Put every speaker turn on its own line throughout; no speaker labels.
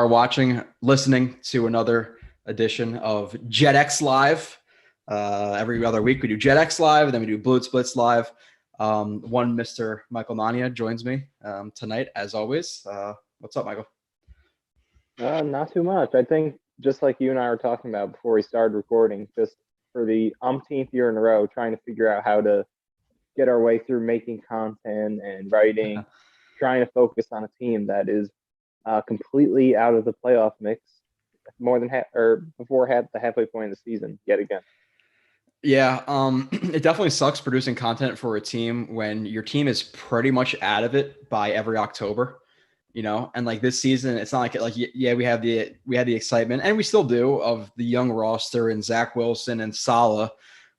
are listening to another edition of JetX Live. Every other week we do JetX Live, and then we do Blue Splits Live. One Mr. Michael Nania joins me tonight, as always. What's up, Michael?
Not too much. I think just like you and I were talking about before we started recording, just for the umpteenth year in a row, trying to figure out how to get our way through making content and writing, trying to focus on a team that is completely out of the playoff mix more than before the halfway point of the season yet again.
Yeah, it definitely sucks producing content for a team when your team is pretty much out of it by every October, and like this season, it's not like we had the excitement, and we still do, of the young roster and Zach Wilson and Saleh.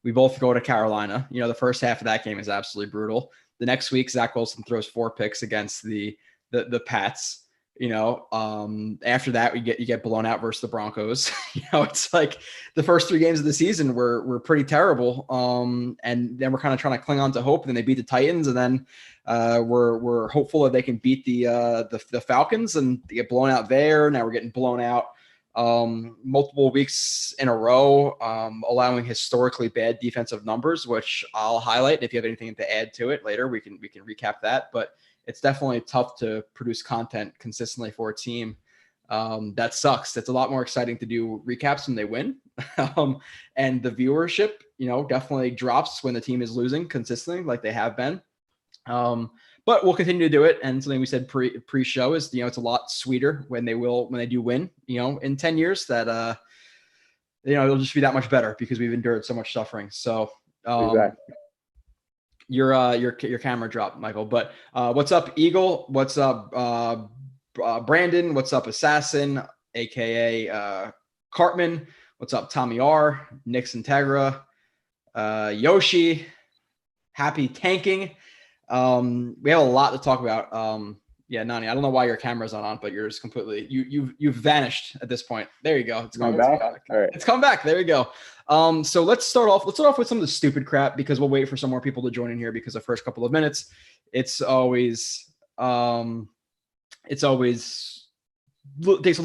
We both go to Carolina. The first half of that game is absolutely brutal. The next week, Zach Wilson throws 4 picks against the Pats. After that, you get blown out versus the Broncos. It's like the first 3 games of the season were pretty terrible. And then we're kind of trying to cling on to hope. And then they beat the Titans, and then we're hopeful that they can beat the Falcons, and they get blown out there. Now we're getting blown out multiple weeks in a row, allowing historically bad defensive numbers, which I'll highlight. If you have anything to add to it later, we can recap that. But it's definitely tough to produce content consistently for a team. That sucks. It's a lot more exciting to do recaps when they win. And the viewership, definitely drops when the team is losing consistently like they have been. But we'll continue to do it. And something we said pre-show is, it's a lot sweeter when they do win, in 10 years that, it'll just be that much better because we've endured so much suffering. So,
Exactly.
Your camera dropped, Michael. But what's up, Eagle? What's up, Brandon? What's up, Assassin, aka Cartman? What's up, Tommy R, Nix Integra, Yoshi, Happy Tanking. We have a lot to talk about. Nani, I don't know why your camera's not on, but you're just completely you've vanished at this point. There you go. It's
come back. All right.
It's come back. There you go. So let's start off with some of the stupid crap, because we'll wait for some more people to join in here, because the first couple of minutes, it takes a little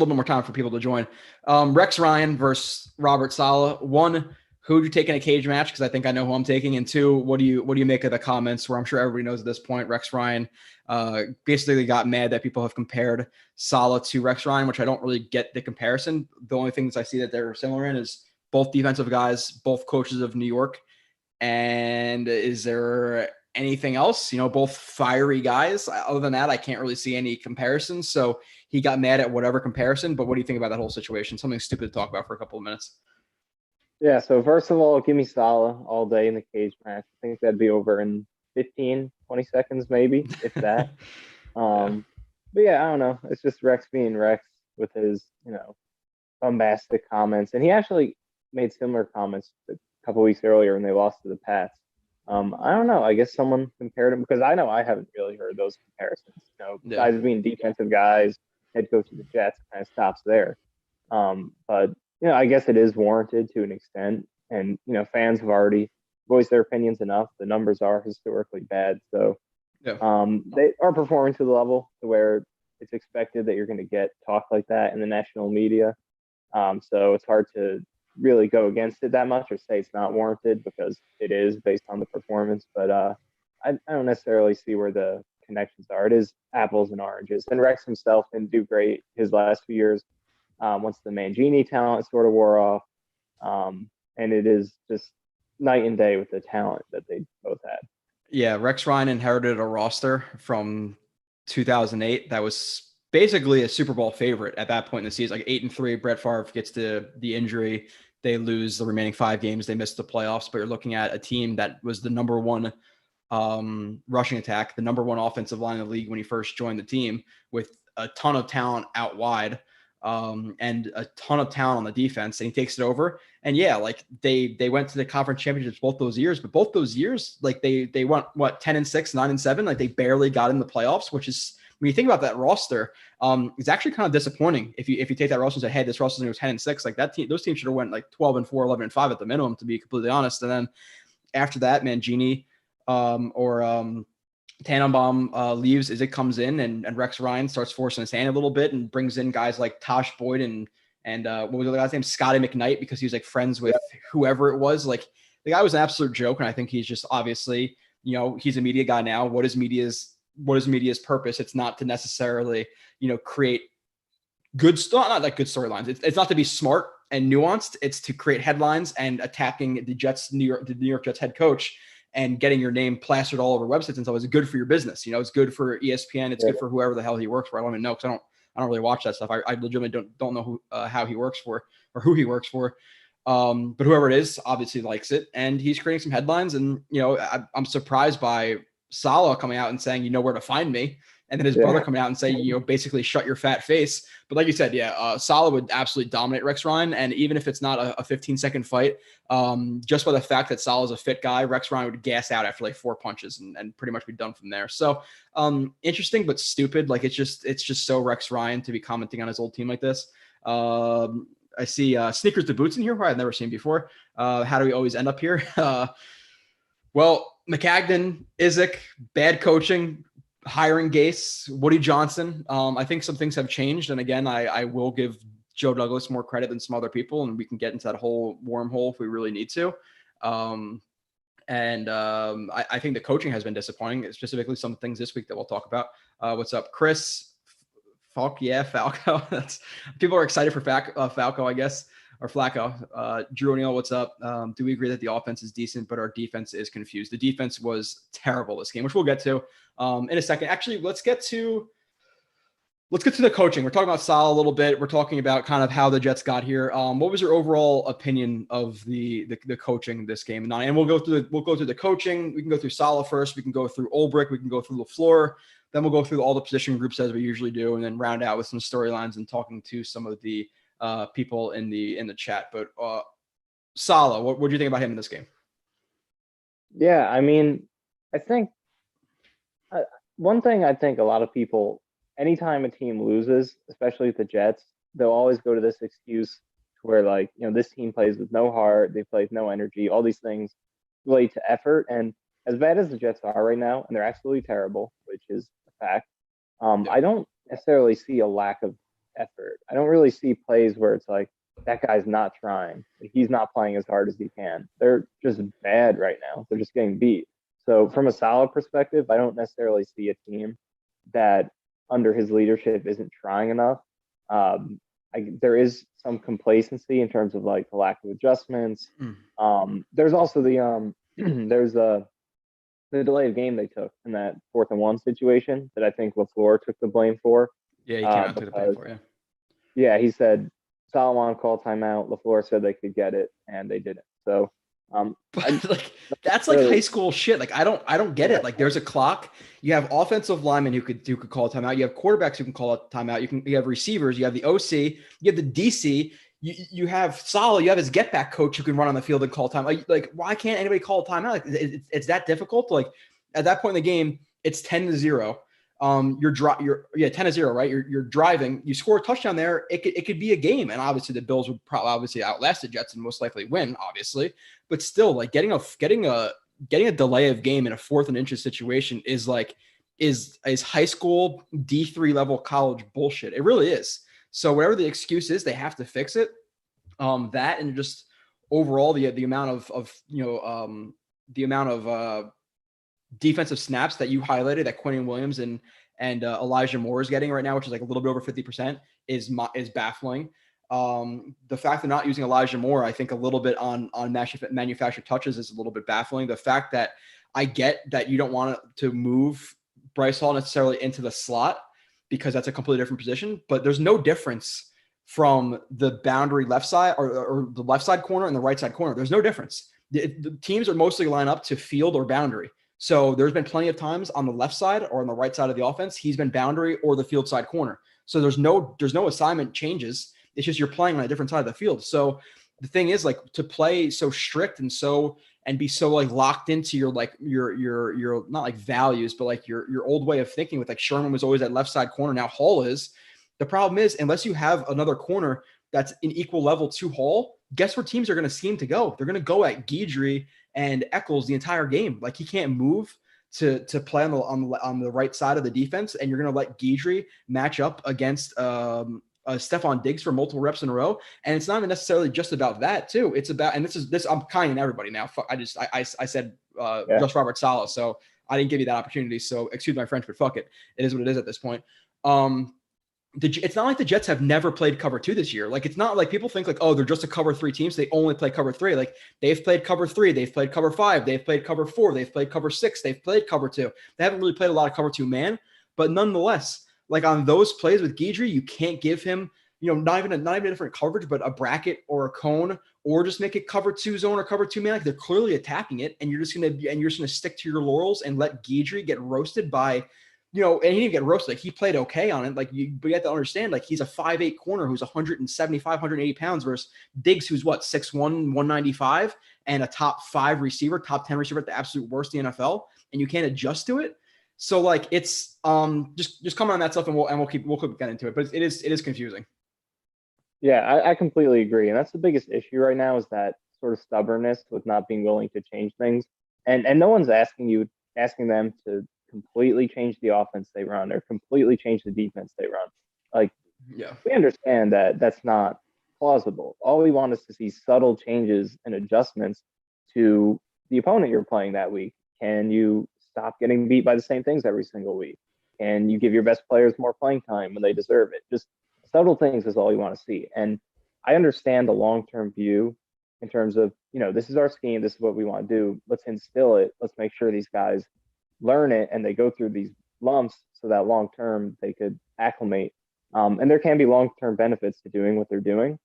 bit more time for people to join. Rex Ryan versus Robert Saleh. 1, who would you take in a cage match? Because I think I know who I'm taking. And 2, what do you make of the comments where I'm sure everybody knows at this point, Rex Ryan basically got mad that people have compared Saleh to Rex Ryan, which I don't really get the comparison. The only things I see that they're similar in is both defensive guys, both coaches of New York. And is there anything else? Both fiery guys. Other than that, I can't really see any comparisons. So he got mad at whatever comparison. But what do you think about that whole situation? Something stupid to talk about for a couple of minutes.
Yeah, so first of all, give me Saleh all day in the cage match. I think that'd be over in 15, 20 seconds maybe, if that. But yeah, I don't know. It's just Rex being Rex with his, bombastic comments. And he actually made similar comments a couple weeks earlier when they lost to the Pats. I don't know. I guess someone compared him, because I know I haven't really heard those comparisons. Guys being defensive guys, head coach of the Jets, kind of stops there. But I guess it is warranted to an extent. And, fans have already voiced their opinions enough. The numbers are historically bad. So they are performing to the level to where it's expected that you're going to get talk like that in the national media. So it's hard to really go against it that much or say it's not warranted, because it is based on the performance. But I don't necessarily see where the connections are. It is apples and oranges. And Rex himself didn't do great his last few years. Once the Mangini talent sort of wore off, and it is just night and day with the talent that they both had.
Yeah, Rex Ryan inherited a roster from 2008 that was basically a Super Bowl favorite at that point in the season. Like 8-3, Brett Favre gets the injury. They lose the remaining 5 games. They missed the playoffs, but you're looking at a team that was the number 1 rushing attack, the number 1 offensive line in the league when he first joined the team, with a ton of talent out wide. And a ton of talent on the defense, and he takes it over. And yeah, like they went to the conference championships both those years, but both those years, like they went 10-6, 9-7, like they barely got in the playoffs, which is, when you think about that roster, it's actually kind of disappointing. If you take that roster and say, hey, this roster was 10-6, like that team, those teams should have went like 12-4, 11-5 at the minimum, to be completely honest. And then after that, Mangini or Tannenbaum leaves, Izek comes in, and Rex Ryan starts forcing his hand a little bit and brings in guys like Tosh Boyd and what was the guy's name? Scotty McKnight, because he was like friends with whoever it was. Like the guy was an absolute joke, and I think he's just obviously, he's a media guy now. What is media's purpose? It's not to necessarily, create not like good storylines. It's not to be smart and nuanced. It's to create headlines and attacking the New York Jets head coach and getting your name plastered all over websites and stuff is good for your business. It's good for ESPN. It's good for whoever the hell he works for. I don't even know, because I don't really watch that stuff. I legitimately don't know how he works for or who he works for. But whoever it is obviously likes it, and he's creating some headlines. And I'm surprised by Saleh coming out and saying, "You know where to find me," and then his brother coming out and saying, basically shut your fat face. But like you said, Saleh would absolutely dominate Rex Ryan, and even if it's not a 15-second fight, just by the fact that Saleh is a fit guy, Rex Ryan would gas out after like 4 punches and pretty much be done from there. So interesting but stupid. Like it's just so Rex Ryan to be commenting on his old team like this. I see Sneakers to Boots in here, who I've never seen before. How do we always end up here? Well, McCagnon, Izek, bad coaching, hiring Gase, Woody Johnson. I think some things have changed. And again, I will give Joe Douglas more credit than some other people, and we can get into that whole wormhole if we really need to. I think the coaching has been disappointing, specifically some things this week that we'll talk about. What's up, Chris? Falco. People are excited for Falco, I guess, or Flacco. Drew O'Neill, what's up? Do we agree that the offense is decent, but our defense is confused? The defense was terrible this game, which we'll get to in a second. Actually, let's get to the coaching. We're talking about Saleh a little bit. We're talking about kind of how the Jets got here. What was your overall opinion of the coaching this game? And we'll go through the coaching. We can go through Saleh first. We can go through Ulbrich. We can go through LaFleur. Then we'll go through all the position groups as we usually do, and then round out with some storylines and talking to some of the people in the chat. But Saleh, what do you think about him in this game?
Yeah, I mean, I think one thing I think a lot of people, anytime a team loses, especially the Jets, they'll always go to this excuse where, like, this team plays with no heart, they play with no energy, all these things relate to effort. And as bad as the Jets are right now, and they're absolutely terrible, which is a fact, I don't necessarily see a lack of effort. I don't really see plays where it's like, that guy's not trying. He's not playing as hard as he can. They're just bad right now. They're just getting beat. So from a Saleh perspective, I don't necessarily see a team that under his leadership isn't trying enough. There is some complacency in terms of like the lack of adjustments. There's also the delay of game they took in that 4th and 1 situation that I think LaFleur took the blame for.
Yeah, he came out and took the blame for it.
Yeah, he said Salomon called timeout. LaFleur said they could get it, and they didn't. So,
that's like high school shit. Like I don't get it. Like there's a clock. You have offensive linemen who could call a timeout. You have quarterbacks who can call a timeout. You have receivers. You have the OC. You have the DC. You have Saleh. You have his get back coach who can run on the field and call time. Like why can't anybody call a timeout? Like it's that difficult. Like at that point in the game, it's 10-0. You're 10-0, right? You're driving. You score a touchdown there. It could be a game, and obviously the Bills would probably obviously outlast the Jets and most likely win, obviously. But still, like getting a delay of game in a 4th and inches situation is high school D3 level college bullshit. It really is. So whatever the excuse is, they have to fix it. That and just overall the amount of defensive snaps that you highlighted that Quinnen Williams and Elijah Moore is getting right now, which is like a little bit over 50%, is baffling. The fact they're not using Elijah Moore, I think a little bit on manufactured touches is a little bit baffling. The fact that I get that you don't want to move Bryce Hall necessarily into the slot because that's a completely different position, but there's no difference from the boundary left side or the left side corner and the right side corner. There's no difference. The teams are mostly lined up to field or boundary. So there's been plenty of times on the left side or on the right side of the offense, he's been boundary or the field side corner. So there's no assignment changes. It's just you're playing on a different side of the field. So the thing is, like, to play so strict and be so like locked into your not like values, but like your old way of thinking with like Sherman was always at left side corner. Now Hall is. The problem is, unless you have another corner that's in equal level to Hall, guess where teams are going to scheme to go? They're going to go at Guidry and Eccles the entire game. Like he can't move. to play on the right side of the defense, and you're going to let Guidry match up against Stephon Diggs for multiple reps in a row. And it's not even necessarily just about that too. It's about, and this I'm kind of everybody now. I said just Robert Saleh, so I didn't give you that opportunity. So excuse my French, but fuck it. It is what it is at this point. It's not like the Jets have never played cover 2 this year. Like, it's not like people think like, oh, they're just a cover 3 team, so they only play cover 3. Like, they've played cover 3, they've played cover 5, they've played cover 4, they've played cover 6, they've played cover 2. They haven't really played a lot of cover 2 man, but nonetheless, like on those plays with Guidry, you can't give him, not even a different coverage, but a bracket or a cone, or just make it cover 2 zone or cover 2 man. Like, they're clearly attacking it, and you're just gonna stick to your laurels and let Guidry get roasted by. And he didn't get roasted. Like, he played okay on it. Like, but you have to understand, like, he's a 5'8" corner who's 175, 180 pounds versus Diggs, who's 6'1", 195, and a top 5 receiver, top 10 receiver at the absolute worst in the NFL, and you can't adjust to it. So, like, it's just comment on that stuff, and we'll keep getting into it. But it is confusing.
Yeah, I completely agree, and that's the biggest issue right now, is that sort of stubbornness with not being willing to change things, and no one's asking them to completely change the offense they run or completely change the defense they run. Like, we understand that that's not plausible. All we want is to see subtle changes and adjustments to the opponent you're playing that week. Can you stop getting beat by the same things every single week? Can you give your best players more playing time when they deserve it? Just subtle things is all you want to see. And I understand the long-term view in terms of, this is our scheme, this is what we want to do. Let's instill it. Let's make sure these guys learn it and they go through these lumps so that long term they could acclimate. And there can be long-term benefits to doing what they're doing.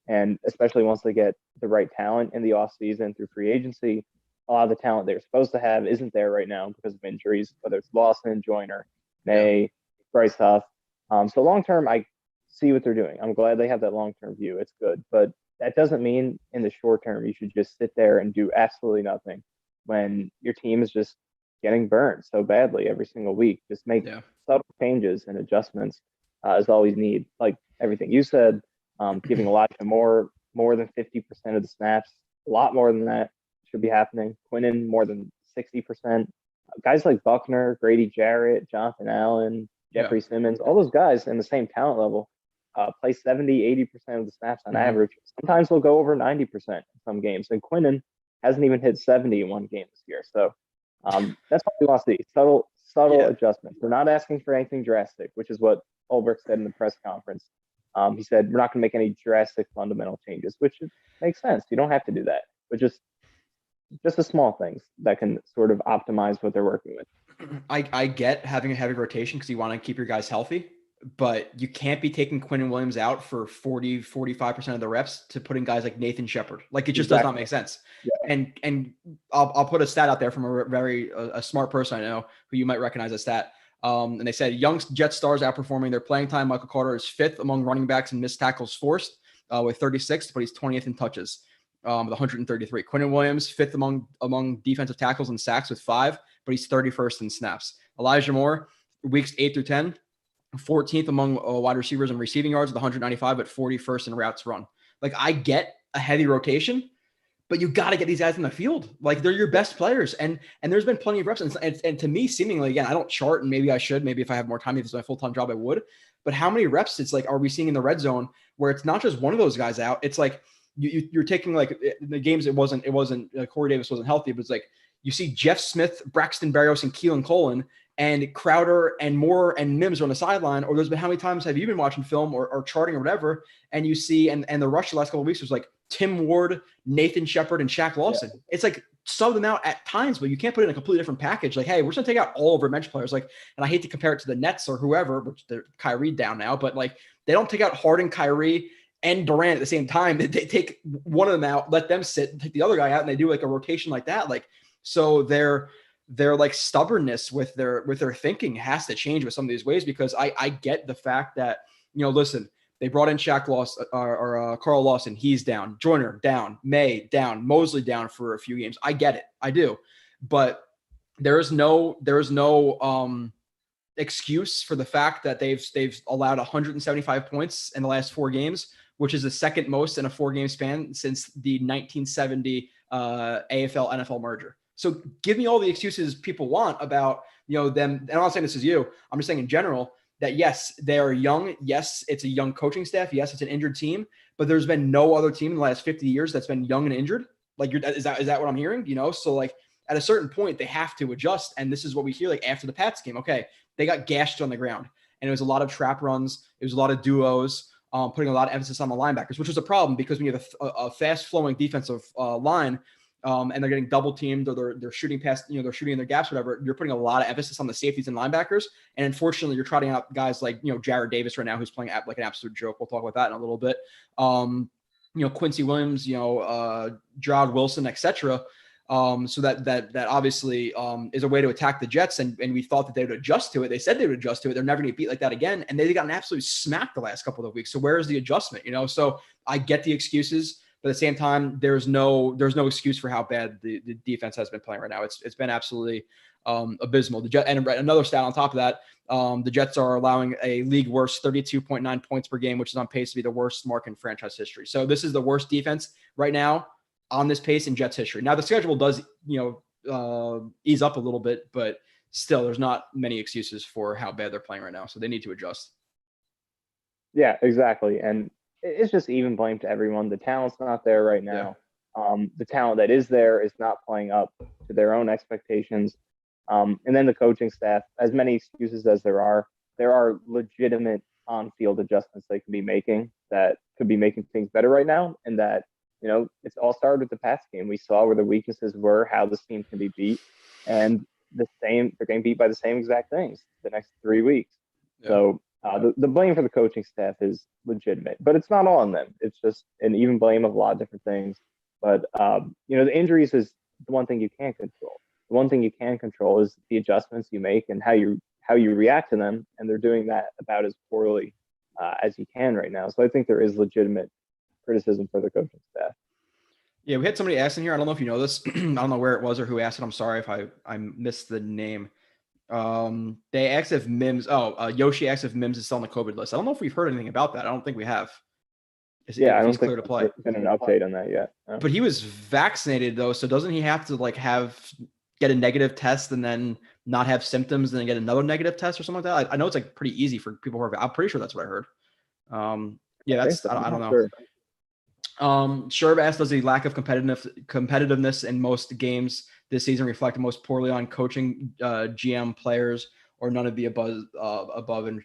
And especially once they get the right talent in the off season through free agency, a lot of the talent they're supposed to have isn't there right now because of injuries, whether it's Lawson, Joyner, May, Bryce Huff. So long term, I see what they're doing. I'm glad they have that long-term view. It's good. But that doesn't mean in the short term you should just sit there and do absolutely nothing when your team is just getting burned so badly every single week. Just make subtle changes and adjustments is all we need. Like everything you said, giving Elijah more than 50% of the snaps, a lot more than that should be happening. Quinnen more than 60%. Guys like Buckner, Grady Jarrett, Jonathan Allen, Jeffrey Simmons, all those guys in the same talent level play 70, 80% of the snaps on average. Sometimes they'll go over 90% in some games. And Quinnen hasn't even hit 70 in one game this year. So that's what we want to see. Subtle adjustments. We're not asking for anything drastic, which is what Ulbrich said in the press conference. He said, we're not going to make any drastic fundamental changes, which makes sense. You don't have to do that, but just the small things that can sort of optimize what they're working with.
I get having a heavy rotation because you want to keep your guys healthy, but you can't be taking Quinnen Williams out for 40, 45% of the reps to putting guys like Nathan Shepard. Like, it just does not make sense. Yeah. And I'll put a stat out there from a smart person I know who you might recognize a stat. And they said young Jet stars outperforming their playing time. Michael Carter is 5th among running backs in missed tackles forced with 36, but he's 20th in touches with 133. Quinnen Williams, 5th among defensive tackles and sacks with 5, but he's 31st in snaps. Elijah Moore, weeks 8 through 10, 14th among wide receivers in receiving yards with 195, but 41st in routes run. Like, I get a heavy rotation, but you got to get these guys in the field. Like, they're your best players. And there's been plenty of reps. And to me, seemingly, again, I don't chart, and maybe I should. Maybe if I have more time, if it's my full-time job, I would. But how many reps it's like, are we seeing in the red zone where it's not just one of those guys out? It's like you're taking, like, in the games, it wasn't Corey Davis wasn't healthy, but it's like you see Jeff Smith, Braxton Berrios, and Keelan Colin, and Crowder and Moore and Mims are on the sideline. Or there's been, how many times have you been watching film or charting or whatever, and you see, and the rush the last couple of weeks was like Tim Ward, Nathan Shepard, and Shaq Lawson. Yeah. It's like, sub them out at times, but you can't put it in a completely different package. Like, hey, we're just gonna take out all of our bench players. Like, and I hate to compare it to the Nets or whoever, which they're Kyrie down now, but like, they don't take out Harden, Kyrie, and Durant at the same time. They take one of them out, let them sit, and take the other guy out, and they do like a rotation like that. Like, so their like stubbornness with their thinking has to change with some of these ways, because I get the fact that, listen, they brought in Shaq Lawson or Carl Lawson. He's down. Joyner down. May down. Mosley down for a few games. I get it. I do. But there is no excuse for the fact that they've allowed 175 points in the last 4 games, which is the second most in a 4-game span since the 1970 AFL NFL merger. So give me all the excuses people want about, them. And I'm not saying this is you. I'm just saying in general that yes, they are young. Yes, it's a young coaching staff. Yes, it's an injured team, but there's been no other team in the last 50 years that's been young and injured. Like, is that what I'm hearing? So like at a certain point they have to adjust. And this is what we hear like after the Pats game. Okay, they got gashed on the ground, and it was a lot of trap runs. It was a lot of duos, putting a lot of emphasis on the linebackers, which was a problem because when you have a fast flowing defensive line, and they're getting double teamed, or they're shooting past, they're shooting in their gaps, whatever. You're putting a lot of emphasis on the safeties and linebackers. And unfortunately, you're trotting out guys like, Jared Davis right now, who's playing like an absolute joke. We'll talk about that in a little bit. Quincy Williams, Gerard Wilson, etc. So that obviously is a way to attack the Jets. And we thought that they would adjust to it. They said they would adjust to it. They're never going to beat like that again. And they got an absolute smack the last couple of weeks. So where is the adjustment? So I get the excuses. But at the same time, there's no excuse for how bad the defense has been playing right now. It's been absolutely abysmal. The Jet, and another stat on top of that, the Jets are allowing a league worst 32.9 points per game, which is on pace to be the worst mark in franchise history. So this is the worst defense right now on this pace in Jets history. Now the schedule does ease up a little bit, but still there's not many excuses for how bad they're playing right now. So they need to adjust.
Yeah, exactly. And it's just even blame to everyone. The talent's not there right now. Yeah. The talent that is there is not playing up to their own expectations. And then the coaching staff, as many excuses as there are legitimate on-field adjustments they can be making that could be making things better right now. And that, it's all started with the Pats game. We saw where the weaknesses were, how this team can be beat. And they're getting beat by the same exact things the next 3 weeks. Yeah. So the blame for the coaching staff is legitimate, but it's not all on them. It's just an even blame of a lot of different things. But, the injuries is the one thing you can't control. The one thing you can control is the adjustments you make and how you react to them. And they're doing that about as poorly as you can right now. So I think there is legitimate criticism for the coaching staff.
Yeah, we had somebody asking here. I don't know if you know this. I don't know where it was or who asked it. I'm sorry if I missed the name. They asked if Mims. Yoshi asked if Mims is still on the COVID list. I don't know if we've heard anything about that. I don't think we have.
I don't think clear to play. Been an update on that yet. No.
But he was vaccinated though, so doesn't he have to get a negative test and then not have symptoms and then get another negative test or something like that? I know it's like pretty easy for people who are. I'm pretty sure that's what I heard. I don't know. Sure. Sherb asked, does the lack of competitiveness in most games this season reflect most poorly on coaching, GM, players, or none of the above, and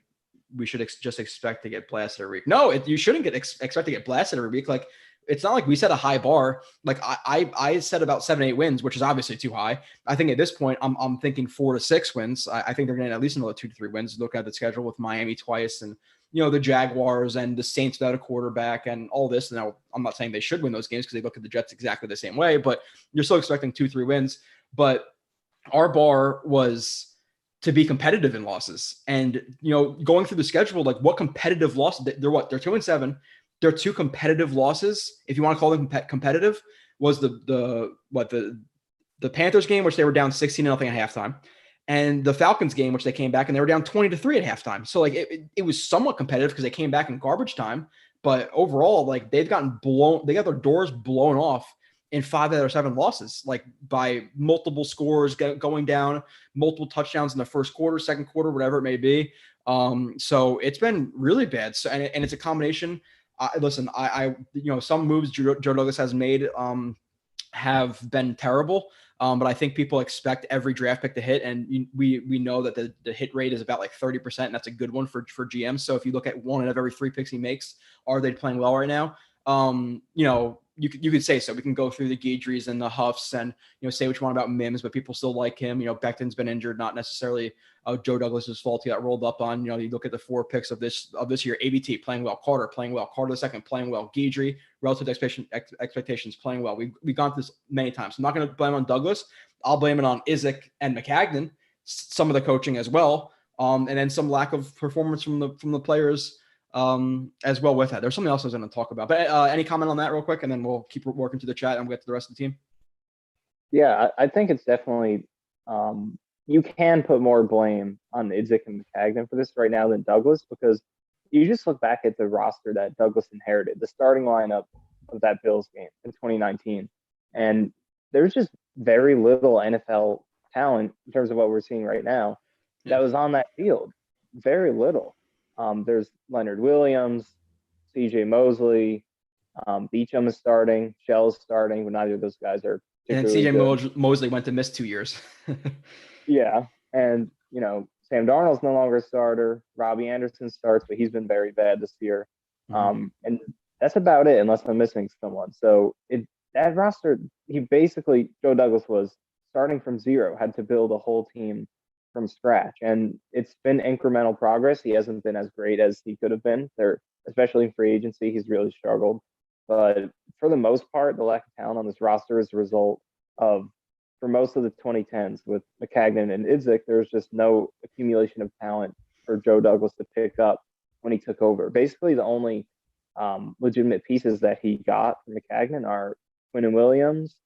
we should just expect to get blasted every week? No, you shouldn't expect to get blasted every week. Like, it's not like we set a high bar. Like I said about 7-8 wins, which is obviously too high. I think at this point I'm thinking 4 to 6 wins. I think they're getting at least another 2 to 3 wins. Look at the schedule with Miami twice and the Jaguars and the Saints without a quarterback and all this. Now I'm not saying they should win those games because they look at the Jets exactly the same way, but you're still expecting 2-3 wins. But our bar was to be competitive in losses. And, going through the schedule, like what competitive losses, they're 2-7. Their 2 competitive losses, if you want to call them competitive, was the Panthers game, which they were down 16-0 at halftime, and the Falcons game, which they came back and they were down 20-3 at halftime. So like it was somewhat competitive because they came back in garbage time, but overall, like they got their doors blown off in 5 out of 7 losses, like by multiple scores, going down, multiple touchdowns in the first quarter, second quarter, whatever it may be. So it's been really bad. So and it's a combination. Listen, some moves Joe Douglas has made have been terrible, but I think people expect every draft pick to hit, and we know that the hit rate is about like 30%, and that's a good one for GM. So if you look at 1 out of every 3 picks he makes, are they playing well right now? You could say so. We can go through the Guidrys and the Huffs and, say what you want about Mims, but people still like him. Becton's been injured, not necessarily Joe Douglas's fault. He got rolled up on. You look at the 4 picks of this year: ABT playing well, Carter playing well, Carter the second playing well, Guidry relative expectations playing well. We've gone through this many times. I'm not going to blame on Douglas. I'll blame it on Izek and McCagnon, some of the coaching as well, and then some lack of performance from the players as well with that. There's something else I was going to talk about, but any comment on that real quick, and then we'll keep working to the chat and we'll get to the rest of the team.
Yeah, I think it's definitely you can put more blame on Idzik and McCagnon for this right now than Douglas, because you just look back at the roster that Douglas inherited, the starting lineup of that Bills game in 2019, and there's just very little NFL talent in terms of what we're seeing right now that was on that field. Very little. There's Leonard Williams, C.J. Mosley, Beachum is starting, Shell's starting, but neither of those guys are
And
particularly
CJ
good.
Mosley went to miss 2 years.
Yeah, and Sam Darnold's no longer a starter. Robbie Anderson starts, but he's been very bad this year. And that's about it, unless I'm missing someone. So that roster, Joe Douglas was starting from zero, had to build a whole team from scratch, and it's been incremental progress. He hasn't been as great as he could have been there, especially in free agency. He's really struggled, but for the most part, the lack of talent on this roster is a result of, for most of the 2010s with Maccagnan and Idzik, there was just no accumulation of talent for Joe Douglas to pick up when he took over. Basically, the only legitimate pieces that he got from Maccagnan are Quinnen Williams,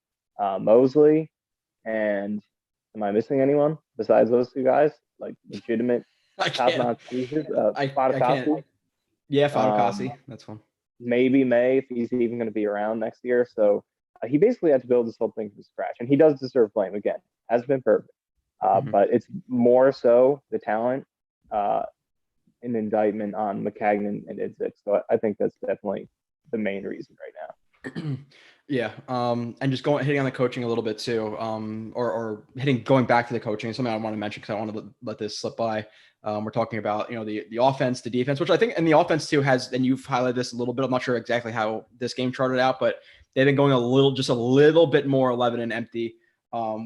Mosley, and am I missing anyone besides those two guys? Like legitimate top-notch pieces?
I can't. Yeah, Fadakasi. That's one.
Maybe May, if he's even going to be around next year. So he basically had to build this whole thing from scratch, and he does deserve blame. Again, hasn't been perfect, but it's more so the talent, an indictment on Maccagnan and Idzik. So I think that's definitely the main reason right now.
Yeah. And just hitting on the coaching a little bit too, or going back to the coaching is something I want to mention because I want to let this slip by. We're talking about, the offense, the defense, which I think, and the offense too and you've highlighted this a little bit. I'm not sure exactly how this game charted out, but they've been going just a little bit more 11 and empty,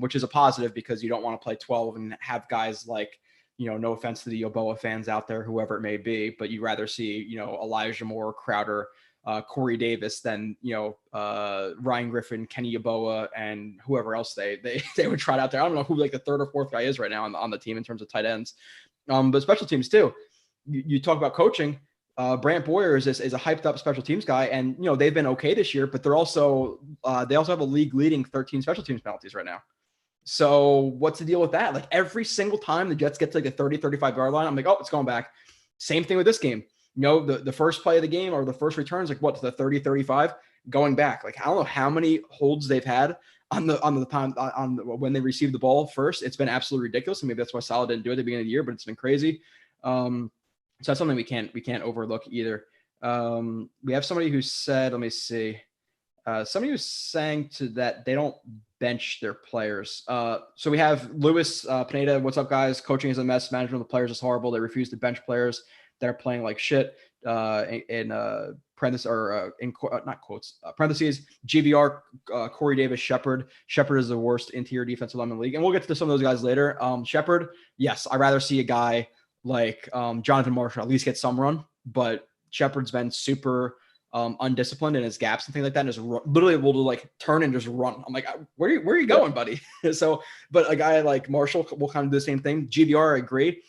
which is a positive because you don't want to play 12 and have guys like, no offense to the Yoboa fans out there, whoever it may be, but you rather see, Elijah Moore, Crowder, Corey Davis than, Ryan Griffin, Kenny Yeboah, and whoever else they would try out there. I don't know who like the third or fourth guy is right now on the team in terms of tight ends. But special teams too. You talk about coaching. Brant Boyer is a hyped up special teams guy, and they've been okay this year, but they also have a league leading 13 special teams penalties right now. So what's the deal with that? Like every single time the Jets get to like the 30-35 yard line, I'm like, oh, it's going back. Same thing with this game. The first play of the game or the first return is like what, to the 30-35 going back. Like I don't know how many holds they've had on the time when they received the ball first. It's been absolutely ridiculous. And maybe that's why Saleh didn't do it at the beginning of the year, but it's been crazy. So that's something we can't overlook either. We have somebody who said, let me see. Somebody was saying that they don't bench their players. So we have Luis Pineda. What's up, guys? Coaching is a mess. Management of the players is horrible. They refuse to bench players that are playing like shit. In parentheses or in not quotes, parentheses, GVR, Corey Davis, Shepard. Shepard is the worst interior defensive lineman in the league. And we'll get to some of those guys later. Shepard, yes, I'd rather see a guy like Jonathan Marshall at least get some run, but Shepard's been super undisciplined in his gaps and things like that, and just literally able to like turn and just run. I'm like, where are you going, buddy? So, but a guy like Marshall will kind of do the same thing. GVR, I agree.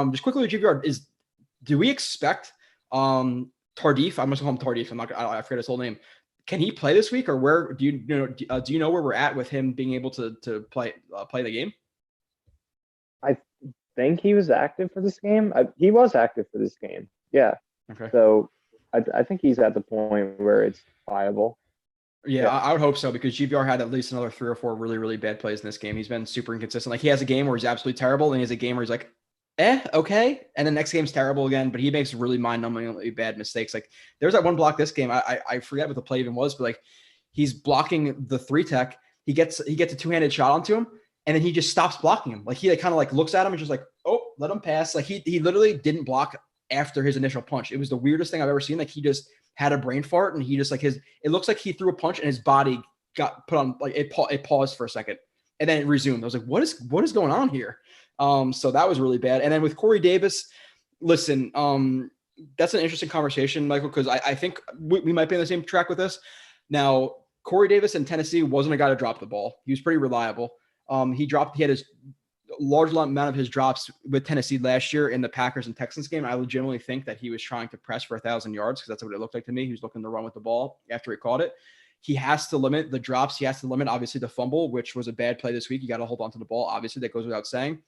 Just quickly with GVR do we expect Tardif? I'm just going to call him Tardif. I forget his whole name. Can he play this week, or where do you know where we're at with him being able to play the game?
I think he was active for this game. He was active for this game. Yeah.
Okay.
So I think he's at the point where it's viable.
Yeah, I would hope so because GVR had at least another 3 or 4 really, really bad plays in this game. He's been super inconsistent. Like he has a game where he's absolutely terrible, and he has a game where he's like, okay. And the next game's terrible again, but he makes really mind-numbingly bad mistakes. Like there's that one block this game. I forget what the play even was, but like he's blocking the 3-tech. He gets a 2-handed shot onto him, and then he just stops blocking him. Like he like, kind of like looks at him and just like, oh, let him pass. Like he literally didn't block after his initial punch. It was the weirdest thing I've ever seen. Like he just had a brain fart, and he just like it looks like he threw a punch and his body got put on, like it paused for a second and then it resumed. I was like, what is going on here? So that was really bad. And then with Corey Davis, listen, that's an interesting conversation, Michael, because I think we might be on the same track with this. Now, Corey Davis in Tennessee wasn't a guy to drop the ball. He was pretty reliable. He had his large amount of his drops with Tennessee last year in the Packers and Texans game. I legitimately think that he was trying to press for 1,000 yards because that's what it looked like to me. He was looking to run with the ball after he caught it. He has to limit the drops. He has to limit, obviously, the fumble, which was a bad play this week. You got to hold on to the ball. Obviously, that goes without saying.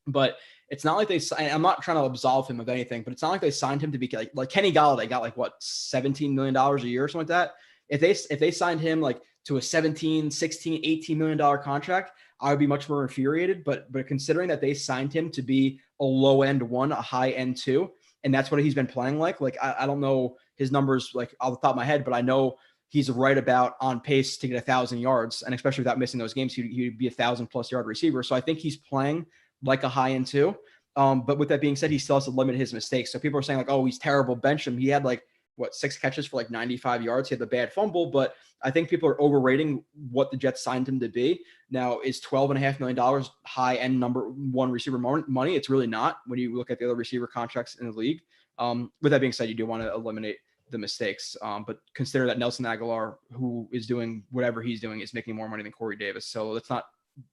But it's not like I'm not trying to absolve him of anything, but it's not like they signed him to be like Kenny Galladay got like what, $17 million a year or something like that. If they signed him like to a 17, 16, $18 million contract, I would be much more infuriated. But considering that they signed him to be a low end one, a high end two, and that's what he's been playing like I don't know his numbers like off the top of my head, but I know he's right about on pace to get 1,000 yards, and especially without missing those games, he'd be 1,000+ yard receiver. So I think he's playing like a high end two. But with that being said, he still has to limit his mistakes. So people are saying like, oh, he's terrible, bench him. He had like 6 catches for like 95 yards. He had the bad fumble, but I think people are overrating what the Jets signed him to be. Now, is $12.5 million high end number one receiver money? It's really not when you look at the other receiver contracts in the league. With that being said, you do want to eliminate the mistakes. But consider that Nelson Aguilar, who is doing whatever he's doing, is making more money than Corey Davis. So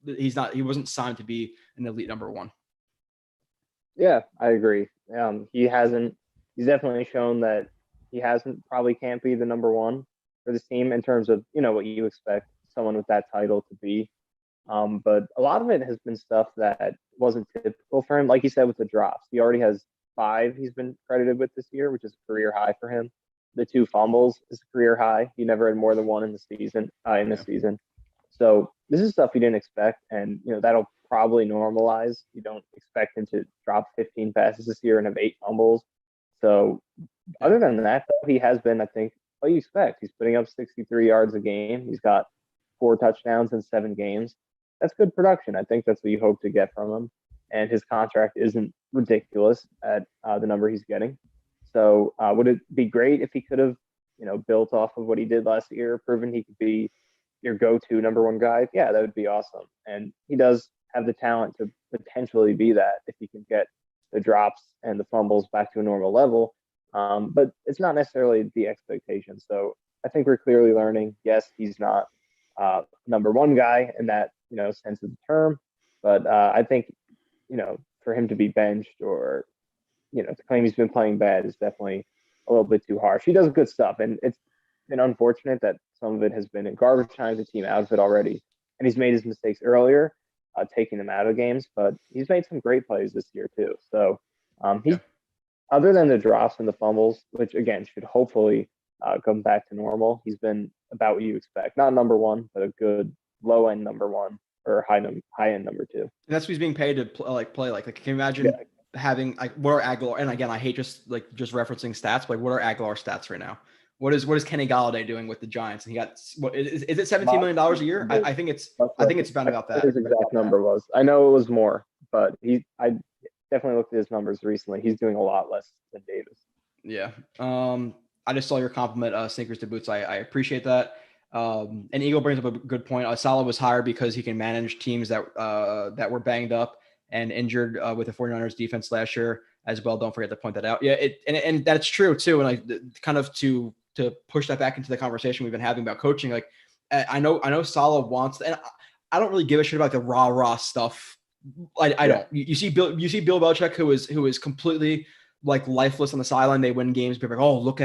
he wasn't signed to be an elite number one.
Yeah, I agree. He's definitely shown that he probably can't be the number one for this team in terms of, what you expect someone with that title to be. But a lot of it has been stuff that wasn't typical for him. Like you said, with the drops, he already has 5 he's been credited with this year, which is a career high for him. The 2 fumbles is a career high. He never had more than 1 in the season, season. So this is stuff you didn't expect, and that'll probably normalize. You don't expect him to drop 15 passes this year and have 8 fumbles. So other than that, he has been, I think, what you expect. He's putting up 63 yards a game. He's got 4 touchdowns in 7 games. That's good production. I think that's what you hope to get from him. And his contract isn't ridiculous at the number he's getting. So would it be great if he could have, built off of what he did last year, proven he could be your go-to number one guy? Yeah, that would be awesome. And he does have the talent to potentially be that if he can get the drops and the fumbles back to a normal level. But it's not necessarily the expectation. So I think we're clearly learning. Yes, he's not number one guy in that sense of the term, but I think for him to be benched or to claim he's been playing bad is definitely a little bit too harsh. He does good stuff, and it's been unfortunate that some of it has been in garbage time, the team out of it already, and he's made his mistakes earlier, taking them out of games, but he's made some great plays this year too. So he's other than the drops and the fumbles, which again should hopefully come back to normal, he's been about what you expect. Not number one, but a good low end number one or high end number two. And
that's what he's being paid to play like. Can you imagine having like what are Aguilar? And again, I hate just referencing stats, but what are Aguilar stats right now? What is Kenny Galladay doing with the Giants? And he got what is it $17 million a year? I think it's about that.
His exact number was. I know it was more, but I definitely looked at his numbers recently. He's doing a lot less than Davis.
Yeah. I just saw your compliment, Sneakers to Boots. I appreciate that. And Eagle brings up a good point. Saleh was hired because he can manage teams that were banged up and injured with the 49ers defense last year as well. Don't forget to point that out. Yeah, and that's true too. And kind of to push that back into the conversation we've been having about coaching. Like I know Saleh wants, and I don't really give a shit about the rah stuff. I don't. You see Bill Belichick who is completely like lifeless on the sideline. They win games. People are like, oh, look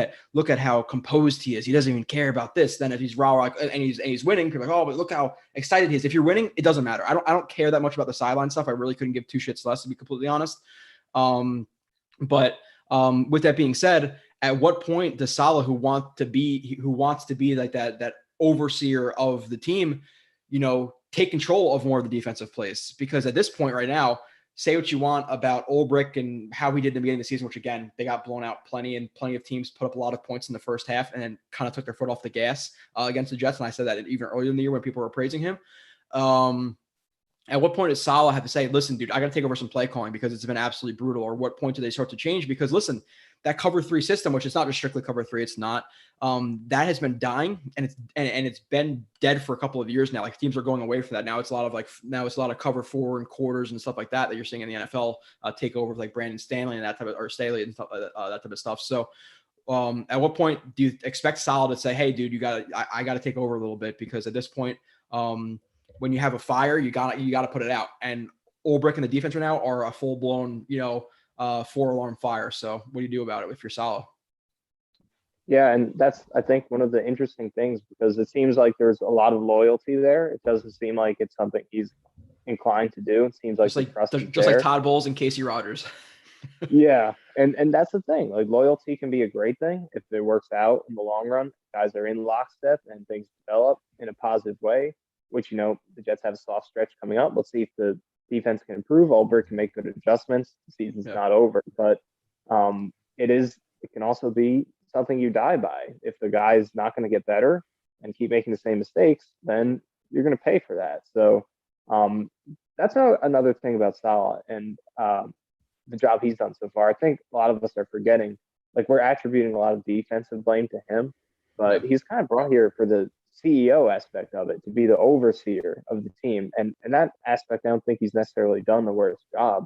at how composed he is. He doesn't even care about this. Then if he's rah and he's winning, people are like, oh, but look how excited he is. If you're winning, it doesn't matter. I don't care that much about the sideline stuff. I really couldn't give 2 shits less, to be completely honest. But with that being said, at what point does Saleh, who wants to be like that overseer of the team, take control of more of the defensive plays? Because at this point right now, say what you want about Ulbrich and how he did in the beginning of the season, which again, they got blown out plenty of teams put up a lot of points in the first half and then kind of took their foot off the gas against the Jets. And I said that even earlier in the year when people were praising him. At what point does Saleh have to say, listen, dude, I got to take over some play calling because it's been absolutely brutal? Or what point do they start to change? Because listen, that cover 3 system, which is not just strictly cover 3, it's not, that has been dying and it's been dead for a couple of years now. Like teams are going away from that. Now it's a lot of cover 4 and quarters and stuff like that you're seeing in the NFL take over with like Brandon Stanley and that type of, or Staley and stuff, that type of stuff. So at what point do you expect Saleh to say, hey, dude, I got to take over a little bit? Because at this point, when you have a fire, you got to put it out. And Ulbrich and the defense right now are a full blown, 4-alarm fire. So what do you do about it if you're Saleh?
Yeah, and that's, I think, one of the interesting things, because it seems like there's a lot of loyalty there. It doesn't seem like it's something he's inclined to do. It seems like
just like Todd Bowles and Casey Rogers.
Yeah, and that's the thing. Like loyalty can be a great thing if it works out in the long run. Guys are in lockstep and things develop in a positive way, which the Jets have a soft stretch coming up. Let's see if the defense can improve. Albert can make good adjustments. The season's
Yeah.
not over, but it can also be something you die by. If the guy's not going to get better and keep making the same mistakes, then you're going to pay for that. So um, that's another thing about Salah and the job he's done so far. I think a lot of us are forgetting, like we're attributing a lot of defensive blame to him,
Yeah.
but he's kind of brought here for the CEO aspect of it to be the overseer of the team, and that aspect I don't think he's necessarily done the worst job.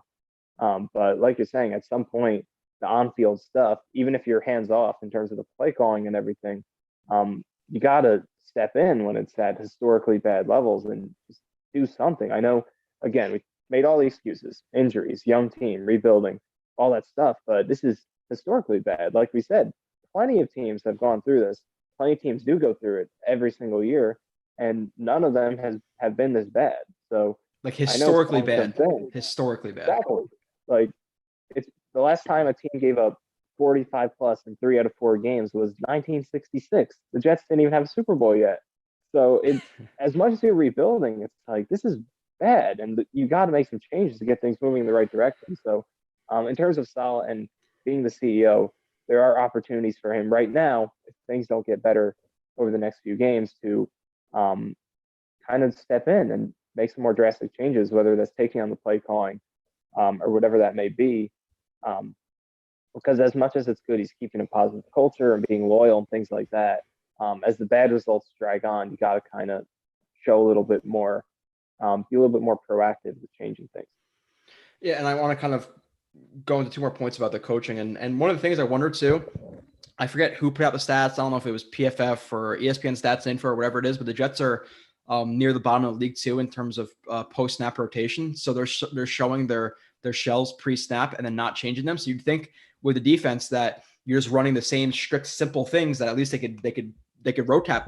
But like you're saying, at some point, the on-field stuff, even if you're hands off in terms of the play calling and everything, you got to step in when it's at historically bad levels and just do something. I know, again, we made all the excuses, injuries, young team, rebuilding, all that stuff, but this is historically bad. Like we said, plenty of teams have gone through this. Plenty of teams do go through it every single year, and none of them have been this bad. So
Like
I know it's a
historically
long-term
bad.
thing.
Historically bad.
Exactly. Like it's the last time a team gave up 45 plus in 3 out of 4 games was 1966. The Jets didn't even have a Super Bowl yet. So as much as you're rebuilding, it's like this is bad, and you got to make some changes to get things moving in the right direction. So, in terms of Salah and being the CEO, there are opportunities for him right now if things don't get better over the next few games to um, kind of step in and make some more drastic changes, whether that's taking on the play calling or whatever that may be. Um, because as much as it's good, he's keeping a positive culture and being loyal and things like that. As the bad results drag on, you got to kind of show a little bit more, be a little bit more proactive with changing things.
Yeah, and I want to kind of go into 2 more points about the coaching. And one of the things I wondered too, I forget who put out the stats. I don't know if it was PFF or ESPN Stats Info or whatever it is, but the Jets are near the bottom of the league too in terms of post snap rotation. So they're showing their shells pre snap and then not changing them. So you'd think with the defense that you're just running the same strict simple things that at least they could rotate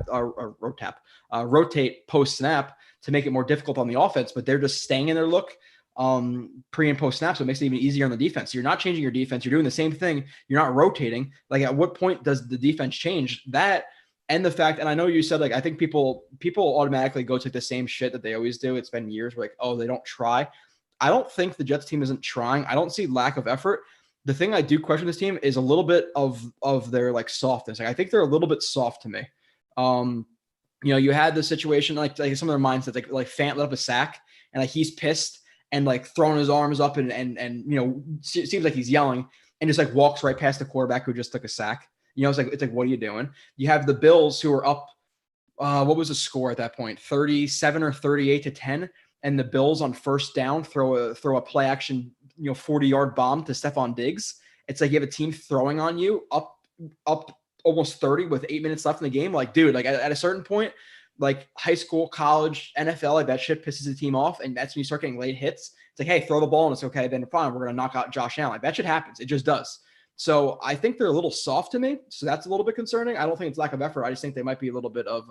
post snap to make it more difficult on the offense, but they're just staying in their look pre and post snap. So it makes it even easier on the defense. So you're not changing your defense. You're doing the same thing. You're not rotating. Like at what point does the defense change that? And the fact, and I know you said, like, I think people automatically go to the same shit that they always do. It's been years where like, oh, they don't try. I don't think the Jets team isn't trying. I don't see lack of effort. The thing I do question this team is a little bit of their like softness. Like, I think they're a little bit soft to me. You had the situation like some of their mindsets, like Fant let up a sack and like he's pissed and like throwing his arms up and seems like he's yelling and just like walks right past the quarterback who just took a sack. It's like what are you doing? You have the Bills who are up. What was the score at that point? 37 or 38-10, and the Bills on first down throw a play action 40-yard bomb to Stephon Diggs. It's like you have a team throwing on you up almost 30 with 8 minutes left in the game. Like, dude, like at a certain point, like high school, college, NFL, like that shit pisses the team off. And that's when you start getting late hits. It's like, hey, throw the ball and it's okay. Then fine, we're going to knock out Josh Allen. Like that shit happens. It just does. So I think they're a little soft to me. So that's a little bit concerning. I don't think it's lack of effort. I just think they might be a little bit of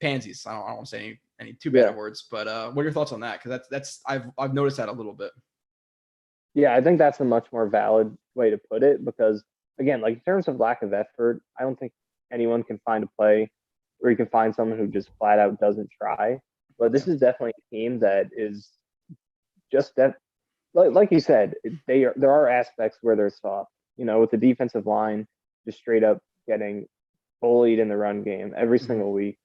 pansies. I don't want to say any too bad words, but what are your thoughts on that? Because that's I've noticed that a little bit.
Yeah, I think that's a much more valid way to put it because again, like in terms of lack of effort, I don't think anyone can find a play where you can find someone who just flat out doesn't try. But this
Yeah.
is definitely a team that is just that, like you said, there are aspects where they're soft. With the defensive line just straight up getting bullied in the run game every single week.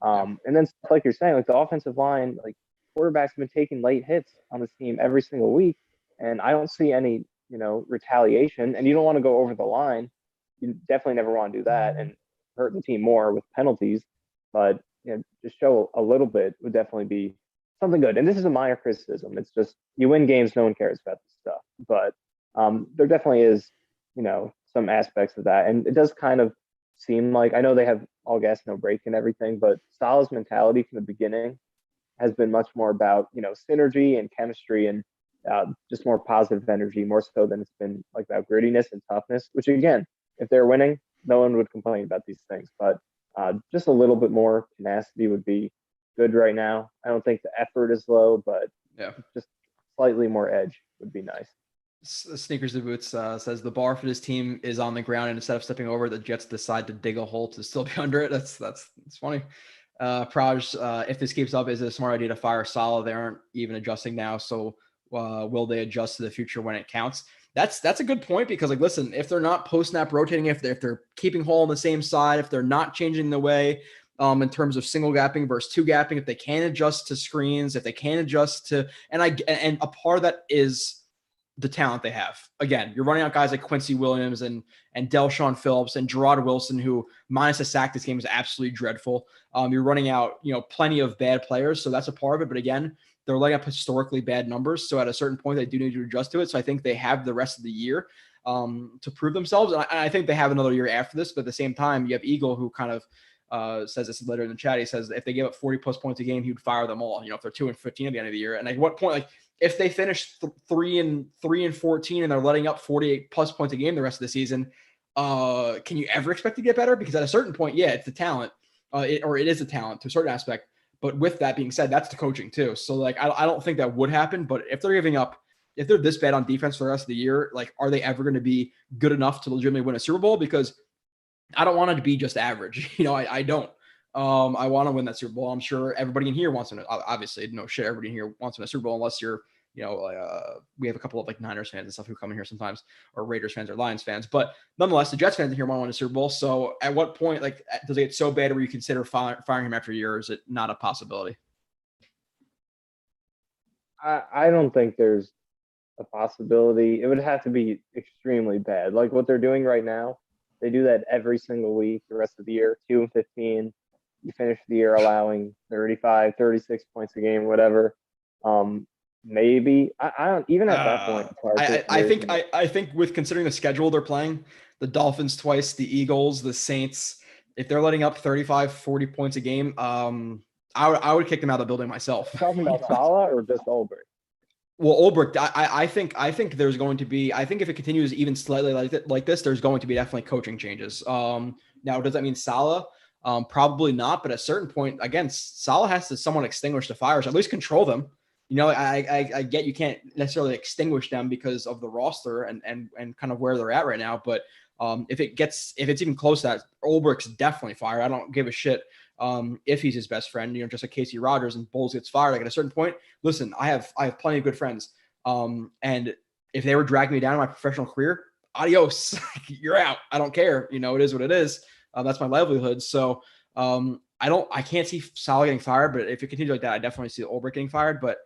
And then like you're saying, like the offensive line, like quarterbacks have been taking late hits on this team every single week, and I don't see any retaliation. And you don't want to go over the line. You definitely never want to do that and hurt the team more with penalties. But just show a little bit would definitely be something good. And this is a minor criticism. It's just you win games, no one cares about this stuff. But there definitely is some aspects of that, and it does kind of seem like I know they have all gas, no break and everything, but Salah's mentality from the beginning has been much more about synergy and chemistry and just more positive energy, more so than it's been like about grittiness and toughness. Which again, if they're winning, no one would complain about these things. But just a little bit more tenacity would be good right now. I don't think the effort is low, but
Yeah.
just slightly more edge would be nice.
Sneakers and Boots says the bar for this team is on the ground, and instead of stepping over, the Jets decide to dig a hole to still be under it. That's funny. Praj, if this keeps up, is it a smart idea to fire Saleh? They aren't even adjusting now, so will they adjust to the future when it counts? That's a good point, because like, listen, if they're not post snap rotating, if they're keeping Hall on the same side, if they're not changing the way in terms of single gapping versus two gapping, if they can adjust to screens, if they can adjust to, and a part of that is the talent they have. Again, you're running out guys like Quincy Williams and Delshon Phillips and Gerard Wilson, who minus a sack this game is absolutely dreadful. You're running out, plenty of bad players, so that's a part of it. But again, they're laying up historically bad numbers, so at a certain point, they do need to adjust to it. So I think they have the rest of the year to prove themselves, and I think they have another year after this. But at the same time, you have Eagle, who kind of says this later in the chat. He says if they give up 40 plus points a game, he would fire them all. If they're 2-15 at the end of the year, and at what point, like, if they finish 3-14 and they're letting up 48 plus points a game the rest of the season, can you ever expect to get better? Because at a certain point, yeah, it's the talent, it is a talent to a certain aspect. But with that being said, that's the coaching too. So like, I don't think that would happen. But if they're if they're this bad on defense for the rest of the year, like, are they ever going to be good enough to legitimately win a Super Bowl? Because I don't want it to be just average. I don't. I want to win that Super Bowl. I'm sure everybody in here wants to. Obviously, no shit. Everybody in here wants to win a Super Bowl, unless you're, we have a couple of like Niners fans and stuff who come in here sometimes, or Raiders fans or Lions fans. But nonetheless, the Jets fans in here want to win a Super Bowl. So at what point, like, does it get so bad where you consider firing him after a year? Or is it not a possibility?
I don't think there's a possibility. It would have to be extremely bad. Like what they're doing right now, they do that every single week, the rest of the year, 2-15. You finish the year allowing 35, 36 points a game, whatever. Maybe I don't even at that point.
I think with considering the schedule they're playing, the Dolphins twice, the Eagles, the Saints, if they're letting up 35, 40 points a game, I would kick them out of the building myself.
Talking about Saleh or just Ulbrich?
Well, Ulbrich, I think there's going to be. I think if it continues even slightly like this, there's going to be definitely coaching changes. Now, does that mean Saleh? Probably not. But at a certain point, again, Saleh has to somewhat extinguish the fires, at least control them. I get you can't necessarily extinguish them because of the roster and kind of where they're at right now. But if it's even close to that, Ulbrich's definitely fired. I don't give a shit if he's his best friend, just like Casey Rogers, and Bowles gets fired. Like at a certain point, listen, I have plenty of good friends. And if they were dragging me down in my professional career, adios, you're out. I don't care. It is what it is. That's my livelihood. So I can't see Saleh getting fired, but if it continues like that, I definitely see Ulbrich getting fired. But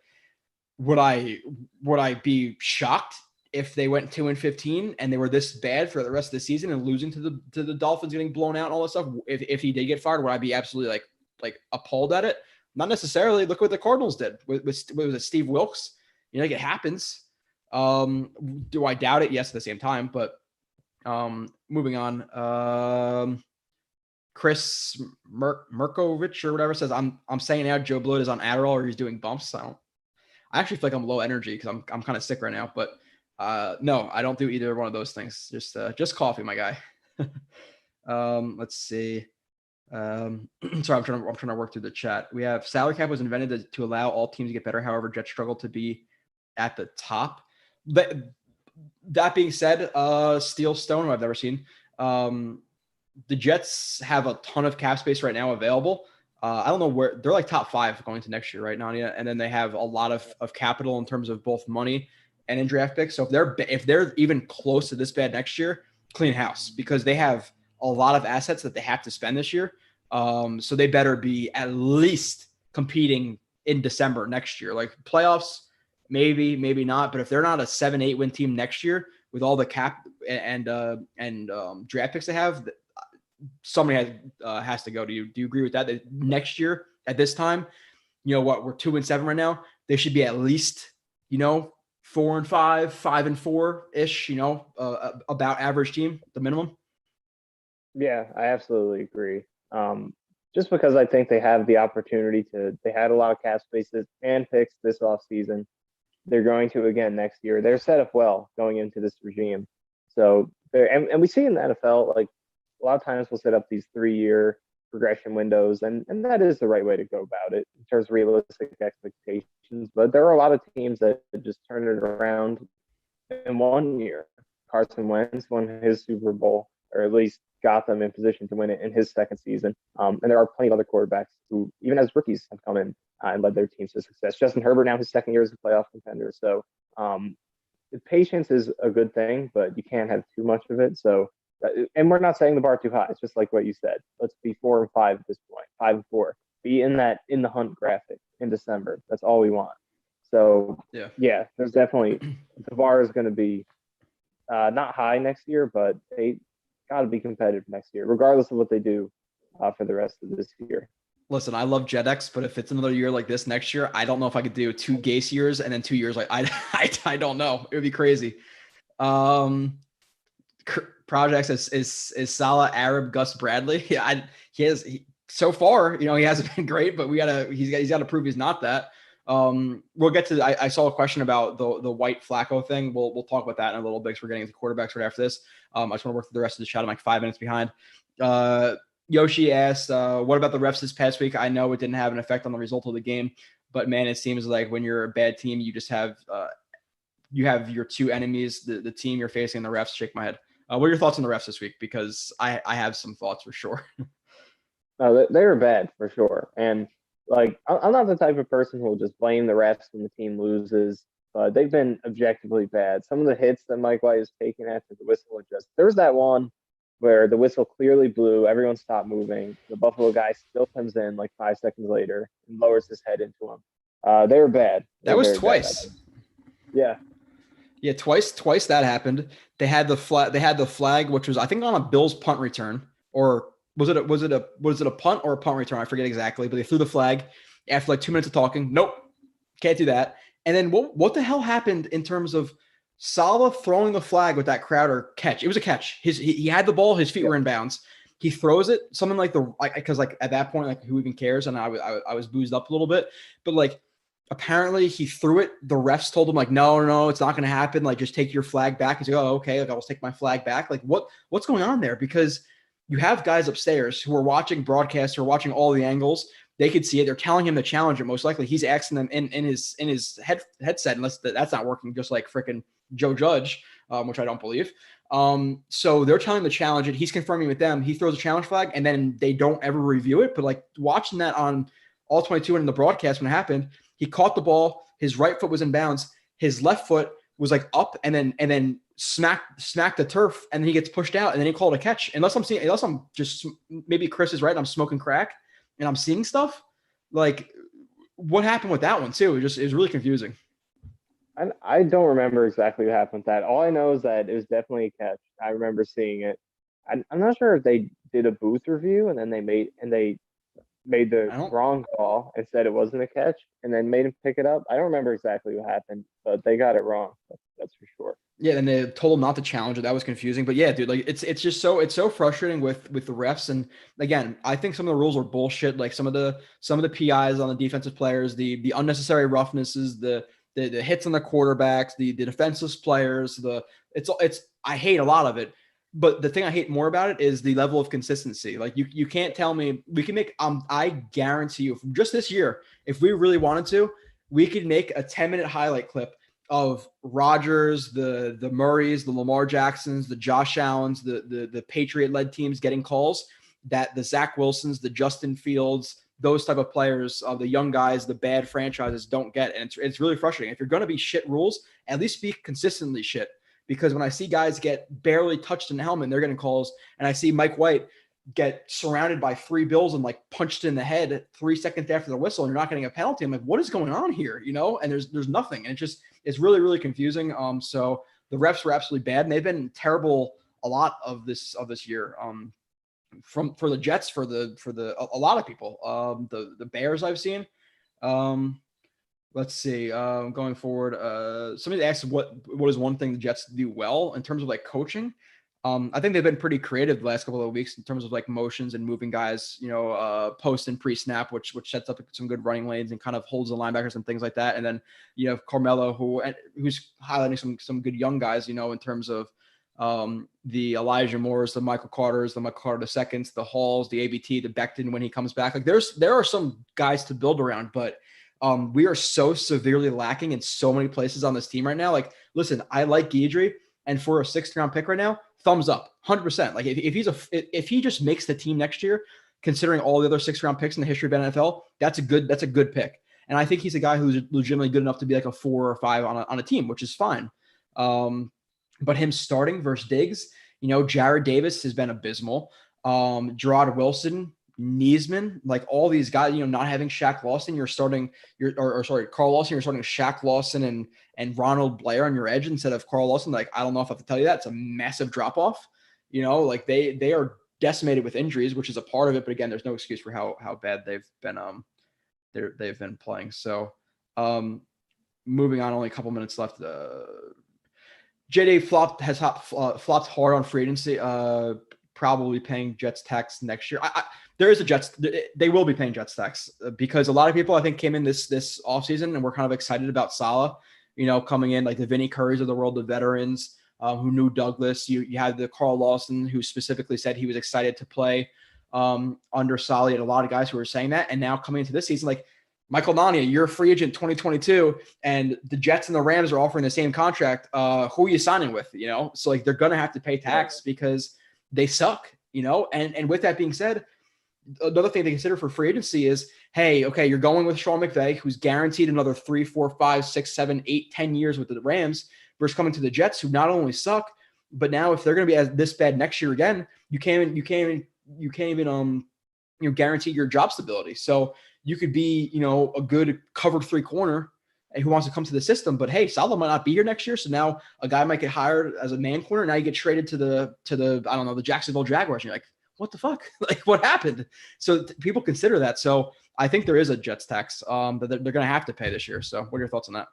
would I be shocked if they went 2-15 and they were this bad for the rest of the season and losing to the Dolphins, getting blown out and all that stuff? If he did get fired, would I be absolutely like appalled at it? Not necessarily. Look what the Cardinals did with was it Steve Wilkes? Like it happens. Do I doubt it? Yes, at the same time. But moving on. Chris Merkovich or whatever says I'm saying now Joe Blood is on Adderall or he's doing bumps. I actually feel like I'm low energy because I'm kind of sick right now. But no, I don't do either one of those things. Just coffee, my guy. Let's see. Sorry, I'm trying to work through the chat. We have salary cap was invented to allow all teams to get better. However, Jets struggle to be at the top. But that being said, Steel Stone, who I've never seen. The Jets have a ton of cap space right now available. I don't know where they're like top 5 going to next year, right, Nadia? And then they have a lot of capital in terms of both money and in draft picks. So if they're even close to this bad next year, clean house, because they have a lot of assets that they have to spend this year. So they better be at least competing in December next year. Like playoffs, maybe not. But if they're not a 7-8 win team next year with all the cap and draft picks they have, somebody has to go. Do you agree with that? That next year at this time, we're 2-7 right now. They should be at least 4-5, 5-4 ish. About average team, the minimum.
Yeah, I absolutely agree. Just because I think they have the opportunity they had a lot of cap spaces and picks this offseason. They're going to again next year. They're set up well going into this regime. So and we see in the NFL, like a lot of times we'll set up these 3-year progression windows, and that is the right way to go about it in terms of realistic expectations. But there are a lot of teams that just turn it around in 1 year. Carson Wentz won his Super Bowl, or at least got them in position to win it in his second season. And there are plenty of other quarterbacks who, even as rookies, have come in and led their teams to success. Justin Herbert now his second year as a playoff contender. So patience is a good thing, but you can't have too much of it. So, and we're not setting the bar too high. It's just like what you said. Let's be 4-5 at this point, 5-4. Be in the hunt graphic in December. That's all we want. So yeah, there's definitely the bar is going to be not high next year, but they got to be competitive next year, regardless of what they do for the rest of this year.
Listen, I love JetX, but if it's another year like this next year, I don't know if I could do 2 Gase years and then 2 years like I don't know. It would be crazy. Projects is Saleh, Arab, Gus Bradley. Yeah, so far, he hasn't been great, but he's got to prove he's not that. We'll get to. I saw a question about the White Flacco thing. We'll talk about that in a little bit because we're getting into quarterbacks right after this. I just want to work through the rest of the chat. I'm like 5 minutes behind. Yoshi asked, what about the refs this past week? I know it didn't have an effect on the result of the game, but man, it seems like when you're a bad team, you just have you have your two enemies, the team you're facing, and the refs. Shake my head. What are your thoughts on the refs this week? Because I have some thoughts for sure.
No, they were bad for sure. And like, I'm not the type of person who will just blame the refs when the team loses. But they've been objectively bad. Some of the hits that Mike White is taking after the whistle are just. There was that one where the whistle clearly blew, everyone stopped moving. The Buffalo guy still comes in like 5 seconds later and lowers his head into him. They were bad.
That was twice.
Yeah.
Yeah, twice that happened. They had the flag, which was I think on a Bills punt return, or was it a punt or a punt return? I forget exactly, but they threw the flag after like 2 minutes of talking. Nope, can't do that. And then what the hell happened in terms of Saleh throwing the flag with that Crowder catch? It was a catch. He had the ball, his feet were in bounds. He throws it, something like because at that point, like who even cares? And I was boozed up a little bit, but like apparently he threw it. The refs told him like, no, it's not going to happen. Like just take your flag back. He's like, oh, okay, like I'll take my flag back. Like what's going on there? Because you have guys upstairs who are watching broadcasts, who are watching all the angles. They could see it. They're telling him to challenge it. Most likely, he's asking them in his headset, unless that's not working, just like freaking Joe Judge, which I don't believe. So they're telling him to challenge it. He's confirming with them. He throws a challenge flag, and then they don't ever review it. But like watching that on all 22 and in the broadcast when it happened, he caught the ball. His right foot was in bounds. His left foot was like up, and then smacked the turf, and then he gets pushed out, and then he called a catch. Unless I'm just maybe Chris is right. I'm smoking crack. And I'm seeing stuff like what happened with that one too. It was really confusing.
I don't remember exactly what happened with that. All I know is that it was definitely a catch. I remember seeing it. I'm not sure if they did a booth review and then they made the wrong call and said it wasn't a catch and then made him pick it up. I don't remember exactly what happened, but they got it wrong. That's for sure.
Yeah, and they told him not to challenge it. That was confusing. But yeah, dude, like it's just so frustrating with the refs. And again, I think some of the rules are bullshit. Like some of the PIs on the defensive players, the unnecessary roughnesses, the hits on the quarterbacks, the defenseless players, I hate a lot of it. But the thing I hate more about it is the level of consistency. Like you can't tell me we can make I guarantee you just this year, if we really wanted to, we could make a 10-minute highlight clip of Rodgers, the Murrays, the Lamar Jacksons, the Josh Allens, the Patriot-led teams getting calls, that the Zach Wilsons, the Justin Fields, those type of players, the young guys, the bad franchises don't get. And it's really frustrating. If you're going to be shit rules, at least be consistently shit. Because when I see guys get barely touched in the helmet, they're getting calls, and I see Mike White get surrounded by 3 Bills and like punched in the head 3 seconds after the whistle, and you're not getting a penalty. I'm like, what is going on here? And there's nothing. And it's really, really confusing. So the refs were absolutely bad, and they've been terrible a lot of this year. For the Jets, for a lot of people. The Bears I've seen. Let's see. Going forward, somebody asked what is one thing the Jets do well in terms of like coaching. I think they've been pretty creative the last couple of weeks in terms of like motions and moving guys, post and pre-snap, which sets up some good running lanes and kind of holds the linebackers and things like that. And then you have Carmelo who's highlighting some good young guys, in terms of the Elijah Moores, the Michael Carters, the Michael Carter IIs, the Halls, the ABT, the Becton when he comes back. Like there are some guys to build around, but We are so severely lacking in so many places on this team right now. Like, listen, I like Guidry, and for a 6th round pick right now, thumbs up, 100%. Like, if he just makes the team next year, considering all the other 6th round picks in the history of NFL, that's a good pick. And I think he's a guy who's legitimately good enough to be like a 4 or 5 on a team, which is fine. But him starting versus Diggs, Jared Davis has been abysmal. Gerard Wilson, Niesman, like all these guys, not having Shaq Lawson, Carl Lawson, you're starting Shaq Lawson and Ronald Blair on your edge instead of Carl Lawson. Like, I don't know if I have to tell you that. It's a massive drop off. Like they are decimated with injuries, which is a part of it. But again, there's no excuse for how bad they've been playing. So moving on, only a couple minutes left. JD flopped hard on free agency, probably paying Jets tax next year. There is a Jets. They will be paying Jets tax because a lot of people, I think, came in this offseason and were kind of excited about Saleh, coming in, like the Vinny Currys of the world, the veterans who knew Douglas. You had the Carl Lawson, who specifically said he was excited to play under Saleh. And a lot of guys who were saying that. And now coming into this season, like Michael Nania, you're a free agent 2022, and the Jets and the Rams are offering the same contract. Who are you signing with? So like they're gonna have to pay tax because they suck. And with that being said, another thing they consider for free agency is, hey, okay, you're going with Sean McVay, who's guaranteed another 3, 4, 5, 6, 7, 8, 10 years with the Rams, versus coming to the Jets, who not only suck, but now if they're going to be as this bad next year again, you can't even guarantee your job stability. So you could be, a good covered 3 corner and who wants to come to the system, but hey, Saleh might not be here next year. So now a guy might get hired as a man corner. Now you get traded to the I don't know, the Jacksonville Jaguars. And you're like, what the fuck? Like, what happened? So people consider that. So I think there is a Jets tax that they're going to have to pay this year. So what are your thoughts on that?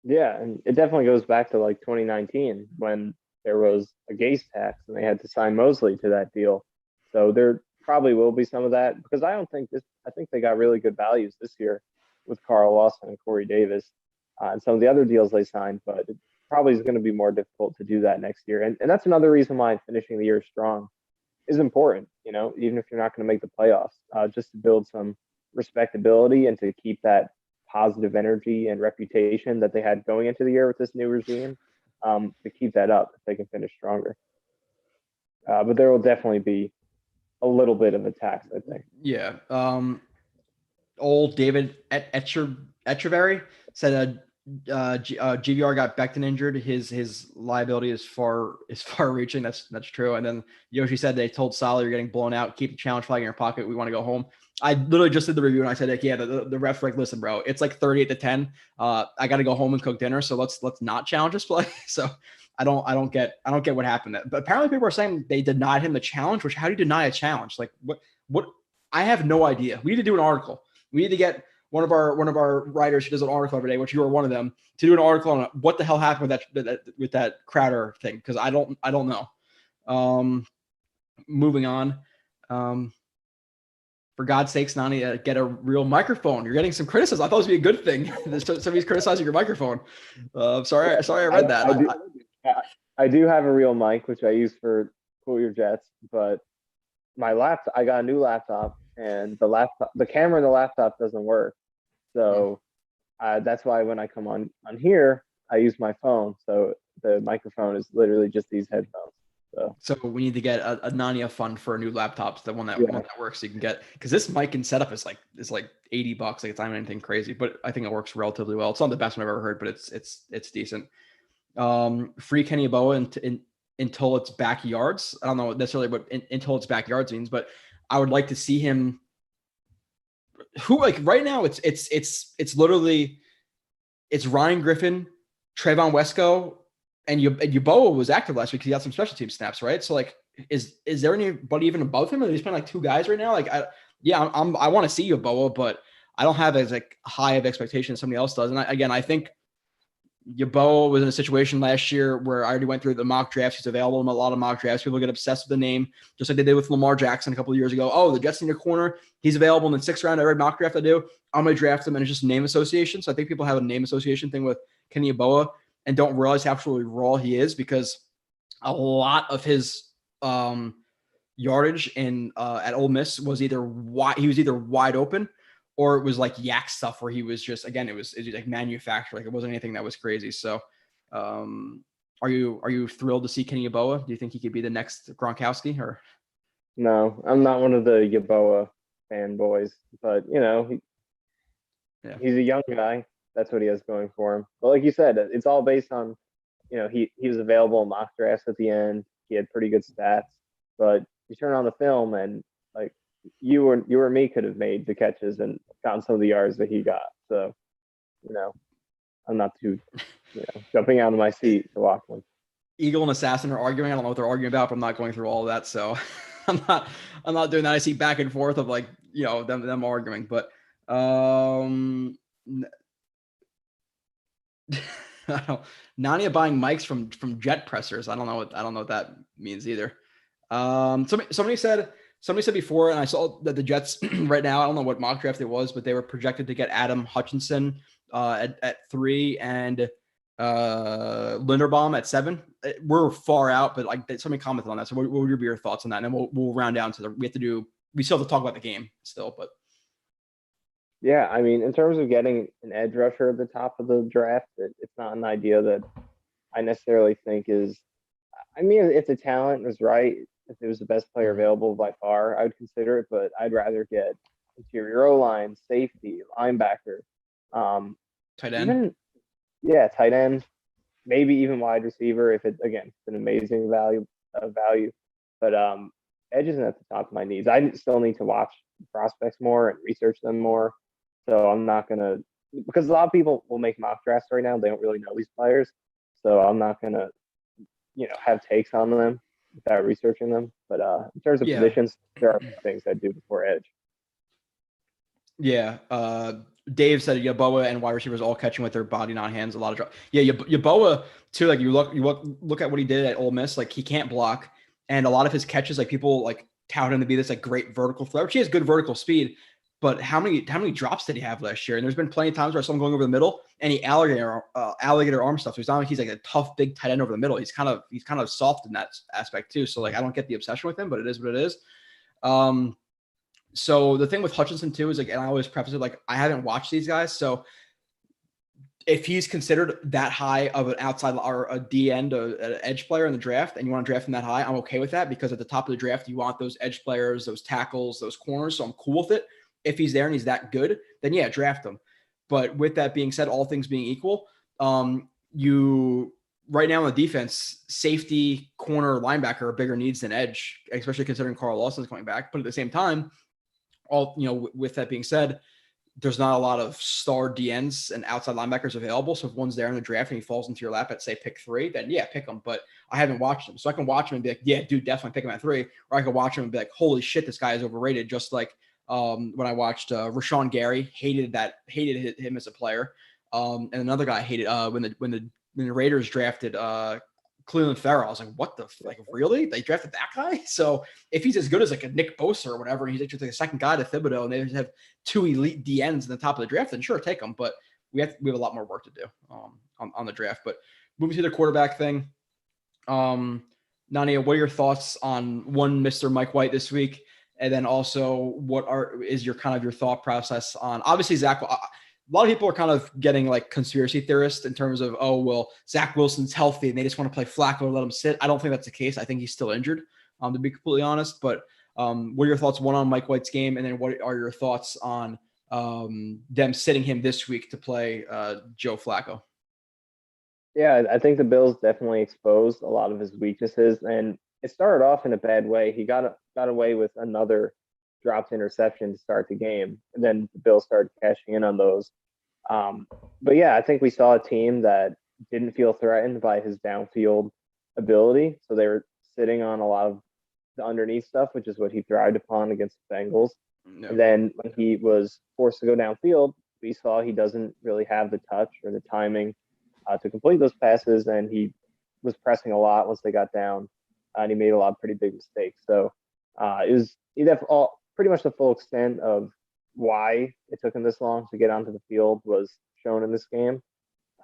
Yeah, and it definitely goes back to like 2019 when there was a Gase tax and they had to sign Mosley to that deal. So there probably will be some of that because I think they got really good values this year with Carl Lawson and Corey Davis and some of the other deals they signed, but it probably is going to be more difficult to do that next year. And that's another reason why finishing the year strong is important, even if you're not going to make the playoffs, just to build some respectability and to keep that positive energy and reputation that they had going into the year with this new regime, to keep that up if they can finish stronger. But there will definitely be a little bit of a tax, I think.
Yeah. Old David Echeverry said GVR got Becton injured. His liability is far reaching. That's true. And then Yoshi said they told Saleh, you're getting blown out. Keep the challenge flag in your pocket. We want to go home. I literally just did the review and I said, like, yeah, the ref's like, listen, bro, it's like 38-10. I got to go home and cook dinner. So let's not challenge this play. So I don't get what happened. But apparently people are saying they denied him the challenge, which how do you deny a challenge? Like what? I have no idea. We need to do an article. We need to get one of our writers who does an article every day, which you are one of them, to do an article on what the hell happened with that Crowder thing, because I don't know. Moving on. For God's sakes, Nani, get a real microphone. You're getting some criticism. I thought it would be a good thing. Somebody's criticizing your microphone. Sorry, I read that.
I do have a real mic, which I use for Cool Your Jets, but my laptop, I got a new laptop, and the camera in the laptop doesn't work. So that's why when I come on here, I use my phone. So the microphone is literally just these headphones.
So we need to get a Nania fund for a new laptop, the one that works. So you can get, because this mic and setup is like $80. Like, it's not anything crazy, but I think it works relatively well. It's not the best one I've ever heard, but it's decent. Free Kenny Yeboah until its backyards. I don't know necessarily what until its backyards means, but I would like to see him. Who, like, right now it's literally it's Ryan Griffin, Trayvon Wesco, and Yeboah was active last week because he had some special team snaps, right? So like, is there anybody even above him? Or he's playing like 2 guys right now? Like, I want to see Yeboah, but I don't have as like high of expectations as somebody else does. And I think Yeboah was in a situation last year where I already went through the mock drafts. He's available in a lot of mock drafts. People get obsessed with the name, just like they did with Lamar Jackson a couple of years ago. Oh, the Jets need a corner. He's available in the 6th round. Every mock draft I do, I'm going to draft him, and it's just name association. So I think people have a name association thing with Kenny Yeboah and don't realize how absolutely raw he is, because a lot of his yardage at Ole Miss was either wide open or it was like yak stuff where he was just, again, it was like manufactured, like it wasn't anything that was crazy. So are you thrilled to see Kenny Yeboah? Do you think he could be the next Gronkowski? Or
No, I'm not one of the Yeboah fanboys, but he's a young guy. That's what he has going for him. But like you said, it's all based on, he was available in mock drafts at the end. He had pretty good stats, but you turn on the film and like you or me could have made the catches and gotten some of the yards that he got. So, I'm not too, jumping out of my seat to watch him.
Eagle and Assassin are arguing. I don't know what they're arguing about, but I'm not going through all of that. So I'm not doing that. I see back and forth of like, them arguing, but I don't, Nania buying mics from jet pressers. I don't know what that means either. Somebody said before, and I saw that the Jets right now, I don't know what mock draft it was, but they were projected to get Adam Hutchinson at 3 and Linderbaum at 7. We're far out, but like somebody commented on that. So what would be your thoughts on that? And then we'll round down to we still have to talk about the game still, but.
Yeah, I mean, in terms of getting an edge rusher at the top of the draft, it's not an idea that I necessarily think is. I mean, if the talent was right, if it was the best player available by far, I would consider it. But I'd rather get interior O line, safety, linebacker,
Tight end.
Tight end, maybe even wide receiver if it's an amazing value. But edge isn't at the top of my needs. I still need to watch prospects more and research them more. So I'm not gonna, because a lot of people will make mock drafts right now. They don't really know these players, so I'm not gonna, have takes on them without researching them. But in terms of positions, there are things I do before edge.
Yeah, Dave said Yeboah and wide receivers all catching with their body, not hands. A lot of drop. Yeah, Yeboah too. Like you look at what he did at Ole Miss. Like he can't block, and a lot of his catches, like people like tout him to be this like great vertical thrower. He has good vertical speed, but how many drops did he have last year? And there's been plenty of times where someone going over the middle and he alligator arm stuff. So it's not like he's like a tough big tight end over the middle. He's kind of soft in that aspect too. So like I don't get the obsession with him, but it is what it is. So the thing with Hutchinson too is like, and I always preface it like I haven't watched these guys, so if he's considered that high of an outside or a D end, an edge player in the draft, and you want to draft him that high, I'm okay with that because at the top of the draft, you want those edge players, those tackles, those corners. So I'm cool with it. If he's there and he's that good, then yeah, draft him. But with that being said, all things being equal, you right now on the defense, safety, corner, linebacker are bigger needs than edge, especially considering Carl Lawson's coming back. But at the same time, with that being said, there's not a lot of star DNs and outside linebackers available. So if one's there in the draft and he falls into your lap at say pick 3, then yeah, pick him. But I haven't watched him. So I can watch him and be like, yeah, dude, definitely pick him at 3. Or I can watch him and be like, holy shit, this guy is overrated. Just like when I watched Rashawn Gary, hated him as a player. And another guy I hated when the Raiders drafted Cleveland Farrell. I was like, what really? They drafted that guy? So if he's as good as like a Nick Bosa or whatever, and he's just like a second guy to Thibodeau, and they just have 2 elite DNs in the top of the draft, then sure, take them. But we have a lot more work to do on the draft. But moving to the quarterback thing, Nania, what are your thoughts on one Mr. Mike White this week? And then also is your thought process on, obviously Zach, a lot of people are kind of getting like conspiracy theorists in terms of, oh, well, Zach Wilson's healthy and they just want to play Flacco and let him sit. I don't think that's the case. I think he's still injured, to be completely honest. But what are your thoughts, one, on Mike White's game? And then what are your thoughts on them sitting him this week to play Joe Flacco?
Yeah, I think the Bills definitely exposed a lot of his weaknesses. And it started off in a bad way. He got away with another dropped interception to start the game. And then the Bills started cashing in on those. But yeah, I think we saw a team that didn't feel threatened by his downfield ability. So they were sitting on a lot of the underneath stuff, which is what he thrived upon against the Bengals. No. And then when he was forced to go downfield, we saw he doesn't really have the touch or the timing to complete those passes. And he was pressing a lot once they got down, and he made a lot of pretty big mistakes. So pretty much the full extent of why it took him this long to get onto the field was shown in this game.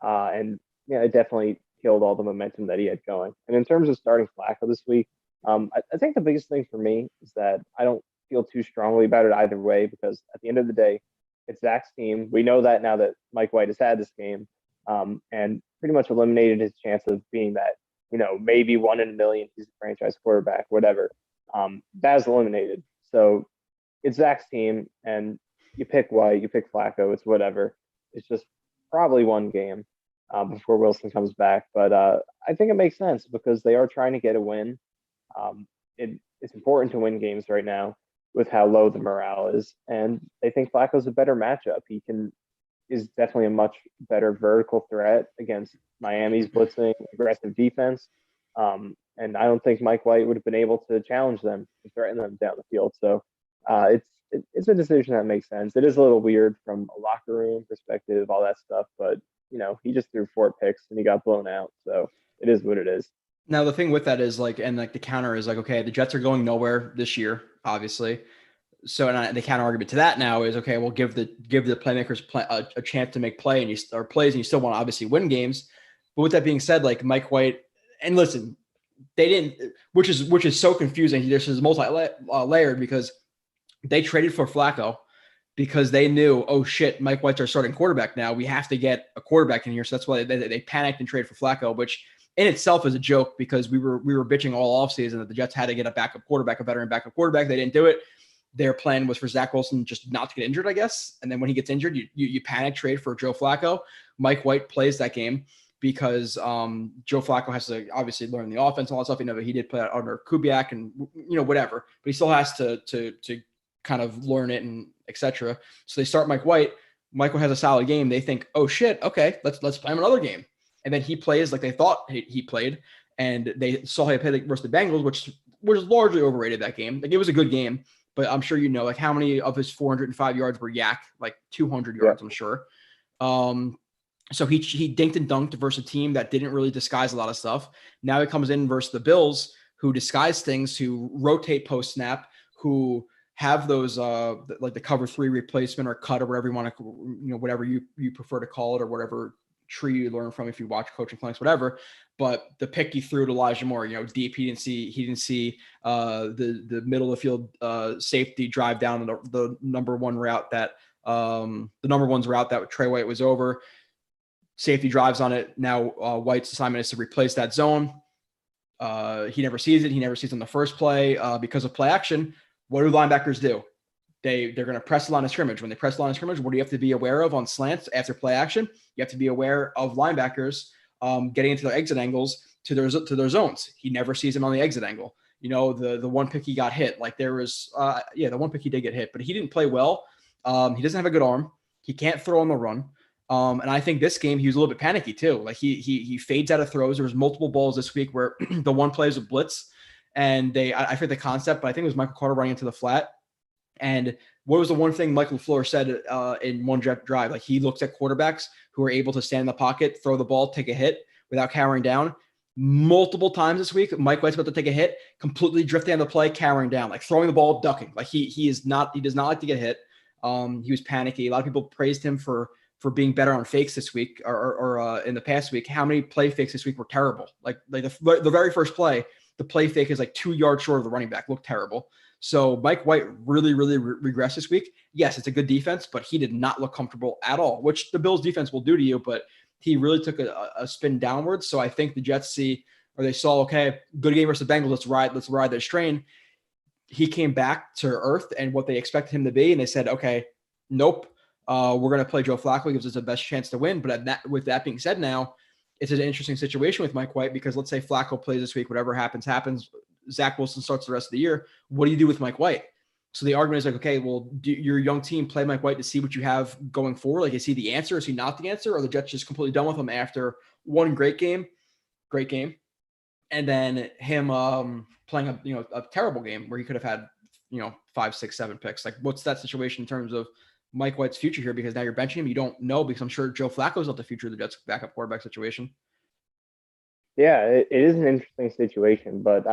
And yeah, it definitely killed all the momentum that he had going. And in terms of starting Flacco this week, I think the biggest thing for me is that I don't feel too strongly about it either way, because at the end of the day, It's Zach's team. We know that now that Mike White has had this game, and pretty much eliminated his chance of being that, maybe 1 in a million, he's a franchise quarterback, whatever. That is eliminated. So it's Zach's team, and you pick White, you pick Flacco, it's whatever. It's just probably one game before Wilson comes back. But I think it makes sense because they are trying to get a win. It's important to win games right now with how low the morale is, and they think Flacco's a better matchup. Is definitely a much better vertical threat against Miami's blitzing aggressive defense. And I don't think Mike White would have been able to challenge them and threaten them down the field. So it's a decision that makes sense. It is a little weird from a locker room perspective, all that stuff, but he just threw 4 picks and he got blown out. So it is what it is.
Now the thing with that is like, and like the counter is like, okay, the Jets are going nowhere this year, obviously. So, and the counter argument to that now is, okay, we'll give the playmakers a chance to make plays, and you still want to obviously win games. But with that being said, like Mike White, and listen, they didn't, which is so confusing. This is multi-layered because they traded for Flacco because they knew, oh shit, Mike White's our starting quarterback now. We have to get a quarterback in here. So that's why they panicked and traded for Flacco, which in itself is a joke because we were bitching all offseason that the Jets had to get a backup quarterback, a veteran backup quarterback. They didn't do it. Their plan was for Zach Wilson just not to get injured, I guess. And then when he gets injured, you panic trade for Joe Flacco. Mike White plays that game because Joe Flacco has to obviously learn the offense and all that stuff. He did play under Kubiak and whatever, but he still has to kind of learn it and etc. So they start Mike White. Mike White has a solid game. They think, oh shit, okay, let's play him another game. And then he plays like they thought he played, and they saw him play versus the Bengals, which was largely overrated that game. Like it was a good game. But I'm sure like how many of his 405 yards were yak, like 200 yards, I'm sure. So he dinked and dunked versus a team that didn't really disguise a lot of stuff. Now he comes in versus the Bills, who disguise things, who rotate post snap, who have those like the cover 3 replacement or cut or whatever you want to, whatever you prefer to call it, or whatever tree you learn from if you watch coaching clinics, whatever. But the pick he threw to Elijah Moore, deep, he didn't see the middle of the field safety drive down the number one route that Trey White was over. Safety drives on it. Now White's assignment is to replace that zone. He never sees it. He never sees it on the first play because of play action. What do linebackers do? They're going to press the line of scrimmage. When they press the line of scrimmage, what do you have to be aware of on slants after play action? You have to be aware of linebackers getting into their exit angles to their zones. He never sees them on the exit angle. The one pick he got hit, like there was, the one pick he did get hit, but he didn't play well. He doesn't have a good arm. He can't throw on the run. And I think this game, he was a little bit panicky too. Like he fades out of throws. There was multiple balls this week where the one play was a blitz, and I forget the concept, but I think it was Michael Carter running into the flat. And what was the one thing Michael LaFleur said in one drive? Like he looks at quarterbacks who are able to stand in the pocket, throw the ball, take a hit without cowering down. Multiple times this week, Mike White's about to take a hit, completely drifting on the play, cowering down, like throwing the ball, ducking. Like he does not like to get hit. He was panicky. A lot of people praised him for being better on fakes this week or in the past week. How many play fakes this week were terrible? Like the very first play, the play fake is like 2 yards short of the running back. Looked terrible. So Mike White really, really regressed this week. Yes, it's a good defense, but he did not look comfortable at all, which the Bills defense will do to you, but he really took a spin downwards. So I think the Jets they saw, okay, good game versus the Bengals. Let's ride their strain. He came back to earth and what they expected him to be. And they said, okay, nope. We're going to play Joe Flacco. He gives us the best chance to win. But with that being said, now it's an interesting situation with Mike White because let's say Flacco plays this week, whatever happens. Zach Wilson starts the rest of the year. What do you do with Mike White? So the argument is like, okay, well, do your young team play Mike White to see what you have going forward? Like, is he the answer? Is he not the answer? Or the Jets just completely done with him after one great game, and then him playing a terrible game where he could have had 5, 6, 7 picks? Like, what's that situation in terms of Mike White's future here? Because now you're benching him. You don't know because I'm sure Joe Flacco's not the future of the Jets backup quarterback situation.
Yeah, it is an interesting situation, but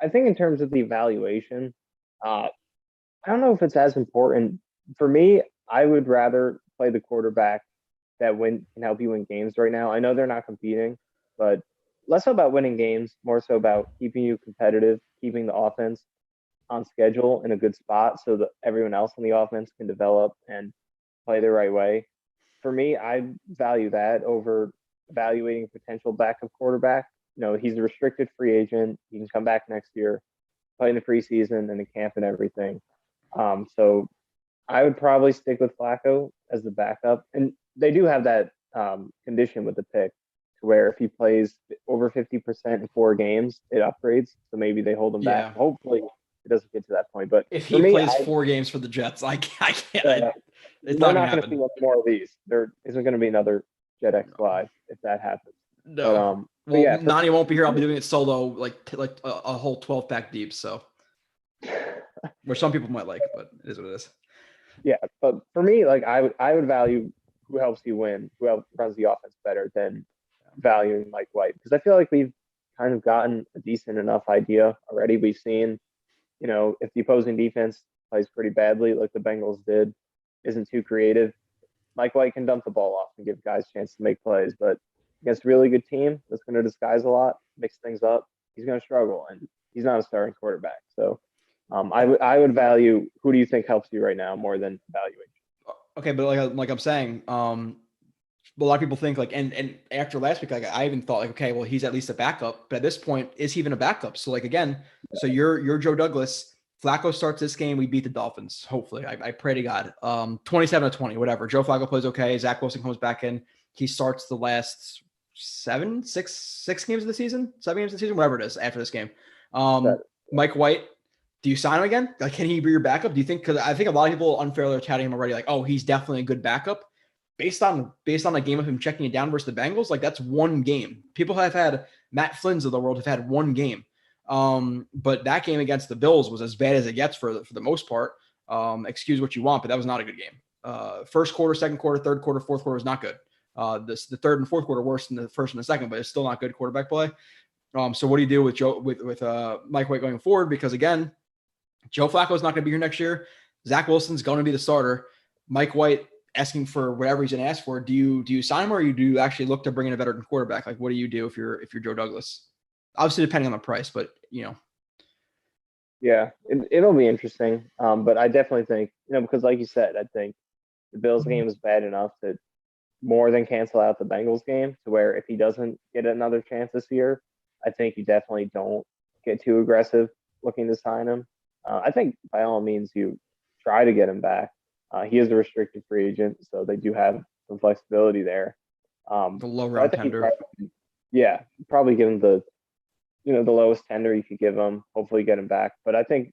I think in terms of the evaluation, I don't know if it's as important. For me, I would rather play the quarterback that can help you win games right now. I know they're not competing, but less so about winning games, more so about keeping you competitive, keeping the offense on schedule in a good spot so that everyone else on the offense can develop and play the right way. For me, I value that over evaluating a potential backup quarterback. He's a restricted free agent. He can come back next year, play in the preseason and the camp and everything. So I would probably stick with Flacco as the backup. And they do have that condition with the pick to where if he plays over 50% in 4 games, it upgrades. So maybe they hold him back. Hopefully it doesn't get to that point. But
if he plays 4 games for the Jets, I can't. It's
we're
not
going to see much more of these. There isn't going to be another Jet X Live if that happens.
No. Well, yeah, Nani won't be here. I'll be doing it solo, like a whole 12-pack deep. So, which some people might like, but it is what it is.
Yeah, but for me, like I would value who helps you win, who runs the offense better than valuing Mike White, because I feel like we've kind of gotten a decent enough idea already. We've seen, if the opposing defense plays pretty badly, like the Bengals did, isn't too creative, Mike White can dump the ball off and give guys a chance to make plays. But against a really good team that's going to disguise a lot, mix things up, he's going to struggle, and he's not a starting quarterback. So I would value who do you think helps you right now more than valuation.
Okay, but like I'm saying, a lot of people think and after last week, I even thought okay, well he's at least a backup, but at this point, is he even a backup? So so you're Joe Douglas. Flacco starts this game, we beat the Dolphins. Hopefully, I pray to God. 27-20, whatever. Joe Flacco plays okay. Zach Wilson comes back in. He starts the last 7 games of the season, whatever it is after this game. Mike White. Do you sign him again? Can he be your backup? Do you think? Because I think a lot of people unfairly are touting him already. Oh, he's definitely a good backup. Based on a game of him checking it down versus the Bengals, that's one game. People have had Matt Flynn's of the world have had one game, but that game against the Bills was as bad as it gets for the most part. Excuse what you want, but that was not a good game. First quarter, second quarter, third quarter, fourth quarter was not good. The third and fourth quarter worse than the first and the second, but it's still not good quarterback play. So what do you do with Joe with Mike White going forward? Because again, Joe Flacco is not going to be here next year. Zach Wilson's going to be the starter. Mike White asking for whatever he's going to ask for. Do you sign him, or do you actually look to bring in a veteran quarterback? What do you do if you're Joe Douglas? Obviously, depending on the price, but
Yeah, it'll be interesting. But I definitely think because like you said, I think the Bills game is bad enough to more than cancel out the Bengals game, to where if he doesn't get another chance this year, I think you definitely don't get too aggressive looking to sign him. I think by all means you try to get him back. He is a restricted free agent, so they do have some flexibility there.
The low round tender.
Probably give him the lowest tender you could give him. Hopefully get him back. But I think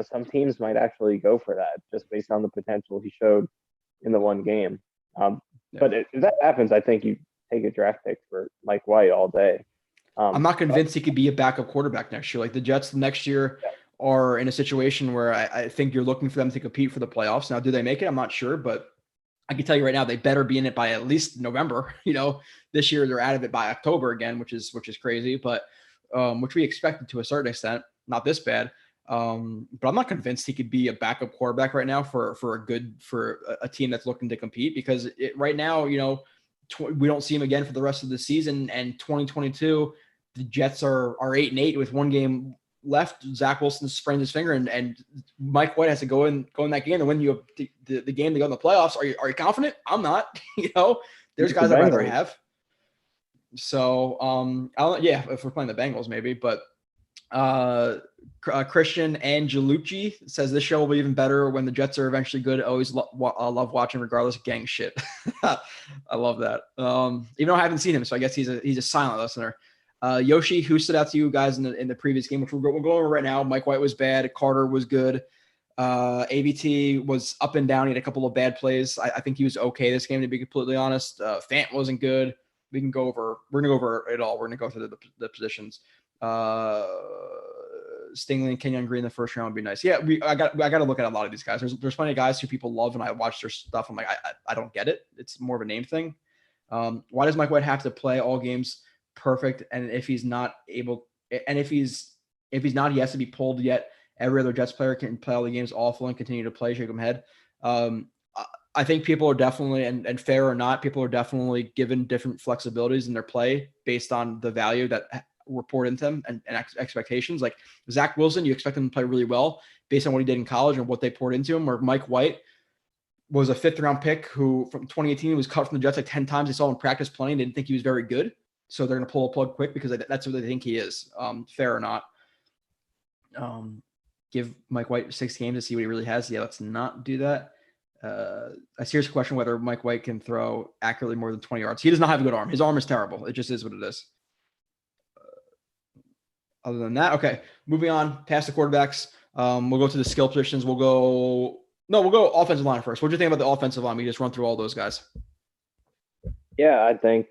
some teams might actually go for that just based on the potential he showed in the one game. But if that happens, I think you take a draft pick for Mike White all day.
I'm not convinced he could be a backup quarterback next year. The Jets next year are in a situation where I think you're looking for them to compete for the playoffs. Now, do they make it? I'm not sure, but I can tell you right now, they better be in it by at least November. This year they're out of it by October again, which is crazy, but which we expected to a certain extent, not this bad. But I'm not convinced he could be a backup quarterback right now for a team that's looking to compete, because right now, we don't see him again for the rest of the season. And 2022, the Jets are 8-8 with one game left. Zach Wilson sprained his finger, and Mike White has to go in that game to win you the game to go in the playoffs. Are you confident? I'm not. There's guys I'd rather have. So if we're playing the Bengals, maybe, but Christian Angelucci says this show will be even better when the Jets are eventually good. Always love watching regardless of gang shit. I love that. Even though I haven't seen him, so I guess he's a silent listener. Yoshi, who stood out to you guys in the previous game, which we're going over right now? Mike White was bad. Carter was good. AVT was up and down. He had a couple of bad plays. I think he was okay this game, to be completely honest. Fant wasn't good. We're going to go over it all. We're going to go through the positions. Stingley and Kenyon Green in the first round would be nice. Yeah, I got to look at a lot of these guys. There's plenty of guys who people love, and I watch their stuff. I'm like, I don't get it. It's more of a name thing. Why does Mike White have to play all games perfect? And if he's not able, and if he's not, he has to be pulled yet. Every other Jets player can play all the games awful and continue to play, shake them head. I think people are definitely, and fair or not, people are definitely given different flexibilities in their play based on the value that report into them and expectations. Like Zach Wilson, you expect him to play really well based on what he did in college and what they poured into him. Or Mike White, was a 5th-round pick who from 2018 was cut from the Jets like 10 times. They saw him practice playing. They didn't think he was very good. So they're going to pull a plug quick because that's what they think he is, fair or not. Give Mike White 6 games to see what he really has. Yeah, let's not do that. A serious question whether Mike White can throw accurately more than 20 yards. He does not have a good arm. His arm is terrible. It just is what it is. Other than that, okay, moving on past the quarterbacks. We'll go to the skill positions. We'll go offensive line first. What do you think about the offensive line? We just run through all those guys.
Yeah, I think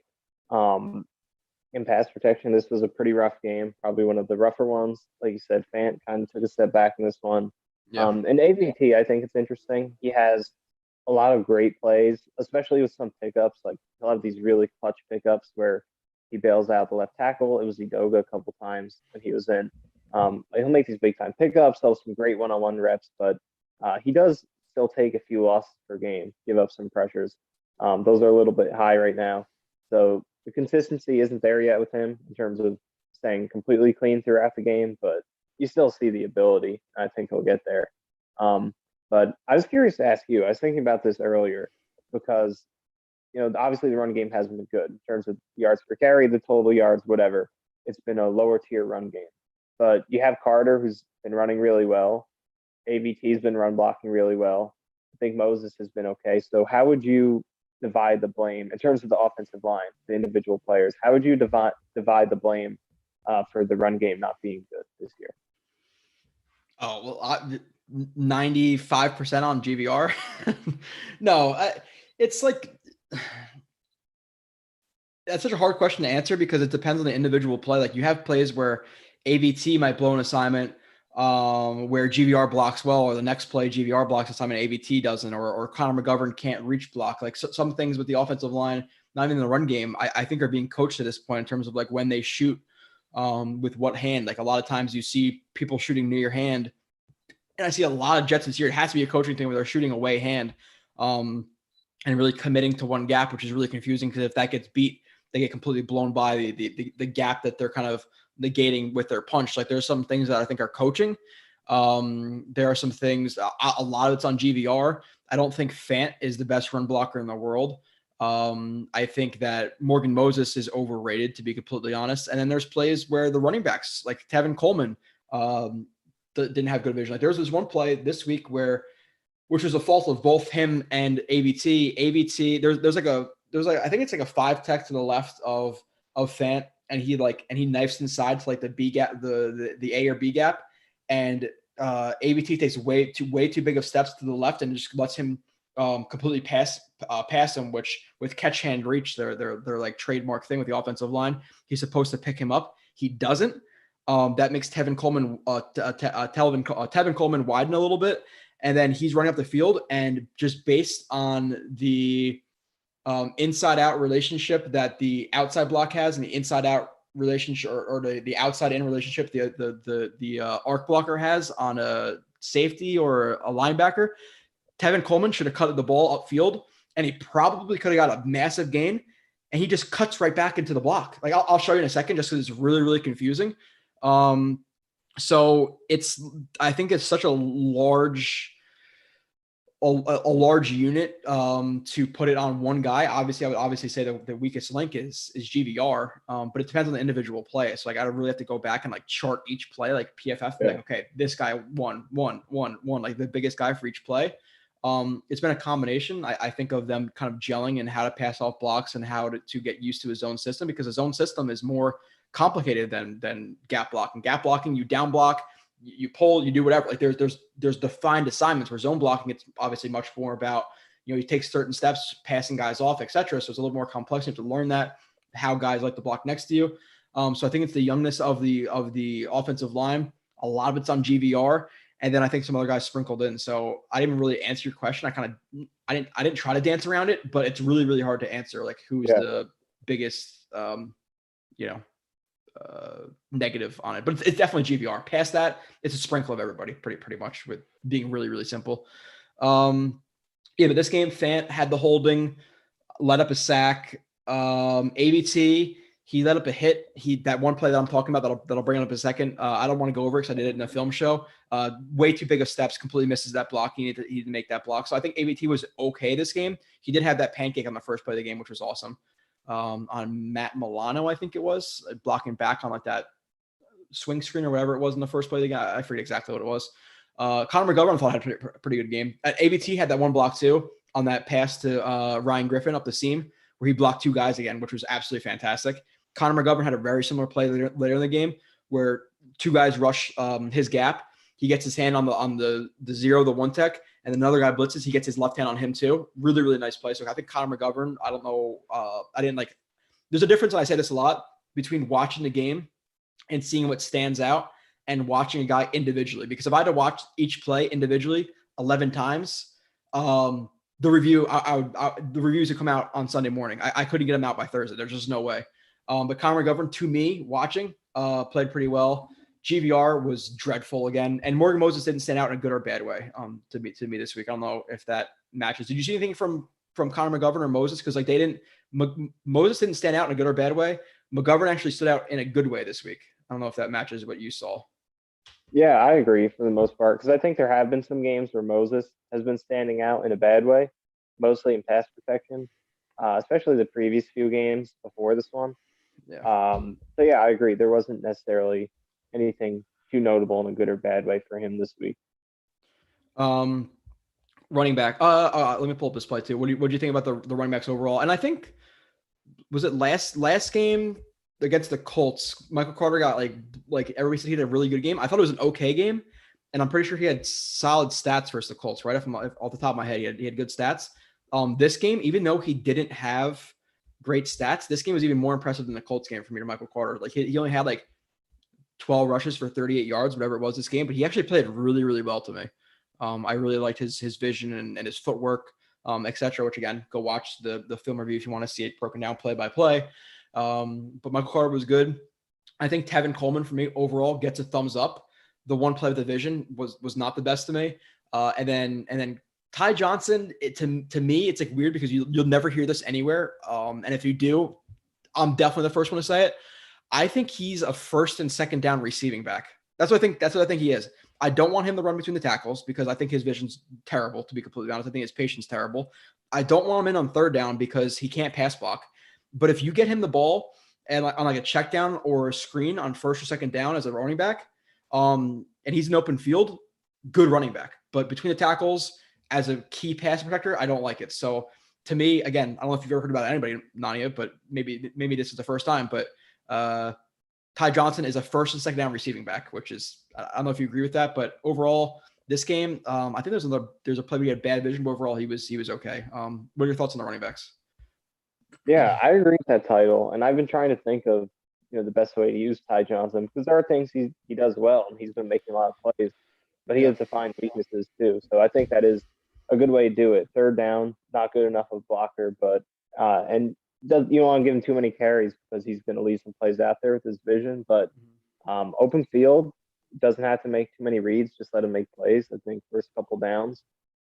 in pass protection, this was a pretty rough game. Probably one of the rougher ones. Like you said, Fant kind of took a step back in this one.
Yeah.
And AVT, I think it's interesting. He has a lot of great plays, especially with some pickups, like a lot of these really clutch pickups where he bails out the left tackle. It was Idoga a couple times when he was in. He'll make these big time pickups. He'll have some great one-on-one reps, but he does still take a few losses per game, give up some pressures. Those are a little bit high right now. So the consistency isn't there yet with him in terms of staying completely clean throughout the game, but you still see the ability. I think he'll get there. But I was curious to ask you, I was thinking about this earlier because, obviously the run game hasn't been good in terms of yards per carry, the total yards, whatever. It's been a lower tier run game. But you have Carter, who's been running really well. AVT's been run blocking really well. I think Moses has been okay. So how would you divide the blame in terms of the offensive line, the individual players? How would you divide the blame for the run game not being good this year?
Oh, well, 95% on GVR. No, it's like that's such a hard question to answer because it depends on the individual play. Like you have plays where AVT might blow an assignment where GVR blocks well, or the next play GVR blocks assignment, AVT doesn't, or Connor McGovern can't reach block. Like some things with the offensive line, not even in the run game, I think are being coached at this point in terms of like when they shoot with what hand. Like a lot of times you see people shooting near your hand. And I see a lot of Jets this year. It has to be a coaching thing where they're shooting away hand and really committing to one gap, which is really confusing because if that gets beat, they get completely blown by the gap that they're kind of negating with their punch. Like there's some things that I think are coaching. There are some things, a lot of it's on GVR. I don't think Fant is the best run blocker in the world. I think that Morgan Moses is overrated, to be completely honest. And then there's plays where the running backs, like Tevin Coleman, didn't have good vision. Like there was this one play this week which was a fault of both him and AVT. There's I think it's like a 5 tech to the left of Fant, and he knifes inside to like the B gap, the A or B gap, and AVT takes way too big of steps to the left and just lets him completely pass him, which with catch hand reach, they're like trademark thing with the offensive line. He's supposed to pick him up. He doesn't. That makes Tevin Coleman widen a little bit, and then he's running up the field, and just based on the inside out relationship that the outside block has and the inside out relationship or the outside in relationship the arc blocker has on a safety or a linebacker, Tevin Coleman should have cut the ball upfield, and he probably could have got a massive gain, and he just cuts right back into the block. Like I'll show you in a second, just because it's really, really confusing. So I think it's such a large unit to put it on one guy. Obviously, I would obviously say that the weakest link is GVR, but it depends on the individual play. So like I really have to go back and like chart each play, like PFF, like okay, this guy one, like the biggest guy for each play. It's been a combination. I think of them kind of gelling and how to pass off blocks and how to get used to his own system, because his own system is more complicated than gap blocking. Gap blocking, you down block, you pull, you do whatever. Like there's defined assignments, where zone blocking, it's obviously much more about, you take certain steps, passing guys off, etc. So it's a little more complex. You have to learn that, how guys like to block next to you. So I think it's the youngness of the offensive line. A lot of it's on GVR. And then I think some other guys sprinkled in. So I didn't really answer your question. I didn't try to dance around it, but it's really, really hard to answer. Like who's the biggest, negative on it, but it's definitely GVR. Past that, it's a sprinkle of everybody, pretty much, with being really, really simple. But this game, Fant had the holding, let up a sack. AVT, He let up a hit. That one play that I'm talking about that'll bring it up in a second. I don't want to go over it because I did it in a film show. Way too big of steps, completely misses that block. He needed to make that block. So I think ABT was okay this game. He did have that pancake on the first play of the game, which was awesome. On Matt Milano, I think it was, blocking back on like that swing screen or whatever it was in the first play of the game. I forget exactly what it was. Connor McGovern, I thought, had a pretty good game. ABT had that one block too on that pass to Ryan Griffin up the seam where he blocked two guys again, which was absolutely fantastic. Connor McGovern had a very similar play later in the game where two guys rush his gap. He gets his hand on the zero, the one tech, and another guy blitzes. He gets his left hand on him too. Really, really nice play. So I think Connor McGovern, I don't know. I didn't like – there's a difference, and I say this a lot, between watching the game and seeing what stands out and watching a guy individually. Because if I had to watch each play individually 11 times, the reviews would come out on Sunday morning. I couldn't get them out by Thursday. There's just no way. But Connor McGovern, to me, watching, played pretty well. GVR was dreadful again. And Morgan Moses didn't stand out in a good or bad way to me this week. I don't know if that matches. Did you see anything from Connor McGovern or Moses? Because like Moses didn't stand out in a good or bad way. McGovern actually stood out in a good way this week. I don't know if that matches what you saw.
Yeah, I agree for the most part, because I think there have been some games where Moses has been standing out in a bad way, mostly in pass protection, especially the previous few games before this one.
Yeah.
So yeah, I agree. There wasn't necessarily anything too notable in a good or bad way for him this week.
Running back. Let me pull up this play too. What do you think about the running backs overall? And I think, was it last game against the Colts, Michael Carter got like everybody said he had a really good game. I thought it was an okay game, and I'm pretty sure he had solid stats versus the Colts. Right off the top of my head, he had good stats. This game, even though he didn't have great stats, this game was even more impressive than the Colts game for me to Michael Carter. Like he only had like 12 rushes for 38 yards, whatever it was this game, but he actually played really, really well to me. I really liked his vision and his footwork, etc. Which again, go watch the film review if you want to see it broken down play by play. But Michael Carter was good. I think Tevin Coleman for me overall gets a thumbs up. The one play of the vision was not the best to me. And then Ty Johnson, to me, it's like weird because you'll never hear this anywhere. And if you do, I'm definitely the first one to say it. I think he's a first and second down receiving back. That's what I think he is. I don't want him to run between the tackles because I think his vision's terrible, to be completely honest. I think his patience terrible. I don't want him in on third down because he can't pass block. But if you get him the ball and on like a check down or a screen on first or second down as a running back, and he's an open field, good running back. But between the tackles as a key pass protector, I don't like it. So to me, again, I don't know if you've ever heard about anybody, Nania, but maybe this is the first time, but Ty Johnson is a first and second down receiving back, which is, I don't know if you agree with that, but overall this game, I think there's a play we had bad vision, but overall he was okay. What are your thoughts on the running backs?
Yeah, I agree with that title, and I've been trying to think of the best way to use Ty Johnson, because there are things he does well, and he's been making a lot of plays, but he has defined weaknesses too. So I think that is a good way to do it. Third down, not good enough of a blocker, but you don't want to give him too many carries because he's going to leave some plays out there with his vision. But open field, doesn't have to make too many reads. Just let him make plays. I think first couple downs,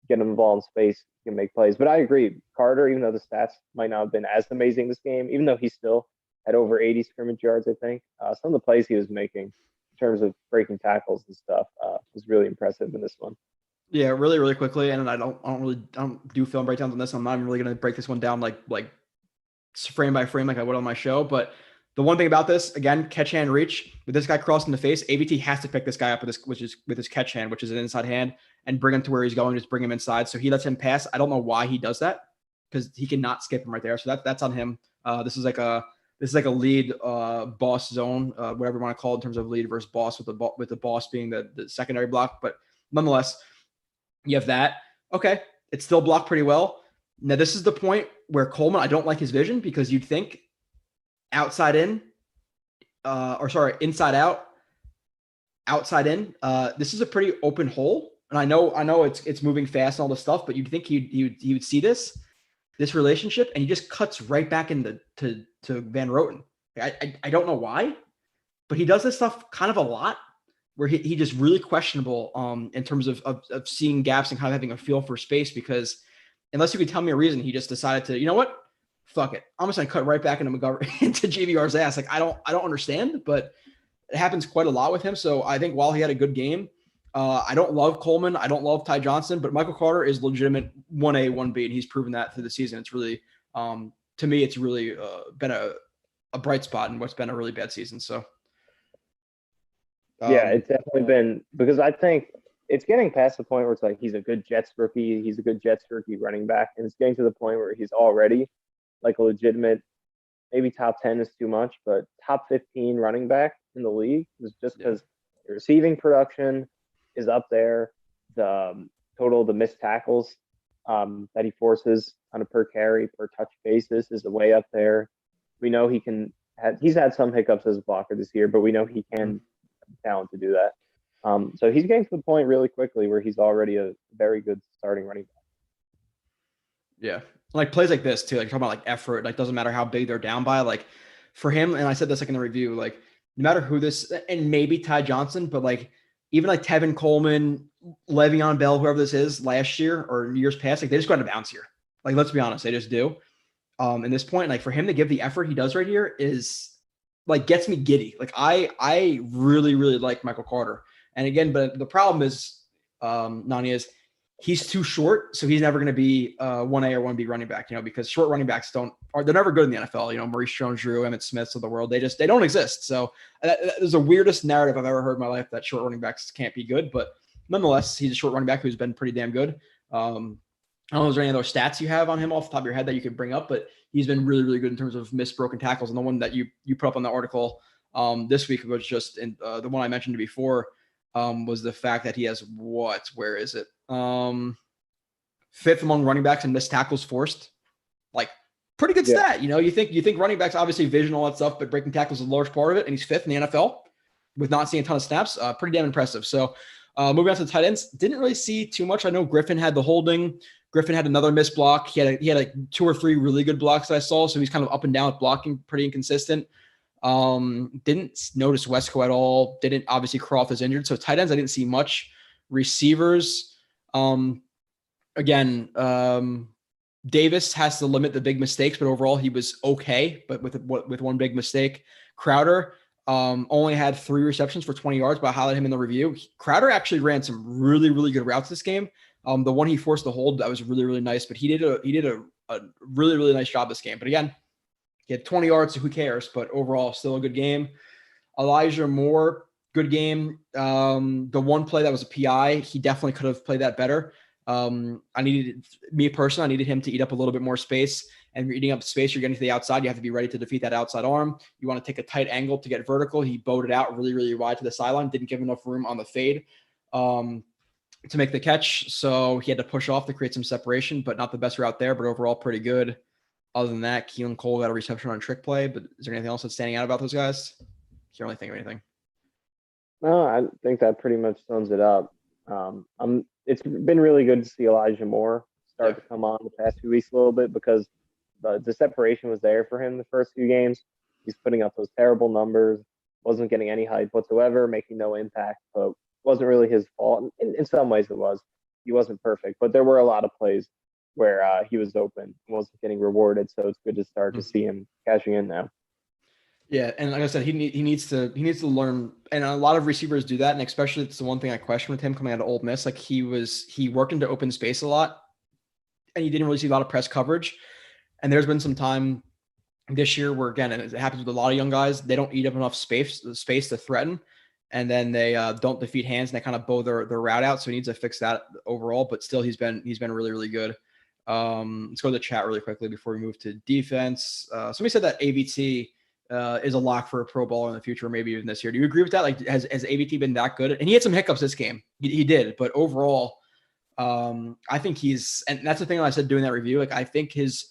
get him the ball in space, he can make plays. But I agree, Carter, even though the stats might not have been as amazing this game, even though he still had over 80 scrimmage yards, I think some of the plays he was making in terms of breaking tackles and stuff was really impressive in this one.
Yeah, really, really quickly, and I don't do film breakdowns on this. I'm not even really going to break this one down like frame by frame like I would on my show. But the one thing about this, again, catch hand reach with this guy crossing the face, ABT has to pick this guy up with his catch hand, which is an inside hand, and bring him to where he's going. Just bring him inside. So he lets him pass. I don't know why he does that because he cannot skip him right there. So that's on him. This is like a lead boss zone, whatever you want to call it in terms of lead versus boss, with the boss being the secondary block. But nonetheless, you have that. Okay, it's still blocked pretty well. Now, this is the point where Coleman, I don't like his vision because you'd think inside out, outside in. This is a pretty open hole. And I know it's moving fast and all this stuff, but you'd think he would see this relationship, and he just cuts right back into to Van Roten. I don't know why, but he does this stuff kind of a lot where he just really questionable in terms of seeing gaps and kind of having a feel for space, because unless you could tell me a reason, he just decided to, you know what? fuck it. I'm just going to cut right back into into JVR's ass. Like, I don't understand, but it happens quite a lot with him. So I think while he had a good game, I don't love Coleman. I don't love Ty Johnson, but Michael Carter is legitimate 1A, 1B, and he's proven that through the season. It's really, to me, it's really been a bright spot in what's been a really bad season. So,
yeah, it's definitely been, because I think it's getting past the point where it's like he's a good Jets rookie, he's a good Jets rookie running back, and it's getting to the point where he's already like a legitimate, maybe top 10 is too much, but top 15 running back in the league is just because the receiving production is up there. The the missed tackles that he forces on a per carry, per touch basis is way up there. We know he's had some hiccups as a blocker this year, but we know he can have talent to do that. So he's getting to the point really quickly where he's already a very good starting running back.
Yeah. Like plays like this too, like talking about like effort, like doesn't matter how big they're down by, like for him, and I said this like in the review, like no matter who this, and maybe Ty Johnson, but like even like Tevin Coleman, Le'Veon Bell, whoever this is last year or years past, like they just go out of bounds here. Like, let's be honest, they just do. In this point, like for him to give the effort he does right here is like gets me giddy. Like I really, really like Michael Carter. And again, but the problem is, Nani, is he's too short, so he's never going to be 1A or 1B running back, because short running backs they're never good in the NFL. Maurice Jones-Drew, Emmitt Smiths of the world, they don't exist. So that is the weirdest narrative I've ever heard in my life, that short running backs can't be good. But nonetheless, he's a short running back who's been pretty damn good. I don't know if there's any other stats you have on him off the top of your head that you could bring up, but he's been really, really good in terms of missed broken tackles. And the one that you put up on the article this week was just the one I mentioned before, was the fact that he has where is it? Fifth among running backs in missed tackles forced. Like pretty good stat. You think running backs, obviously vision, all that stuff, but breaking tackles is a large part of it. And he's fifth in the NFL with not seeing a ton of snaps. Pretty damn impressive. So moving on to the tight ends, didn't really see too much. I know Griffin had the holding. Griffin had another missed block. He had like 2 or 3 really good blocks that I saw. So he's kind of up and down with blocking, pretty inconsistent. Didn't notice Wesco at all. Didn't obviously Croft is injured. So tight ends, I didn't see much. Receivers, again, Davis has to limit the big mistakes, but overall he was okay, but with one big mistake. Crowder only had 3 receptions for 20 yards, but I highlighted him in the review. Crowder actually ran some really, really good routes this game. The one he forced to hold, that was really, really nice, but he did a really, really nice job this game. But again, he had 20 yards, so who cares? But overall, still a good game. Elijah Moore, good game. The one play that was a PI, he definitely could have played that better. I needed him to eat up a little bit more space. And you're eating up space, you're getting to the outside. You have to be ready to defeat that outside arm. You want to take a tight angle to get vertical. He bowed it out really, really wide to the sideline. Didn't give enough room on the fade to make the catch. So he had to push off to create some separation, but not the best route there. But overall, pretty good. Other than that, Keelan Cole got a reception on a trick play. But is there anything else that's standing out about those guys? Can't really think of anything.
No, I think that pretty much sums it up. It's been really good to see Elijah Moore start to come on the past few weeks a little bit, because the separation was there for him the first few games. He's putting up those terrible numbers, wasn't getting any hype whatsoever, making no impact, but wasn't really his fault. In some ways it was. He wasn't perfect, but there were a lot of plays where he was open and wasn't getting rewarded, so it's good to start to see him cashing in now.
Yeah, and like I said, he needs to learn, and a lot of receivers do that, and especially it's the one thing I question with him coming out of Ole Miss. Like he worked into open space a lot, and he didn't really see a lot of press coverage. And there's been some time this year where, again, and it happens with a lot of young guys, they don't eat up enough space to threaten, and then they don't defeat hands, and they kind of bow their route out. So he needs to fix that overall. But still, he's been really, really good. Let's go to the chat really quickly before we move to defense. Somebody said that AVT is a lock for a Pro Bowler in the future, maybe even this year. Do you agree with that? Like, has AVT been that good? And he had some hiccups this game. He did, but overall, I think and that's the thing that I said doing that review. Like, I think his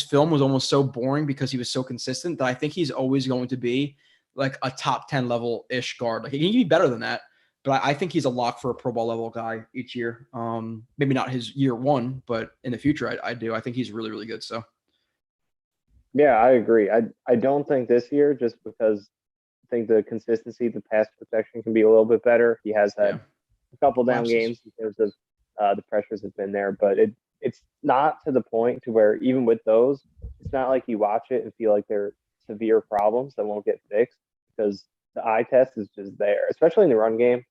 film was almost so boring because he was so consistent that I think he's always going to be like a top 10 level ish guard. Like, he can be better than that, but I think he's a lock for a Pro Bowl level guy each year. Maybe not his year one, but in the future, I do. I think he's really, really good. So.
Yeah, I agree. I don't think this year, just because I think the consistency, the pass protection can be a little bit better. He has had a couple down games in terms of the pressures have been there, but it's not to the point to where even with those, it's not like you watch it and feel like they're severe problems that won't get fixed because the eye test is just there, especially in the run game.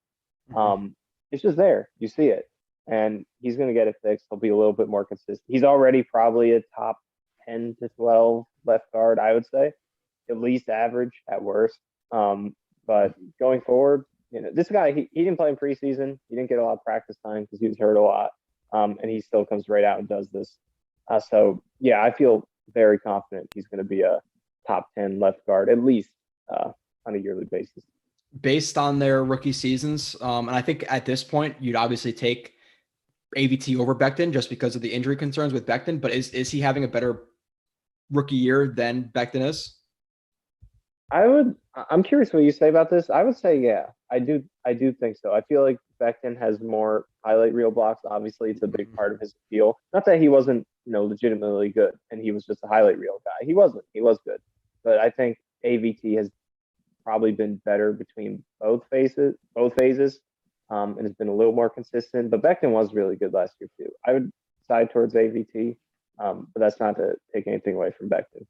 Mhm.
It's just there. You see it, and he's going to get it fixed. He'll be a little bit more consistent. He's already probably a top 10 to 12 left guard, I would say, at least average at worst. But going forward, this guy he didn't play in preseason. He didn't get a lot of practice time because he was hurt a lot. And he still comes right out and does this. So yeah, I feel very confident he's going to be a top 10 left guard at least on a yearly basis.
Based on their rookie seasons, and I think at this point you'd obviously take AVT over Becton just because of the injury concerns with Becton. But is he having a better rookie year than Becton is?
I'm curious what you say about this. I would say, yeah, I do think so. I feel like Becton has more highlight reel blocks. Obviously, it's a big part of his appeal. Not that he wasn't, legitimately good and he was just a highlight reel guy. He wasn't. He was good. But I think AVT has probably been better between both phases, and has been a little more consistent. But Becton was really good last year too. I would side towards AVT, but that's not to take anything away from Becton.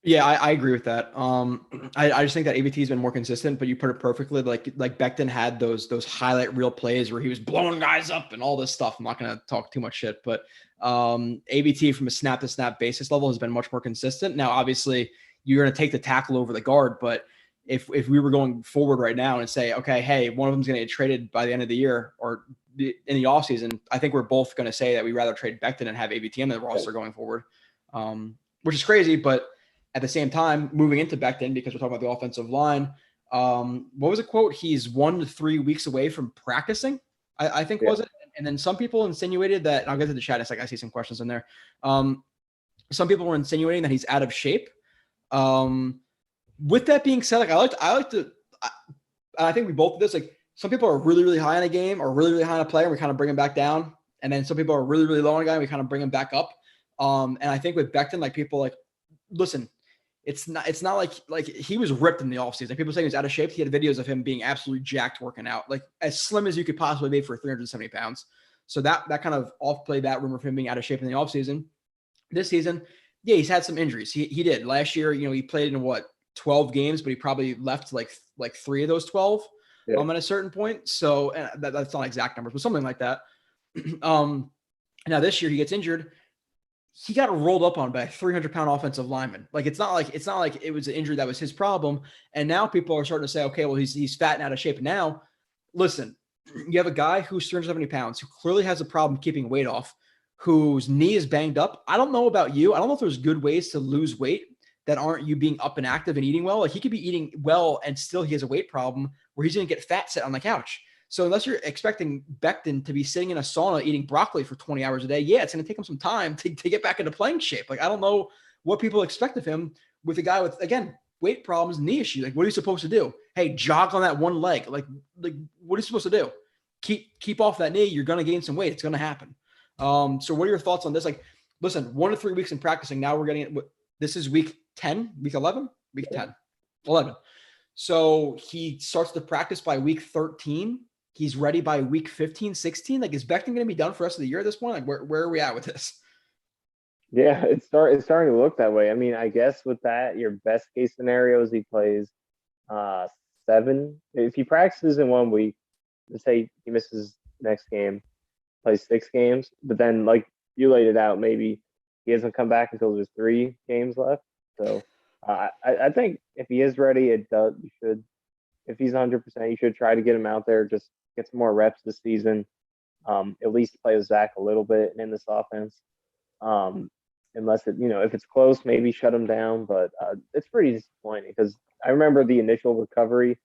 Yeah, I agree with that. I just think that ABT has been more consistent, but you put it perfectly. Like Becton had those highlight reel plays where he was blowing guys up and all this stuff. I'm not going to talk too much shit, but ABT from a snap to snap basis level has been much more consistent. Now, obviously, you're going to take the tackle over the guard, but if we were going forward right now and say, okay, hey, one of them's going to get traded by the end of the year or in the offseason, I think we're both going to say that we'd rather trade Becton and have ABT on the roster going forward, which is crazy, but at the same time, moving into Becton, because we're talking about the offensive line, what was the quote? He's 1 to 3 weeks away from practicing, I think, was it? And then some people insinuated that, I'll get to the chat in a second, I see some questions in there. Some people were insinuating that he's out of shape. With that being said, like I think we both did this, like some people are really, really high on a game or really, really high on a player, and we kind of bring him back down. And then some people are really, really low on a guy, and we kind of bring him back up. And I think with Becton, like people like, listen, it's not like he was ripped in the offseason. People saying he was out of shape. He had videos of him being absolutely jacked working out, like as slim as you could possibly be for 370 pounds. So that kind of off-played that rumor of him being out of shape in the offseason. This season, yeah, he's had some injuries. He did. Last year, he played in 12 games, but he probably left like 3 of those 12 at a certain point. So that's not exact numbers, but something like that. Now this year he gets injured. He got rolled up on by a 300-pound offensive lineman. Like it's not like it was an injury that was his problem. And now people are starting to say, okay, well, he's fat and out of shape. Now, listen, you have a guy who's 370 pounds who clearly has a problem keeping weight off, whose knee is banged up. I don't know about you. I don't know if there's good ways to lose weight that aren't you being up and active and eating well. Like he could be eating well and still he has a weight problem where he's going to get fat set on the couch. So unless you're expecting Becton to be sitting in a sauna eating broccoli for 20 hours a day, yeah, it's going to take him some time to get back into playing shape. Like, I don't know what people expect of him with a guy with, again, weight problems, knee issues. Like, what are you supposed to do? Hey, jog on that one leg. Like what are you supposed to do? Keep off that knee. You're going to gain some weight. It's going to happen. So what are your thoughts on this? Like, listen, 1 to 3 weeks in practicing. Now we're getting it. This is week 10, week 11, week 10, 11. So he starts to practice by week 13. He's ready by week 15, 16. Like, is Becton going to be done for the rest of the year at this point? Like, where are we at with this?
Yeah, it's starting to look that way. I mean, I guess with that, your best case scenario is he plays 7. If he practices in 1 week, let's say he misses next game, plays 6 games, but then like you laid it out, maybe he doesn't come back until there's 3 games left. So I think if he is ready, you should. If he's 100%, you should try to get him out there. Just get some more reps this season. At least play with Zach a little bit in this offense. Unless if it's close, maybe shut him down. But it's pretty disappointing because I remember the initial recovery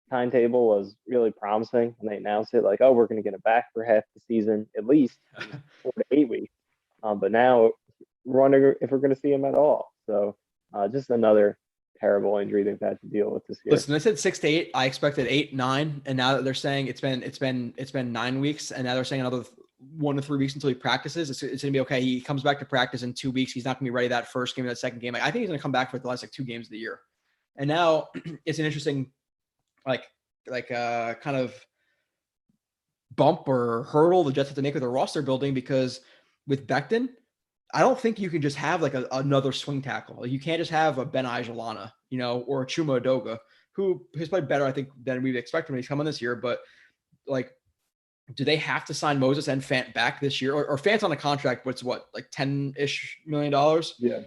timetable was really promising, and they announced it like, oh, we're going to get him back for half the season, at least 4 to 8 weeks. But now we're wondering if we're going to see him at all. So just another terrible injury they've had to deal with this year.
Listen, they said 6 to 8. I expected 8, 9, and now that they're saying it's been 9 weeks, and now they're saying another 1 to 3 weeks until he practices. It's gonna be okay. He comes back to practice in 2 weeks. He's not gonna be ready that first game or that second game. Like, I think he's gonna come back for the last 2 games of the year. And now it's an interesting kind of bump or hurdle the Jets have to make with their roster building, because with Becton, I don't think you can just have like another swing tackle. Like, you can't just have a Ben Ajalana, or a Chuma Adoga, who has played better, I think, than we'd expect when he's coming this year. But like, do they have to sign Moses and Fant back this year? Or Fant's on a contract, what's like $10-ish million?
Yeah.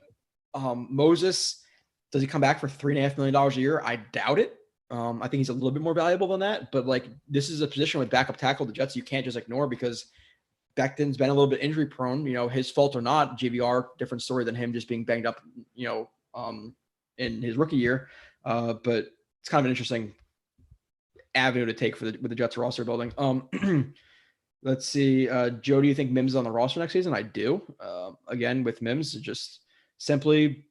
Moses, does he come back for $3.5 million a year? I doubt it. I think he's a little bit more valuable than that. But like, this is a position with backup tackle the Jets you can't just ignore, because Becton's been a little bit injury prone, his fault or not. GVR, different story than him just being banged up, in his rookie year. But it's kind of an interesting avenue to take with the Jets roster building. Let's see. Joe, do you think Mims is on the roster next season? I do. Again, with Mims, just simply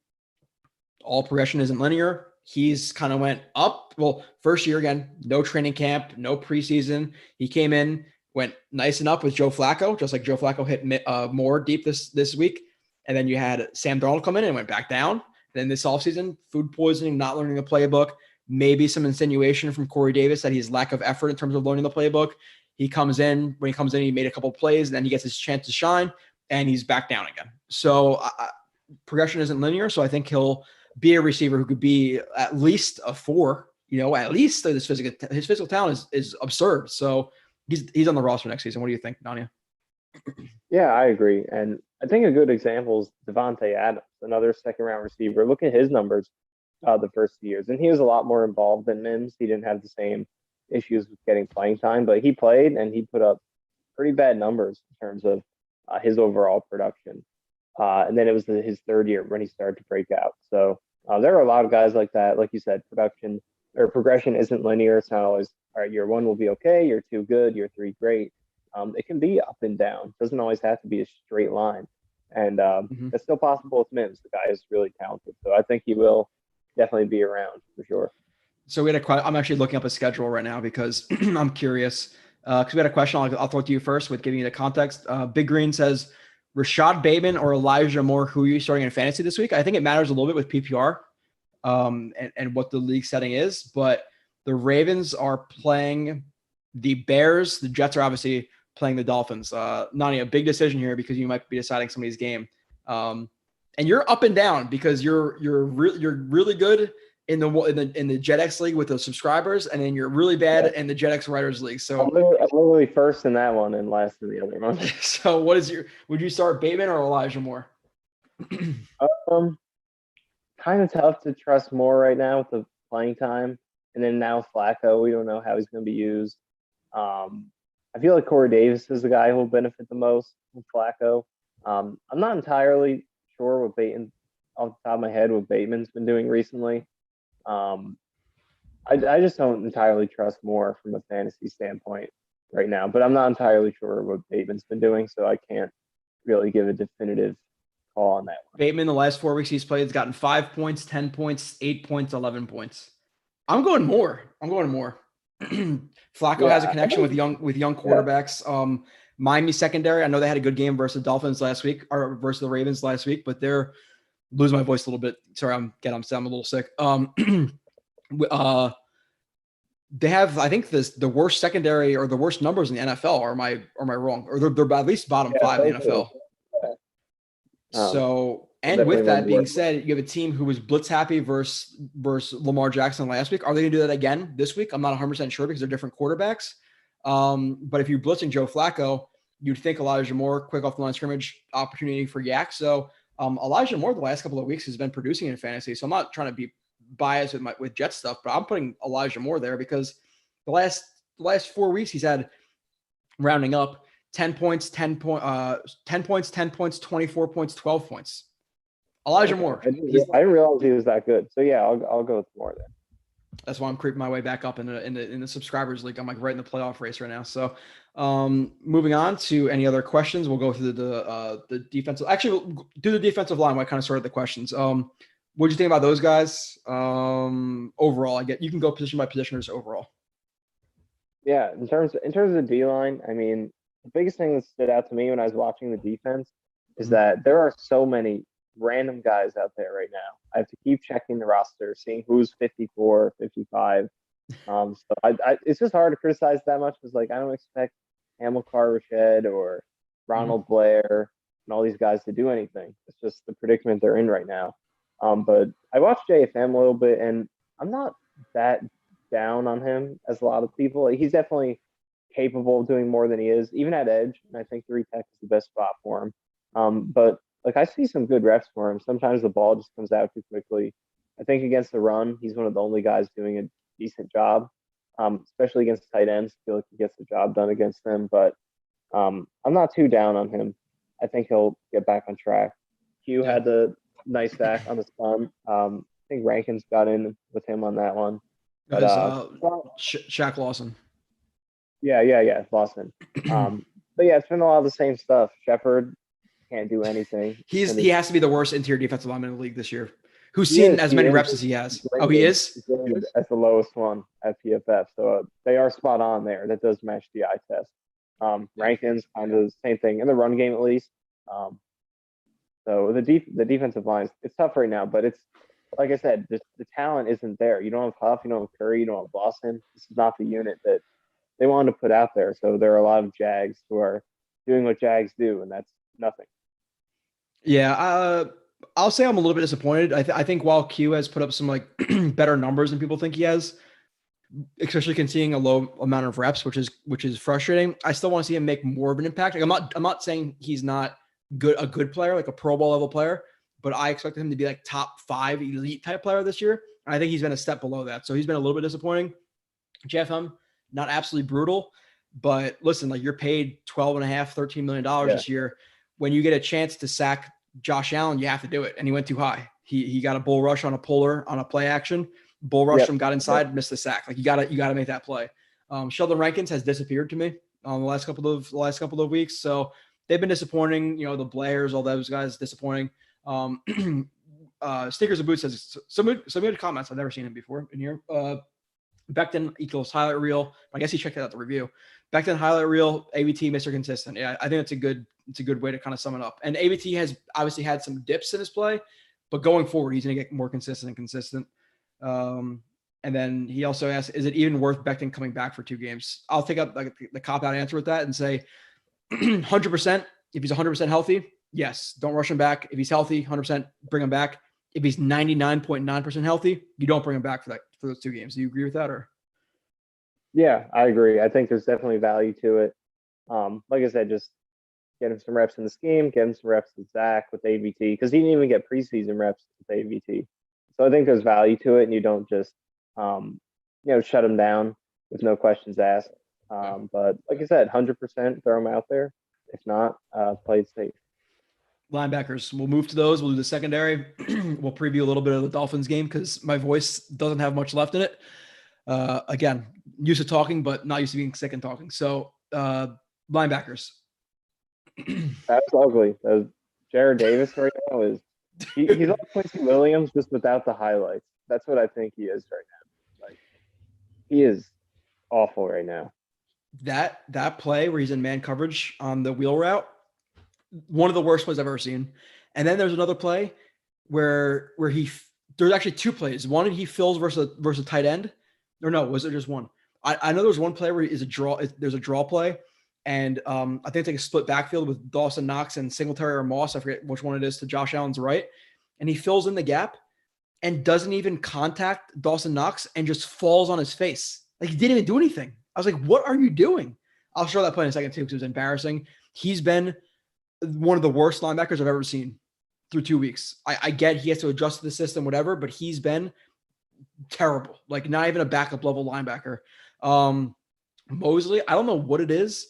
all progression isn't linear. He's kind of went up. Well, first year, again, no training camp, no preseason. He came in, went nice and up with Joe Flacco, just like Joe Flacco hit more deep this week. And then you had Sam Darnold come in and went back down. Then this offseason, food poisoning, not learning the playbook, maybe some insinuation from Corey Davis that he's lack of effort in terms of learning the playbook. When he comes in, he made a couple of plays, and then he gets his chance to shine, and he's back down again. So progression isn't linear. So I think he'll be a receiver who could be at least a 4, at least. His physical talent is absurd. So he's on the roster next season. What do you think, Nanya?
Yeah, I agree. And I think a good example is Devante Adams, another second-round receiver. Look at his numbers the first 2 years. And he was a lot more involved than Mims. He didn't have the same issues with getting playing time, but he played and he put up pretty bad numbers in terms of his overall production. And then it was his third year when he started to break out. So there are a lot of guys like that. Like you said, progression isn't linear. It's not always, all right, year 1 will be okay, year 2 good, year 3 great. It can be up and down. It doesn't always have to be a straight line. And it's still possible with Mims. The guy is really talented. So I think he will definitely be around for sure.
So I'm actually looking up a schedule right now because I'm curious. Because we had a question. I'll throw it to you first with giving you the context. Big Green says, Rashad Bateman or Elijah Moore, who are you starting in fantasy this week? I think it matters a little bit with PPR and what the league setting is. But the Ravens are playing the Bears. The Jets are obviously playing the Dolphins. Nani, a big decision here because you might be deciding somebody's game. And you're up and down because you're really good in the JetX league with the subscribers, and then you're really bad in the JetX Writers League. So
I'm literally first in that one and last in the other one.
So would you start Bateman or Elijah Moore?
Kind of tough to trust Moore right now with the playing time. And then now Flacco, we don't know how he's going to be used. I feel like Corey Davis is the guy who will benefit the most with Flacco. I'm not entirely sure what Bateman, off the top of my head, what Bateman's been doing recently. I just don't entirely trust Moore from a fantasy standpoint right now, but I'm not entirely sure what Bateman's been doing, so I can't really give a definitive call on that one.
Bateman, the last 4 weeks he's played, has gotten 5 points, 10 points, 8 points, 11 points. I'm going more. Flacco has a connection with young quarterbacks. Miami secondary, I know they had a good game versus the Dolphins last week, or versus the Ravens last week, but they're losing my voice a little bit. Sorry, I'm a little sick. They have, I think, the worst secondary or the worst numbers in the NFL. Or am I wrong? Or they're at least bottom 5 in the NFL. So, and with that being said, you have a team who was blitz happy versus Lamar Jackson last week. Are they going to do that again this week? I'm not 100% sure because they're different quarterbacks. But if you're blitzing Joe Flacco, you'd think Elijah Moore, quick off the line of scrimmage, opportunity for Yak. So Elijah Moore the last couple of weeks has been producing in fantasy. So I'm not trying to be biased with Jet stuff, but I'm putting Elijah Moore there because the last 4 weeks he's had, rounding up, 10 points, 10 points, 24 points, 12 points. Elijah Moore.
I didn't realize he was that good. So yeah, I'll go with Moore then.
That's why I'm creeping my way back up in the subscribers league. I'm like right in the playoff race right now. So moving on to any other questions, we'll go through the defensive. Actually, we'll do the defensive line. I kind of started the questions. What do you think about those guys? Overall, you can go position by position or just overall.
Yeah, in terms of the D line, I mean, the biggest thing that stood out to me when I was watching the defense is that there are so many random guys out there right now. I have to keep checking the roster, seeing who's 54, 55. So it's just hard to criticize that much because, like, I don't expect Hamilcar Rashed or Ronald Blair and all these guys to do anything. It's just the predicament they're in right now. But I watched JFM a little bit, and I'm not that down on him as a lot of people. Like, he's definitely capable of doing more than he is, even at edge. And I think three tech is the best spot for him. But like, I see some good reps for him. Sometimes the ball just comes out too quickly. I think against the run, he's one of the only guys doing a decent job, especially against tight ends. I feel like he gets the job done against them. But I'm not too down on him. I think he'll get back on track. Q had the nice sack on the stun. I think Rankins got in with him on that one. But
Shaq Lawson.
Yeah, Boston. But yeah, it's been a lot of the same stuff. Shepard can't do anything.
He has to be the worst interior defensive lineman in the league this year. Who's seen as many reps as he has? Oh, he is?
As the lowest one at PFF. So they are spot on there. That does match the eye test. Rankins, kind of the same thing in the run game, at least. So the defensive lines, it's tough right now, but it's like I said, just the talent isn't there. You don't have Huff, you don't have Curry, you don't have Boston. This is not the unit that they wanted to put out there. So there are a lot of Jags who are doing what Jags do, and that's nothing.
Yeah, I'll say I'm a little bit disappointed. I think while Q has put up some like better numbers than people think he has, especially conceding a low amount of reps, which is frustrating. I still want to see him make more of an impact. Like, I'm not saying he's not a good player, like a Pro Bowl level player, but I expected him to be like top 5 elite type player this year. And I think he's been a step below that. So he's been a little bit disappointing. JFM, not absolutely brutal, but listen, like, you're paid $12.5, $13 million this year. When you get a chance to sack Josh Allen, you have to do it. And he went too high. He got a bull rush on a puller on a play action. Bull rushed him, got inside, missed the sack. Like, you gotta make that play. Sheldon Rankins has disappeared to me on the last couple of weeks. So they've been disappointing. You know, the Blairs, all those guys, disappointing. Stickers and Boots says some good comments. I've never seen him before in here. Becton equals highlight reel. I guess he checked out the review. Becton highlight reel, AVT, Mr. Consistent. Yeah, I think it's a good way to kind of sum it up. And AVT has obviously had some dips in his play, but going forward, he's going to get more consistent. And then he also asked, is it even worth Becton coming back for 2 games? I'll take up like the cop-out answer with that and say 100%. If he's 100% healthy, yes, don't rush him back. If he's healthy, 100% bring him back. If he's 99.9% healthy, you don't bring him back for those 2 games. Do you agree with that? Or?
Yeah, I agree. I think there's definitely value to it. Like I said, just get him some reps in the scheme, get him some reps with Zach, with AVT, because he didn't even get preseason reps with AVT. So I think there's value to it, and you don't just, shut him down with no questions asked. But like I said, 100% throw him out there. If not, play it safe.
Linebackers. We'll move to those. We'll do the secondary. We'll preview a little bit of the Dolphins game because my voice doesn't have much left in it. Again, used to talking, but not used to being sick and talking. So linebackers.
That's ugly. Jared Davis right now is he's like Quincy Williams just without the highlights. That's what I think he is right now. Like, he is awful right now.
That play where he's in man coverage on the wheel route, one of the worst plays I've ever seen. And then there's another play where there's actually 2 plays. One, he fills versus a tight end. Or no, was it just one? I know there's one play where there's a draw play. And I think it's like a split backfield with Dawson Knox and Singletary or Moss. I forget which one it is, to Josh Allen's right. And he fills in the gap and doesn't even contact Dawson Knox and just falls on his face. Like, he didn't even do anything. I was like, what are you doing? I'll show that play in a second too, because it was embarrassing. He's been one of the worst linebackers I've ever seen through 2 weeks. I get he has to adjust to the system, whatever, but he's been terrible. Like, not even a backup level linebacker. Mosley, I don't know what it is.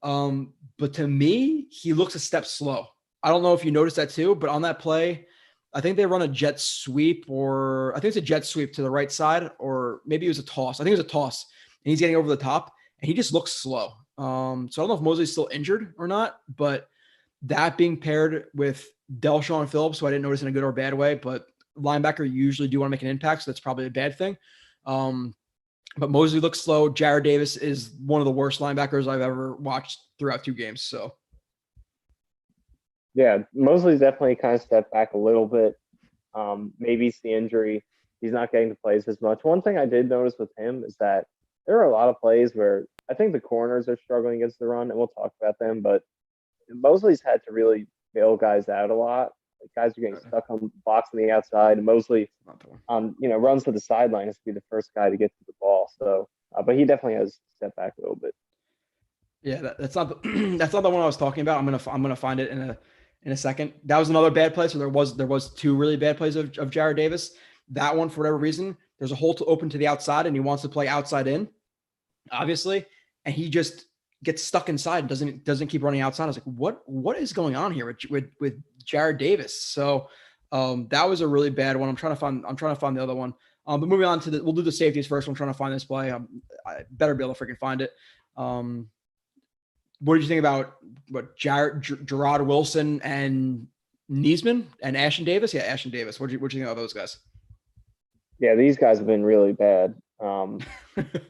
But to me, he looks a step slow. I don't know if you noticed that too, but on that play, I think they run a jet sweep, or I think it's a jet sweep to the right side, or maybe it was a toss. I think it was a toss, and he's getting over the top, and he just looks slow. So I don't know if Mosley's still injured or not, but that being paired with Delshon Phillips, who I didn't notice in a good or bad way, but linebacker usually do want to make an impact, so that's probably a bad thing. But Mosley looks slow. Jared Davis is one of the worst linebackers I've ever watched throughout 2 games. So,
yeah, Mosley's definitely kind of stepped back a little bit. Maybe it's the injury. He's not getting to plays as much. One thing I did notice with him is that there are a lot of plays where I think the corners are struggling against the run, and we'll talk about them. But Mosley's had to really bail guys out a lot. Like guys are getting stuck on the box on the outside, and Mosley, runs to the sideline has to be the first guy to get to the ball. So, but he definitely has stepped back a little bit.
Yeah, that's not the, that's not the one I was talking about. I'm gonna find it in a second. That was another bad play. So there was two really bad plays of Jared Davis. That one, for whatever reason, there's a hole open to the outside, and he wants to play outside in, obviously, and he just gets stuck inside and doesn't keep running outside. I was like, what is going on here with Jared Davis? So that was a really bad one. I'm trying to find the other one. But moving on to we'll do the safeties first. I'm trying to find this play. I better be able to freaking find it. What did you think about Gerard Wilson and Niesman and Ashton Davis? Yeah, Ashton Davis. What do you think about those guys?
Yeah, these guys have been really bad.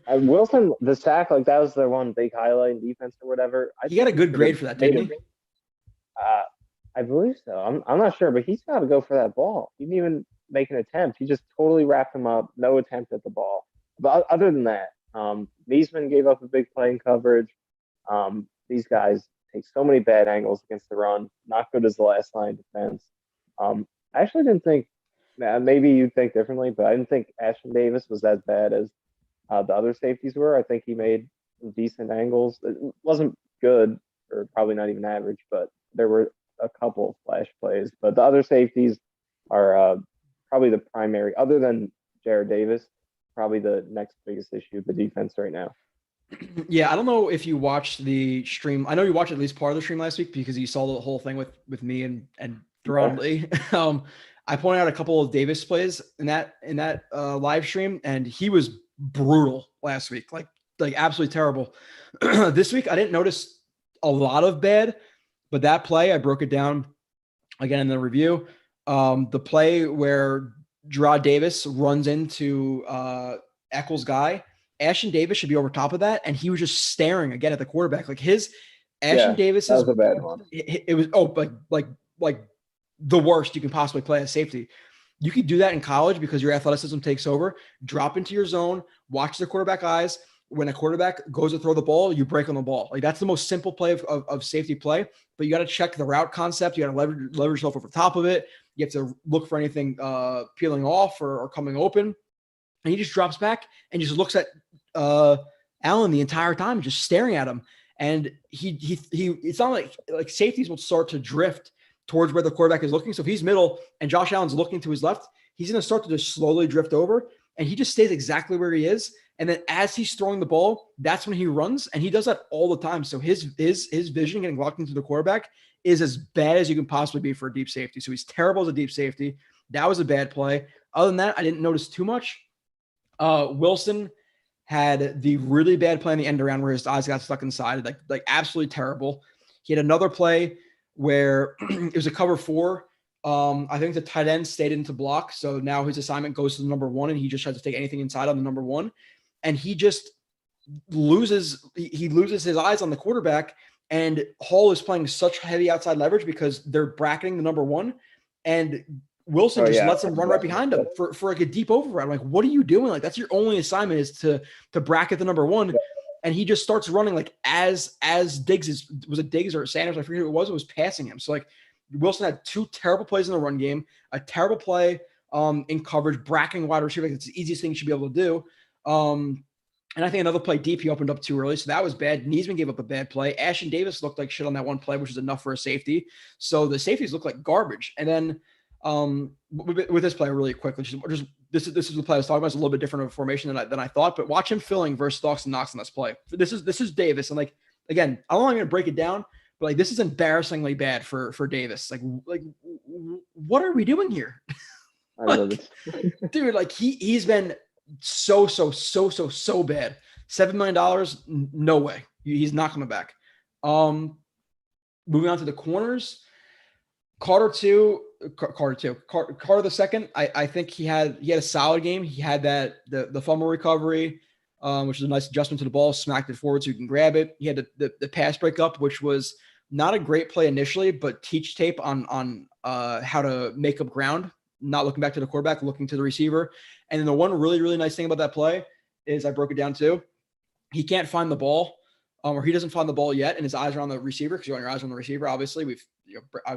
Wilson, the sack, like that was their one big highlight in defense or whatever.
He got a good grade for that, didn't he?
I believe so. I'm not sure, but he's got to go for that ball. He didn't even make an attempt. He just totally wrapped him up. No attempt at the ball. But other than that, Niesman gave up a big play in coverage. These guys take so many bad angles against the run. Not good as the last line defense. I actually didn't think. Maybe you think differently, but I didn't think Ashton Davis was as bad as the other safeties were. I think he made decent angles. It wasn't good, or probably not even average, but there were a couple flash plays. But the other safeties are probably the primary, other than Jared Davis, probably the next biggest issue of the defense right now.
Yeah, I don't know if you watched the stream. I know you watched at least part of the stream last week because you saw the whole thing with me and Deron Lee. I pointed out a couple of Davis plays in that live stream, and he was brutal last week, like absolutely terrible. This week, I didn't notice a lot of bad, but that play, I broke it down again in the review. The play where Gerard Davis runs into Eccles' guy, Ashton Davis should be over top of that, and he was just staring again at the quarterback. Like Ashton Davis
was a bad one.
It was like the worst you can possibly play as safety. You could do that in college because your athleticism takes over. Drop into your zone, watch the quarterback eyes. When a quarterback goes to throw the ball, you break on the ball. Like that's the most simple play of safety play. But you got to check the route concept. You got to leverage yourself over top of it. You have to look for anything peeling off or coming open. And he just drops back and just looks at Allen the entire time, just staring at him. And he it's not like safeties will start to drift towards where the quarterback is looking. So if he's middle and Josh Allen's looking to his left, he's going to start to just slowly drift over, and he just stays exactly where he is. And then as he's throwing the ball, that's when he runs, and he does that all the time. So his vision getting locked into the quarterback is as bad as you can possibly be for a deep safety. So he's terrible as a deep safety. That was a bad play. Other than that, I didn't notice too much. Wilson had the really bad play in the end around where his eyes got stuck inside, like absolutely terrible. He had another play where it was a cover 4. I think the tight end stayed into block. So now his assignment goes to the number 1, and he just tries to take anything inside on the number 1. And he just loses his eyes on the quarterback. And Hall is playing such heavy outside leverage because they're bracketing the number 1. And Wilson lets him run right behind him for like a deep override. I'm like, what are you doing? Like, that's your only assignment is to bracket the number 1. And he just starts running like as Diggs was it Diggs or Sanders? I forget who it was passing him. So like Wilson had 2 terrible plays in the run game, a terrible play in coverage, bracketing wide receiver. Like, it's the easiest thing you should be able to do. And I think another play deep, he opened up too early. So that was bad. Niesman gave up a bad play. Ashton Davis looked like shit on that one play, which is enough for a safety. So the safeties look like garbage. And then with this play really quickly, this is the play I was talking about. It's a little bit different of a formation than I thought, but watch him filling versus Dawson Knox on this play. This is Davis. And like, again, I don't know how I'm going to break it down, but like, this is embarrassingly bad for Davis. Like what are we doing here? Like, dude, like he's been so bad. $7 million. No way. He's not coming back. Moving on to the corners, Carter the second. I think he had a solid game. He had the fumble recovery, which is a nice adjustment to the ball, smacked it forward so you can grab it. He had the pass breakup, which was not a great play initially, but teach tape on how to make up ground, not looking back to the quarterback, looking to the receiver. And then the one really, really nice thing about that play is I broke it down too. He can't find the ball, or he doesn't find the ball yet, and his eyes are on the receiver because you want your eyes on the receiver. Obviously, we've I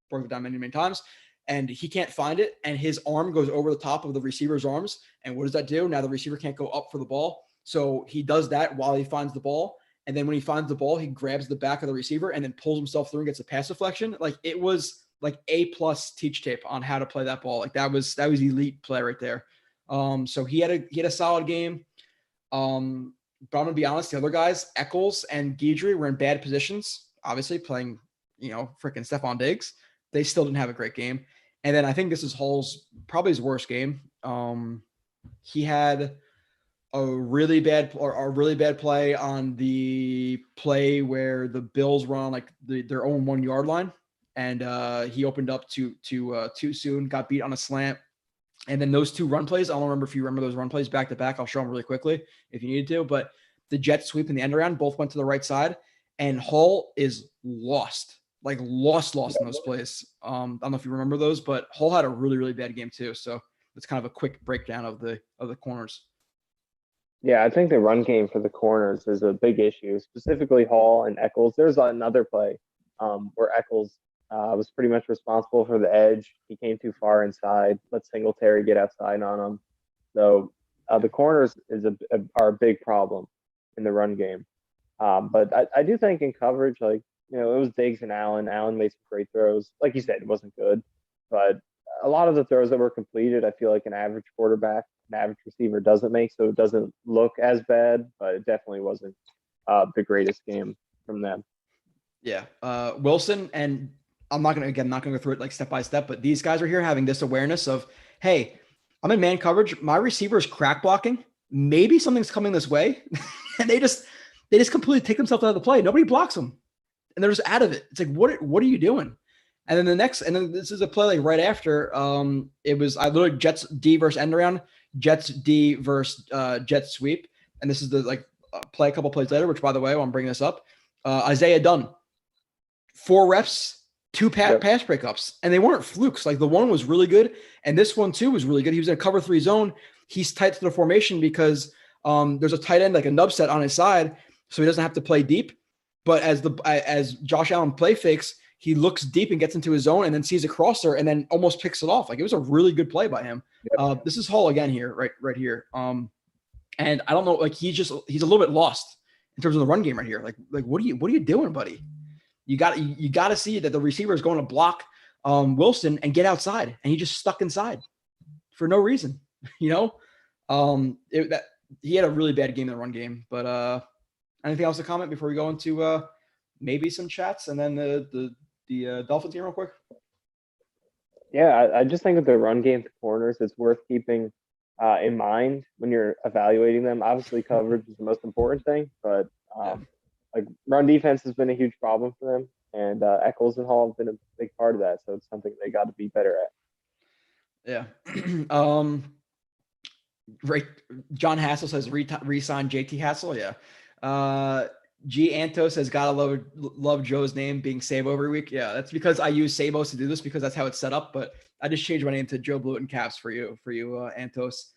broke it down many, many times. And he can't find it, and his arm goes over the top of the receiver's arms. And what does that do? Now the receiver can't go up for the ball. So he does that while he finds the ball. And then when he finds the ball, he grabs the back of the receiver and then pulls himself through and gets a pass deflection. Like, it was like A+ teach tape on how to play that ball. Like, that was elite play right there. So he had a solid game. But I'm gonna be honest, the other guys, Eccles and Guidry, were in bad positions, obviously playing, freaking Stephon Diggs. They still didn't have a great game. And then I think this is Hall's probably his worst game. He had a really bad play on the play where the Bills were on like their own 1 yard line, and he opened up too soon, got beat on a slant. And then those 2 run plays, I don't remember if you remember those run plays back to back. I'll show them really quickly if you needed to. But the jet sweep and the end around both went to the right side, and Hall is lost in those plays. I don't know if you remember those, but Hall had a really, really bad game too. So it's kind of a quick breakdown of the corners.
Yeah, I think the run game for the corners is a big issue, specifically Hall and Eccles. There's another play where Eccles was pretty much responsible for the edge. He came too far inside, let Singletary get outside on him. So the corners are a big problem in the run game. But I do think in coverage, like, it was Diggs and Allen. Allen made some great throws. Like you said, it wasn't good. But a lot of the throws that were completed, I feel like an average quarterback, an average receiver doesn't make, so it doesn't look as bad, but it definitely wasn't the greatest game from them.
Yeah. Wilson, and I'm not going to go through it like step by step, but these guys are here having this awareness of, hey, I'm in man coverage. My receiver is crack blocking. Maybe something's coming this way. And they just completely take themselves out of the play. Nobody blocks them. And they're just out of it. It's like, what are you doing? And then this is a play like right after. It was I literally Jets D versus end around, Jets D versus Jets sweep, and this is the play a couple plays later. Which, by the way, while I'm bringing this up, Isaiah Dunn, 4 reps, 2 pass breakups, and they weren't flukes. Like, the one was really good, and this one too was really good. He was in a cover 3 zone. He's tight to the formation because there's a tight end, like a nub set on his side, so he doesn't have to play deep. But as Josh Allen play fakes, he looks deep and gets into his zone and then sees a crosser and then almost picks it off. Like, it was a really good play by him. Yep. This is Hall again here, right here. And I don't know, like, he's a little bit lost in terms of the run game right here. Like what are you doing, buddy? You got to see that the receiver is going to block Wilson and get outside, and he just stuck inside for no reason. He had a really bad game in the run game. But anything else to comment before we go into maybe some chats and then the Dolphins game real quick?
Yeah, I just think with the run game to corners, it's worth keeping in mind when you're evaluating them. Obviously, coverage is the most important thing, but like, run defense has been a huge problem for them, and Eccles and Hall have been a big part of that. So it's something they got to be better
at. Yeah. Right. John Hassel says re-sign JT Hassel. Yeah. G Anto says gotta love Joe's name being Sabo every week. Yeah, that's because I use Sabos to do this because that's how it's set up. But I just changed my name to Joe Blewett in caps for you, Antos.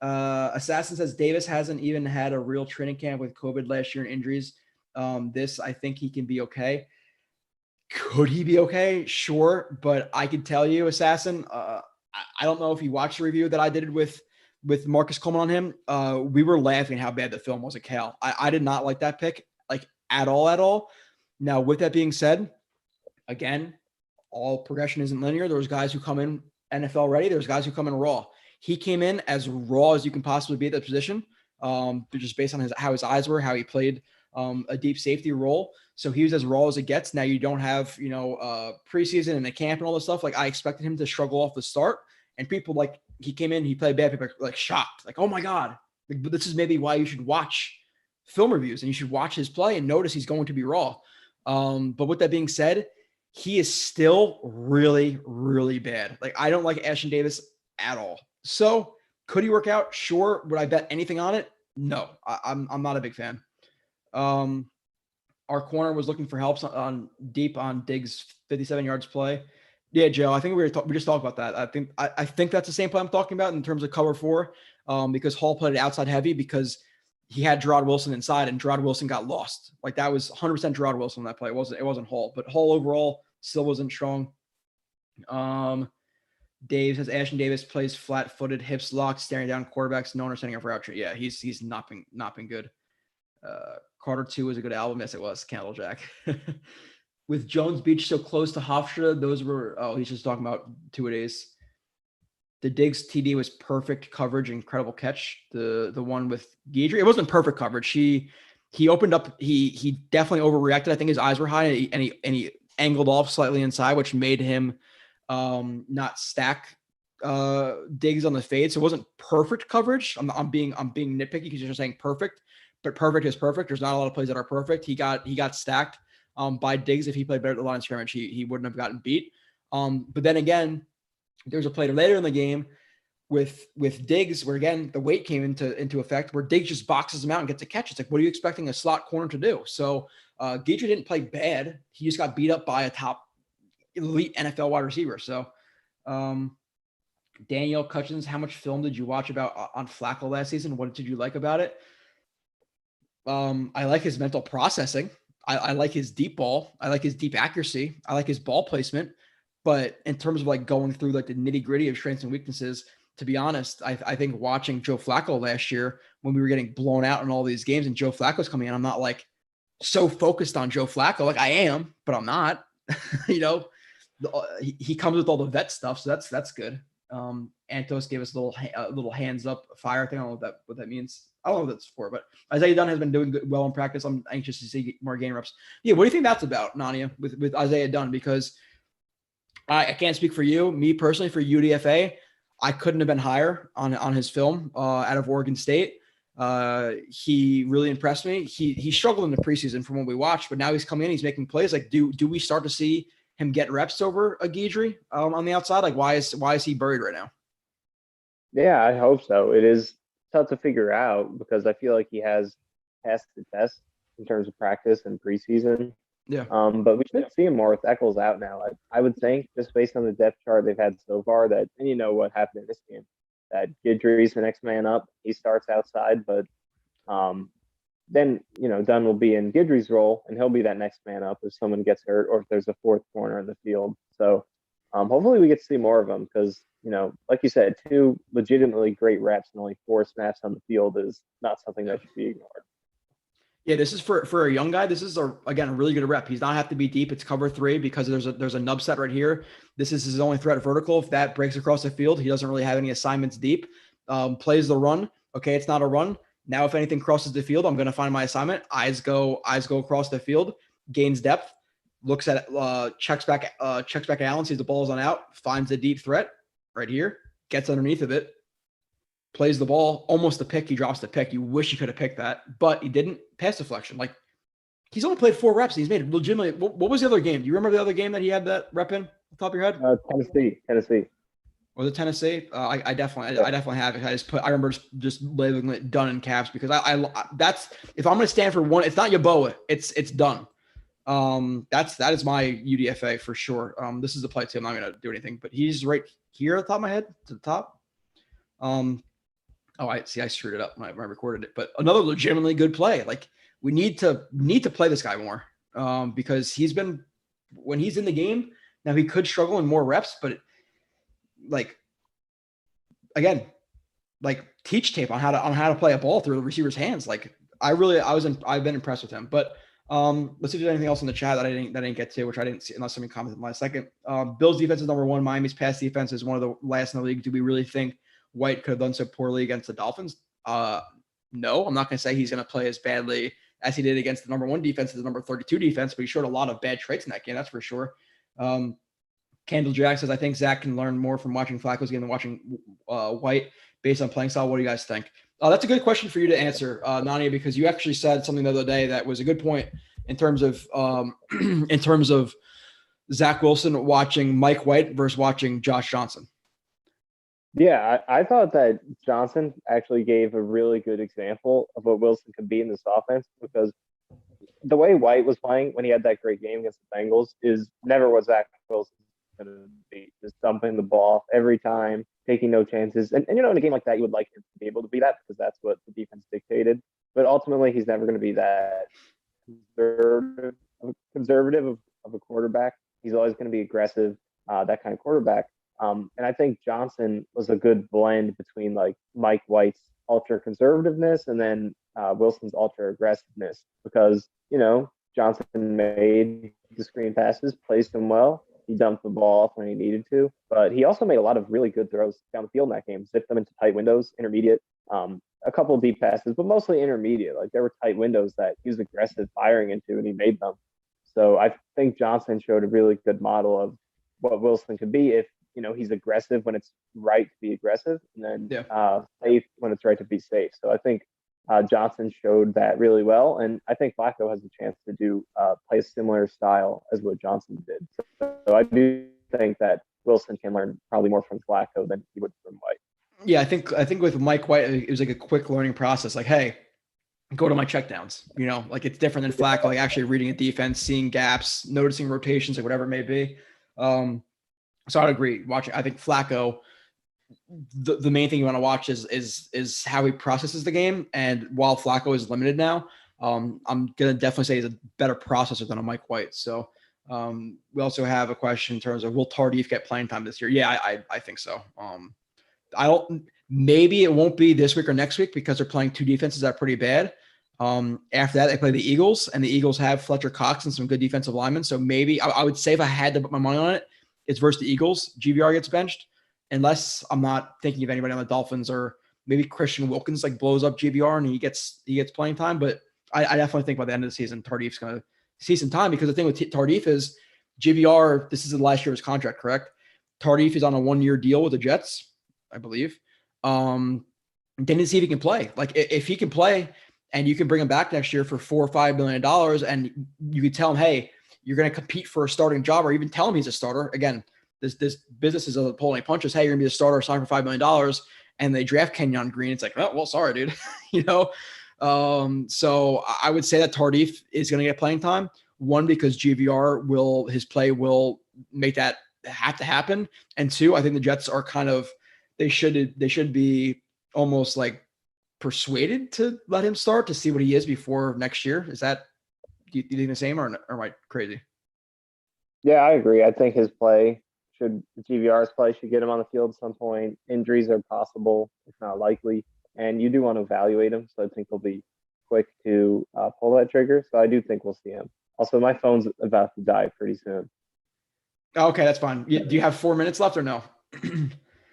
Assassin says Davis hasn't even had a real training camp with COVID last year and injuries. I think he can be okay. Could he be okay? Sure, but I can tell you, Assassin, I don't know if you watched the review that I did with Marcus Coleman on him. We were laughing how bad the film was at Cal. I did not like that pick, like, at all. Now, with that being said, again, all progression isn't linear. There's guys who come in NFL ready. There's guys who come in raw. He came in as raw as you can possibly be at that position, just based on how his eyes were, how he played a deep safety role. So he was as raw as it gets. Now you don't have, preseason and the camp and all this stuff. Like, I expected him to struggle off the start, and people, like, he came in, he played bad, people like shocked, like, oh my God. Like, but this is maybe why you should watch film reviews and you should watch his play and notice he's going to be raw. But with that being said, he is still really, really bad. Like, I don't like Ashton Davis at all. So could he work out? Sure. Would I bet anything on it? No, I'm not a big fan. Our corner was looking for help on Diggs' 57 yards play. Yeah, Joe, I think we just talked about that. I think that's the same play I'm talking about in terms of cover 4, because Hall played it outside heavy because he had Gerard Wilson inside, and Gerard Wilson got lost. Like, that was 100% Gerard Wilson on that play. It wasn't Hall, but Hall overall Still wasn't strong. Dave says Ashton Davis plays flat-footed, hips locked, staring down quarterbacks, no understanding of route tree. Yeah, he's not been good. Carter 2 was a good album. Yes, it was. Candlejack. With Jones Beach so close to Hofstra, those were, he's just talking about two-a-days. The Diggs TD was perfect coverage, incredible catch. The one with Guidry, it wasn't perfect coverage. He opened up, he definitely overreacted. I think his eyes were high and he angled off slightly inside, which made him not stack Diggs on the fade. So it wasn't perfect coverage. I'm being nitpicky because you're saying perfect, but perfect is perfect. There's not a lot of plays that are perfect. He got stacked by Diggs. If he played better at the line of scrimmage, he wouldn't have gotten beat. But then again, there's a play later in the game with Diggs where, again, the weight came into effect, where Diggs just boxes him out and gets a catch. It's like, what are you expecting a slot corner to do? So Guidry didn't play bad. He just got beat up by a top elite NFL wide receiver. So Danielle Cutchins, how much film did you watch about on Flacco last season? What did you like about it? I like his mental processing. I like his deep ball. I like his deep accuracy. I like his ball placement. But in terms of like going through like the nitty gritty of strengths and weaknesses, to be honest, I think watching Joe Flacco last year when we were getting blown out in all these games and Joe Flacco's coming in, I'm not like so focused on Joe Flacco. Like I am, but I'm not. He comes with all the vet stuff, so that's good. Antos gave us a little hands up fire thing. I don't know what that means. I don't know what that's for, but Isaiah Dunn has been doing well in practice. I'm anxious to see more game reps. Yeah, what do you think that's about, Nania, with Isaiah Dunn? Because I can't speak for you. Me personally, for UDFA, I couldn't have been higher on his film out of Oregon State. He really impressed me. He struggled in the preseason from what we watched, but now he's coming in. He's making plays. Like, do we start to see him get reps over a Guidry on the outside? Like, why is he buried right now?
Yeah, I hope so. It is tough to figure out because I feel like he has passed the test in terms of practice and preseason.
Yeah.
But we should see him more with Eccles out now. I would think, just based on the depth chart they've had so far, that, and you know what happened in this game, that Guidry's the next man up. He starts outside, but then, Dunn will be in Guidry's role, and he'll be that next man up if someone gets hurt or if there's a fourth corner in the field. So hopefully we get to see more of them because, like you said, 2 legitimately great reps and only 4 snaps on the field is not something that should be ignored.
Yeah, this is for a young guy. This is again a really good rep. He's not have to be deep. It's cover 3 because there's a nub set right here. This is his only threat vertical. If that breaks across the field, he doesn't really have any assignments deep. Plays the run. Okay, it's not a run. Now, if anything crosses the field, I'm going to find my assignment. Eyes go across the field. Gains depth. Looks at checks back at Allen. Sees the ball's on out. Finds the deep threat right here. Gets underneath of it. Plays the ball, almost a pick. He drops the pick. You wish he could have picked that, but he didn't. Pass deflection. Like, he's only played 4 reps. He's made legitimately. What was the other game? Do you remember the other game that he had that rep in? Off the top of your head?
Tennessee.
Was it Tennessee? I definitely have it. I remember just labeling it done in caps because I that's, if I'm going to stand for one, it's not Yaboa. It's done. That is my UDFA for sure. This is the play too. I'm not going to do anything, but he's right here at the top of my head to the top. I screwed it up when I recorded it, but another legitimately good play. Like, we need to play this guy more because when he's in the game now, he could struggle in more reps, but teach tape on how to play a ball through the receiver's hands. Like, I've been impressed with him, but let's see if there's anything else in the chat that I didn't get to, which I didn't see unless somebody commented in the last second. Bill's defense is number 1. Miami's pass defense is one of the last in the league. Do we really think White could have done so poorly against the Dolphins? No, I'm not going to say he's going to play as badly as he did against the number 1 defense, the number 32 defense, but he showed a lot of bad traits in that game. That's for sure. Kendall Jack says, I think Zach can learn more from watching Flacco's game than watching White based on playing style. What do you guys think? That's a good question for you to answer, Nania, because you actually said something the other day that was a good point in terms of Zach Wilson watching Mike White versus watching Josh Johnson.
Yeah, I thought that Johnson actually gave a really good example of what Wilson could be in this offense because the way White was playing when he had that great game against the Bengals is never what Zach Wilson going to be. Just dumping the ball every time, taking no chances. And in a game like that, you would like him to be able to be that because that's what the defense dictated. But ultimately, he's never going to be that conservative of a quarterback. He's always going to be aggressive, that kind of quarterback. And I think Johnson was a good blend between like Mike White's ultra conservativeness and then Wilson's ultra aggressiveness, because, Johnson made the screen passes, placed them well. He dumped the ball off when he needed to, but he also made a lot of really good throws down the field in that game, zipped them into tight windows, intermediate, a couple of deep passes, but mostly intermediate. Like there were tight windows that he was aggressive firing into, and he made them. So I think Johnson showed a really good model of what Wilson could be if, he's aggressive when it's right to be aggressive, and then safe when it's right to be safe. So I think Johnson showed that really well, and I think Flacco has a chance to play a similar style as what Johnson did. So I do think that Wilson can learn probably more from Flacco than he would from White.
Yeah, I think with Mike White, it was like a quick learning process. Like, hey, go to my checkdowns. Like it's different than Flacco, like actually reading a defense, seeing gaps, noticing rotations, like whatever it may be. So I'd agree. I think Flacco, the main thing you want to watch is how he processes the game. And while Flacco is limited now, I'm gonna definitely say he's a better processor than a Mike White. So we also have a question in terms of, will Tardif get playing time this year? Yeah, I think so. Maybe it won't be this week or next week because they're playing two defenses that are pretty bad. After that, they play the Eagles, and the Eagles have Fletcher Cox and some good defensive linemen. So maybe I would say if I had to put my money on it, it's versus the Eagles. GVR gets benched, unless I'm not thinking of anybody on the Dolphins, or maybe Christian Wilkins like blows up GVR and he gets playing time. But I definitely think by the end of the season, Tardif's going to see some time, because the thing with Tardif is GVR, this is the last year of his contract, correct? Tardif is on a 1-year deal with the Jets, I believe. Then to see if he can play. Like if he can play and you can bring him back next year for $4 or $5 million, and you could tell him, hey, you're going to compete for a starting job, or even tell him he's a starter. Again, this business is a pulling punches. Hey, you're going to be a starter, sign for $5 million, and they draft Kenyon Green. It's like, oh, well, sorry, dude. So I would say that Tardif is going to get playing time. One, because GVR his play will make that have to happen. And two, I think the Jets are kind of, they should be almost like persuaded to let him start to see what he is before next year. Is that, do you think the same, or am I crazy?
Yeah, I agree. I think GVR's play should get him on the field at some point. Injuries are possible, if not likely, and you do want to evaluate him. So I think he'll be quick to pull that trigger. So I do think we'll see him. Also, my phone's about to die pretty soon.
Okay, that's fine. Do you have 4 minutes left or no?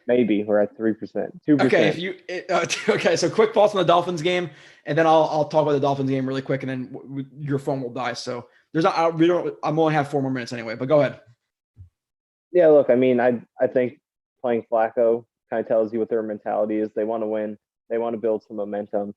Maybe we're at 3%, 2%.
Okay, okay. So quick thoughts on the Dolphins game, and then I'll talk about the Dolphins game really quick, and then your phone will die. So I'm only have 4 more minutes anyway. But go ahead.
Yeah, look, I mean, I think playing Flacco kind of tells you what their mentality is. They want to win. They want to build some momentum.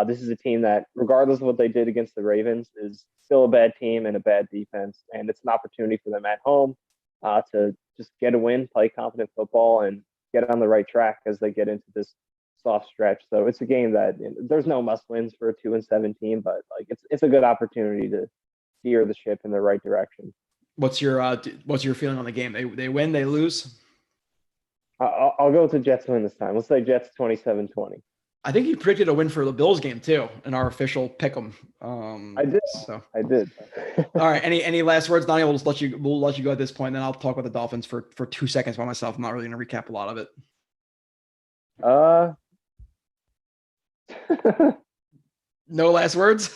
This is a team that, regardless of what they did against the Ravens, is still a bad team and a bad defense, and it's an opportunity for them at home to just get a win, play confident football, and get on the right track as they get into this soft stretch. So it's a game that there's no must wins for a 2-7 team, but like it's a good opportunity to steer the ship in the right direction.
What's your feeling on the game? They win, they lose?
I'll go with the Jets win this time. Let's say Jets 27-20.
I think you predicted a win for the Bills game too in our official pick'em.
I did. So I did.
All right. Any last words, Donnie? We'll let you go at this point. Then I'll talk about the Dolphins for 2 seconds by myself. I'm not really going to recap a lot of it. No last words.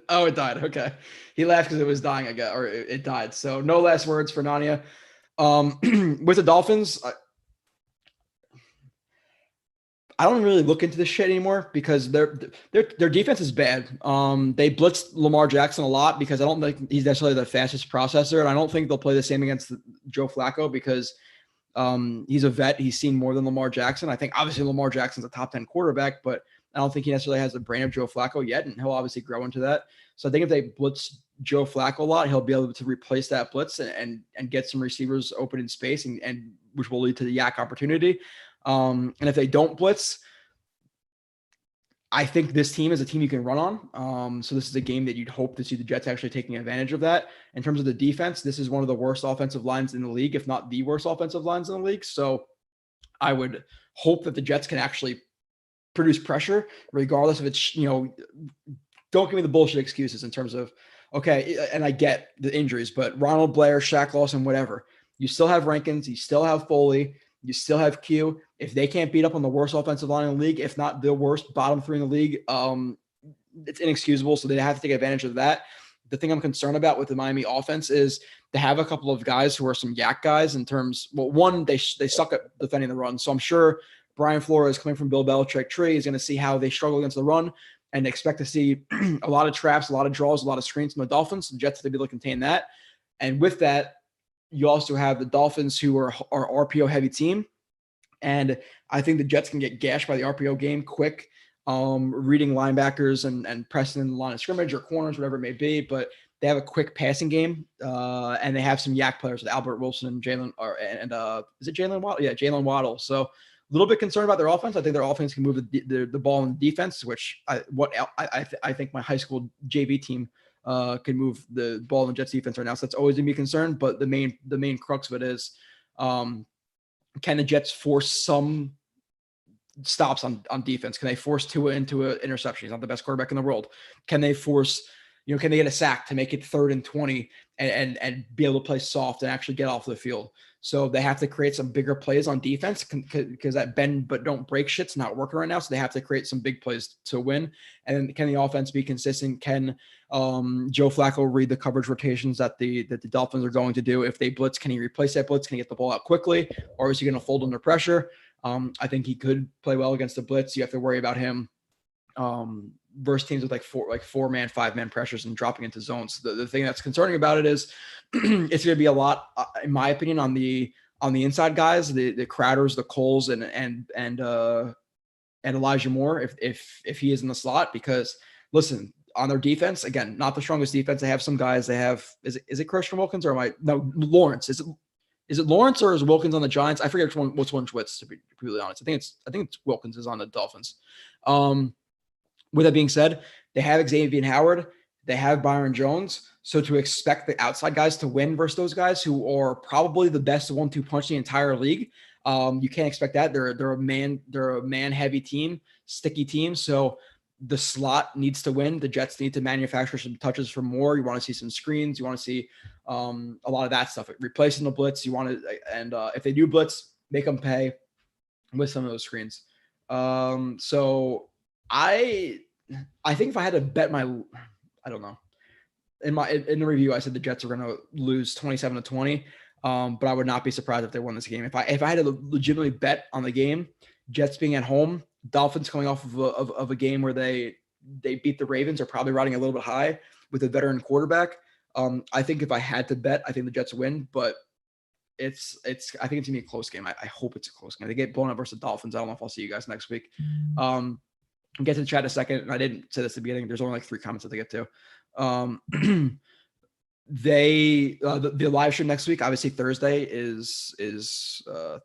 Oh, it died. Okay. He laughed because it was dying, I guess, or it died. So no last words for Nania. With the Dolphins, I don't really look into this shit anymore because their defense is bad. They blitzed Lamar Jackson a lot because I don't think he's necessarily the fastest processor, and I don't think they'll play the same against Joe Flacco because he's a vet. He's seen more than Lamar Jackson. I think obviously Lamar Jackson's a top 10 quarterback, but I don't think he necessarily has the brain of Joe Flacco yet, and he'll obviously grow into that. So I think if they blitz Joe Flacco a lot, he'll be able to replace that blitz and get some receivers open in space, and which will lead to the yak opportunity. And if they don't blitz, I think this team is a team you can run on. So this is a game that you'd hope to see the Jets actually taking advantage of that. In terms of the defense, this is one of the worst offensive lines in the league, if not the worst offensive lines in the league. So I would hope that the Jets can actually produce pressure, regardless of it's, don't give me the bullshit excuses in terms of Okay, and I get the injuries, but Ronald Blair, Shaq Lawson, whatever. You still have Rankins. You still have Foley. You still have Q. If they can't beat up on the worst offensive line in the league, if not the worst bottom three in the league, it's inexcusable. So they have to take advantage of that. The thing I'm concerned about with the Miami offense is they have a couple of guys who are some yak guys in terms. Well, one, they suck at defending the run. So I'm sure Brian Flores, coming from Bill Belichick tree, is going to see how they struggle against the run and expect to see a lot of traps, a lot of draws, a lot of screens from the Dolphins. The Jets to be able to contain that. And with that, you also have the Dolphins, who are RPO heavy team. And I think the Jets can get gashed by the RPO game quick, reading linebackers and pressing in the line of scrimmage or corners, whatever it may be. But they have a quick passing game, and they have some yak players with Albert Wilson and Jalen, is it Jalen Waddle? Yeah, Jalen Waddle. So a little bit concerned about their offense. I think their offense can move the ball in defense, which I think my high school JV team can move the ball in the Jets defense right now. So that's always gonna be a concern. But the main crux of it is, can the Jets force some stops on defense? Can they force Tua into an interception? He's not the best quarterback in the world. Can they force, can they get a sack to make it 3rd and 20 and be able to play soft and actually get off the field? So they have to create some bigger plays on defense because that bend but don't break shit's not working right now. So they have to create some big plays to win. And then can the offense be consistent? Can Joe Flacco read the coverage rotations that the Dolphins are going to do? If they blitz, can he replace that blitz? Can he get the ball out quickly? Or is he going to fold under pressure? I think he could play well against the blitz. You have to worry about him versus teams with like 4-man, 5-man pressures and dropping into zones. The thing that's concerning about it is it's going to be a lot, in my opinion, on the inside guys, the Crowders, the Coles, and Elijah Moore if he is in the slot. Because listen, on their defense, again, not the strongest defense. They have some guys. They have is it Christian Wilkins or Lawrence? Is it Lawrence or is Wilkins on the Giants? I forget which one's which, to be completely honest. I think it's Wilkins is on the Dolphins. With that being said, they have Xavier Howard. They have Byron Jones. So to expect the outside guys to win versus those guys who are probably the best 1-2 punch in the entire league, you can't expect that. They're a man heavy team, sticky team. So the slot needs to win. The Jets need to manufacture some touches for more. You want to see some screens. You want to see a lot of that stuff. Replacing the blitz. You want to, and if they do blitz, make them pay with some of those screens. So I think if I had to bet I don't know. In the review, I said the Jets are going to lose 27-20. But I would not be surprised if they won this game. If I had to legitimately bet on the game, Jets being at home, Dolphins coming off of a game where they beat the Ravens, are probably riding a little bit high with a veteran quarterback. I think if I had to bet, I think the Jets win, but I think it's gonna be a close game. I hope it's a close game. They get blown up versus the Dolphins. I don't know if I'll see you guys next week. I'll get to the chat in a second. And I didn't say this at the beginning. There's only like 3 comments that they get to. The live stream next week, obviously Thursday is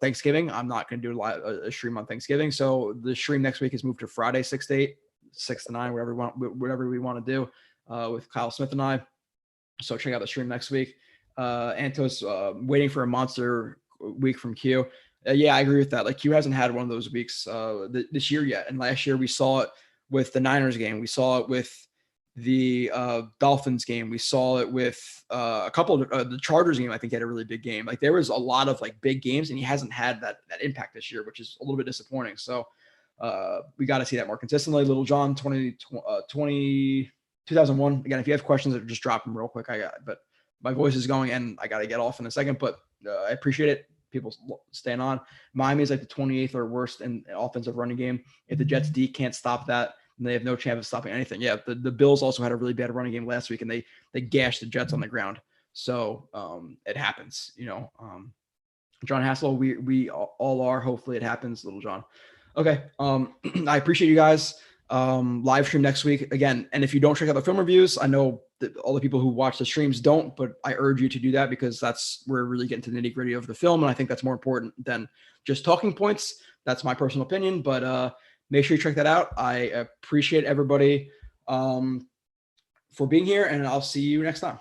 Thanksgiving. I'm not going to do a stream on Thanksgiving. So the stream next week is moved to Friday, 6 to 8, 6 to 9, whatever we want to do, with Kyle Smith and I. So check out the stream next week. Antos waiting for a monster week from Q. Yeah, I agree with that. Like, Q hasn't had one of those weeks this year yet. And last year we saw it with the Niners game. We saw it with the Dolphins game. We saw it with a couple of the Chargers game. I think had a really big game. Like, there was a lot of like big games, and he hasn't had that impact this year, which is a little bit disappointing. So we got to see that more consistently. Little John 2001. Again, if you have questions, just drop them real quick. But my voice is going and I got to get off in a second, but I appreciate it. People staying on. Miami is like the 28th or worst in offensive running game. If the Jets D can't stop that, they have no chance of stopping anything. Yeah, the Bills also had a really bad running game last week, and they gashed the Jets on the ground. So it happens, John Hassel, we all are. Hopefully it happens, Little John. Okay, I appreciate you guys. Live stream next week again. And if you don't check out the film reviews, I know that all the people who watch the streams don't, but I urge you to do that because that's where we're really getting to the nitty gritty of the film. And I think that's more important than just talking points. That's my personal opinion, but make sure you check that out. I appreciate everybody for being here, and I'll see you next time.